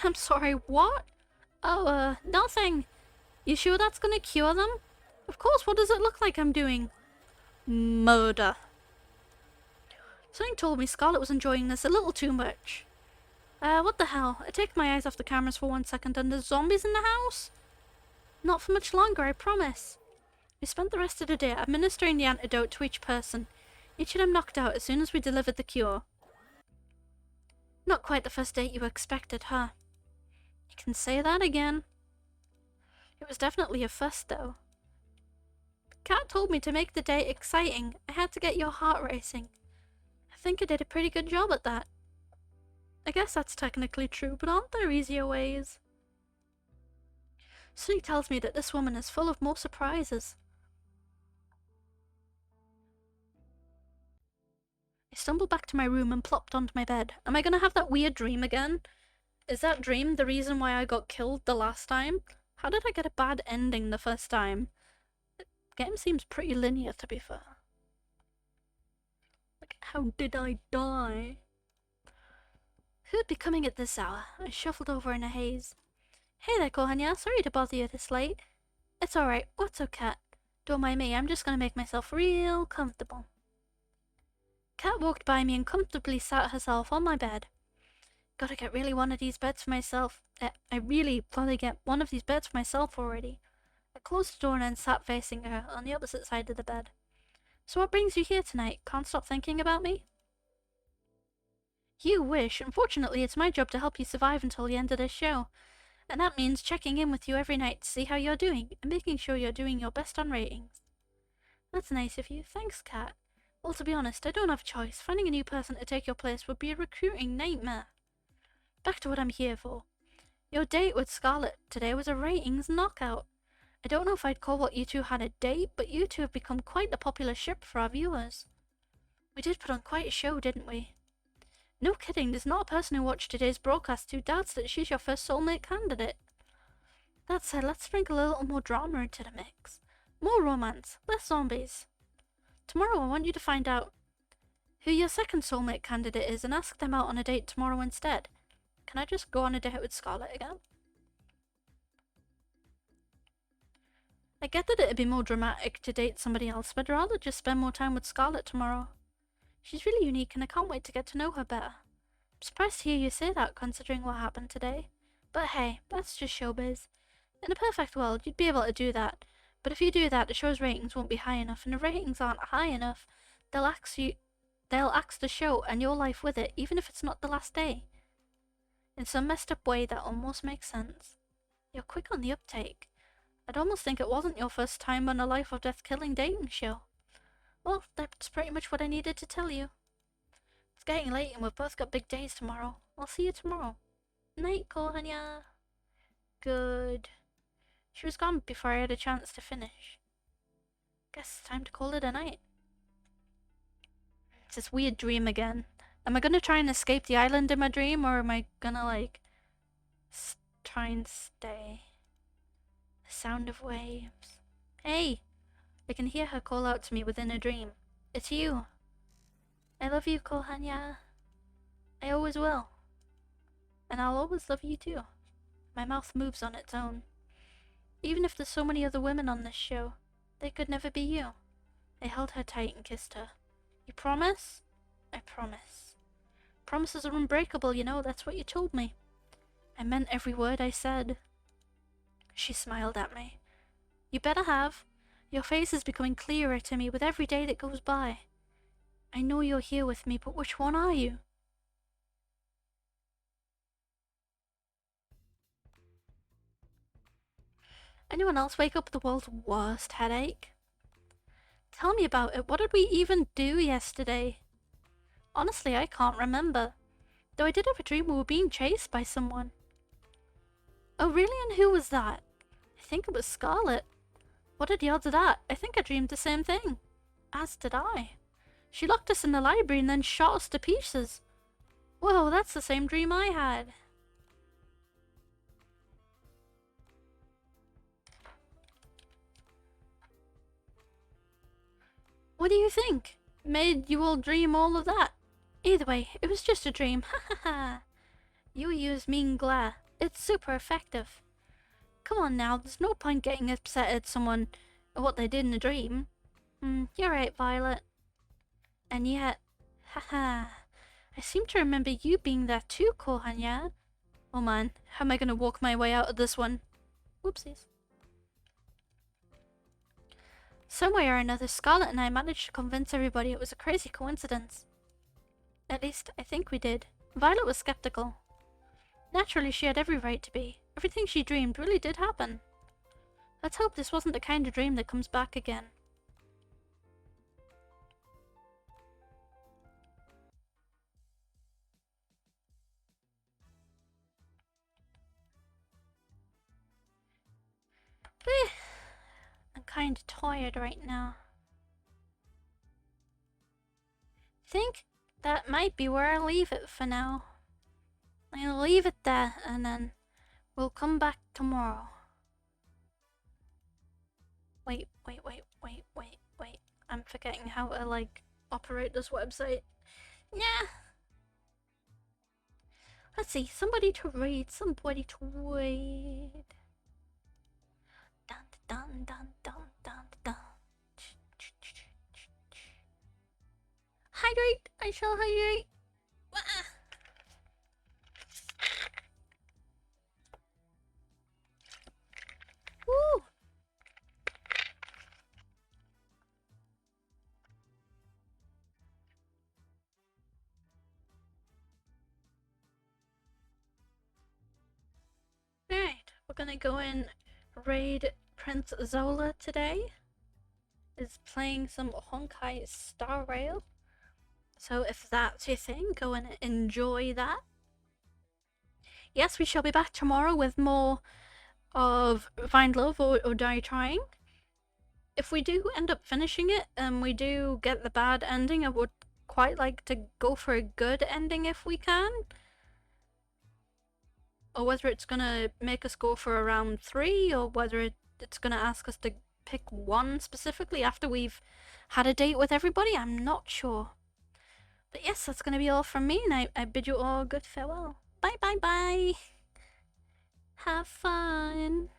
I'm sorry, what? Oh, nothing. You sure that's gonna cure them? Of course, what does it look like I'm doing? Murder. Something told me Scarlet was enjoying this a little too much. What the hell? I take my eyes off the cameras for 1 second and there's zombies in the house? Not for much longer, I promise. We spent the rest of the day administering the antidote to each person. Each of them knocked out as soon as we delivered the cure. Not quite the first date you expected, huh? You can say that again. It was definitely a first, though. Kat told me to make the date exciting. I had to get your heart racing. I think I did a pretty good job at that. I guess that's technically true, but aren't there easier ways? Sunny tells me that this woman is full of more surprises. I stumbled back to my room and plopped onto my bed. Am I gonna have that weird dream again? Is that dream the reason why I got killed the last time? How did I get a bad ending the first time? The game seems pretty linear, to be fair. Like, how did I die? Who'd be coming at this hour? I shuffled over in a haze. Hey there, Kohanya. Sorry to bother you this late. It's alright. What's up, Cat? Don't mind me. I'm just gonna make myself real comfortable. Cat walked by me and comfortably sat herself on my bed. Gotta get one of these beds for myself. I really gotta get one of these beds for myself already. I closed the door and then sat facing her on the opposite side of the bed. So what brings you here tonight? Can't stop thinking about me? You wish. Unfortunately, it's my job to help you survive until the end of this show. And that means checking in with you every night to see how you're doing, and making sure you're doing your best on ratings. That's nice of you. Thanks, Kat. Well, to be honest, I don't have a choice. Finding a new person to take your place would be a recruiting nightmare. Back to what I'm here for. Your date with Scarlet today was a ratings knockout. I don't know if I'd call what you two had a date, but you two have become quite the popular ship for our viewers. We did put on quite a show, didn't we? No kidding, there's not a person who watched today's broadcast who doubts that she's your first soulmate candidate. That said, let's sprinkle a little more drama into the mix. More romance, less zombies. Tomorrow I want you to find out who your second soulmate candidate is and ask them out on a date tomorrow instead. Can I just go on a date with Scarlet again? I get that it'd be more dramatic to date somebody else, but I'd rather just spend more time with Scarlet tomorrow. She's really unique and I can't wait to get to know her better. I'm surprised to hear you say that considering what happened today. But hey, that's just showbiz. In a perfect world, you'd be able to do that. But if you do that, the show's ratings won't be high enough, and if ratings aren't high enough, they'll axe the show and your life with it, even if it's not the last day. In some messed up way, that almost makes sense. You're quick on the uptake. I'd almost think it wasn't your first time on a life or death killing dating show. Well, that's pretty much what I needed to tell you. It's getting late and we've both got big days tomorrow. I'll see you tomorrow. Night, Kohanya. Good. She was gone before I had a chance to finish. Guess it's time to call it a night. It's this weird dream again. Am I gonna try and escape the island in my dream, or am I gonna, like, try and stay? The sound of waves. Hey! I can hear her call out to me within a dream. It's you. I love you, Kohanya. I always will. And I'll always love you too. My mouth moves on its own. Even if there's so many other women on this show, they could never be you. I held her tight and kissed her. You promise? I promise. Promises are unbreakable, you know, that's what you told me. I meant every word I said. She smiled at me. You better have. Your face is becoming clearer to me with every day that goes by. I know you're here with me, but which one are you? Anyone else wake up with the world's worst headache? Tell me about it. What did we even do yesterday? Honestly, I can't remember. Though I did have a dream we were being chased by someone. Oh really? And who was that? I think it was Scarlet. What are the odds of that? I think I dreamed the same thing. As did I. She locked us in the library and then shot us to pieces. Whoa, that's the same dream I had. What do you think? Made you all dream all of that? Either way, it was just a dream. Ha ha ha. You use mean glare. It's super effective. Come on now, there's no point getting upset at someone at what they did in a dream. You're right, Violet. And yet, haha, I seem to remember you being there too, Kohan, yeah? Oh man, how am I gonna walk my way out of this one? Whoopsies. Some way or another, Scarlet and I managed to convince everybody it was a crazy coincidence. At least, I think we did. Violet was skeptical. Naturally, she had every right to be. Everything she dreamed really did happen. Let's hope this wasn't the kind of dream that comes back again. I'm kinda tired right now. Think that might be where I'll leave it for now. I'll leave it there and then we'll come back tomorrow. Wait. I'm forgetting how to, like, operate this website. Nah. Let's see, somebody to read, somebody to read. Dun dun dun dun dun dun. Hydrate! I shall hydrate! Woo! Alright, we're gonna go and raid Prince Zola today. Is playing some Honkai Star Rail. So if that's your thing, go and enjoy that. Yes, we shall be back tomorrow with more of Find Love or Die Trying. If we do end up finishing it and we do get the bad ending, I would quite like to go for a good ending if we can. Or whether it's gonna make us go for around 3, or whether it's gonna ask us to pick one specifically after we've had a date with everybody, I'm not sure. But yes, that's gonna be all from me, and I bid you all good farewell. Bye bye bye! Have fun!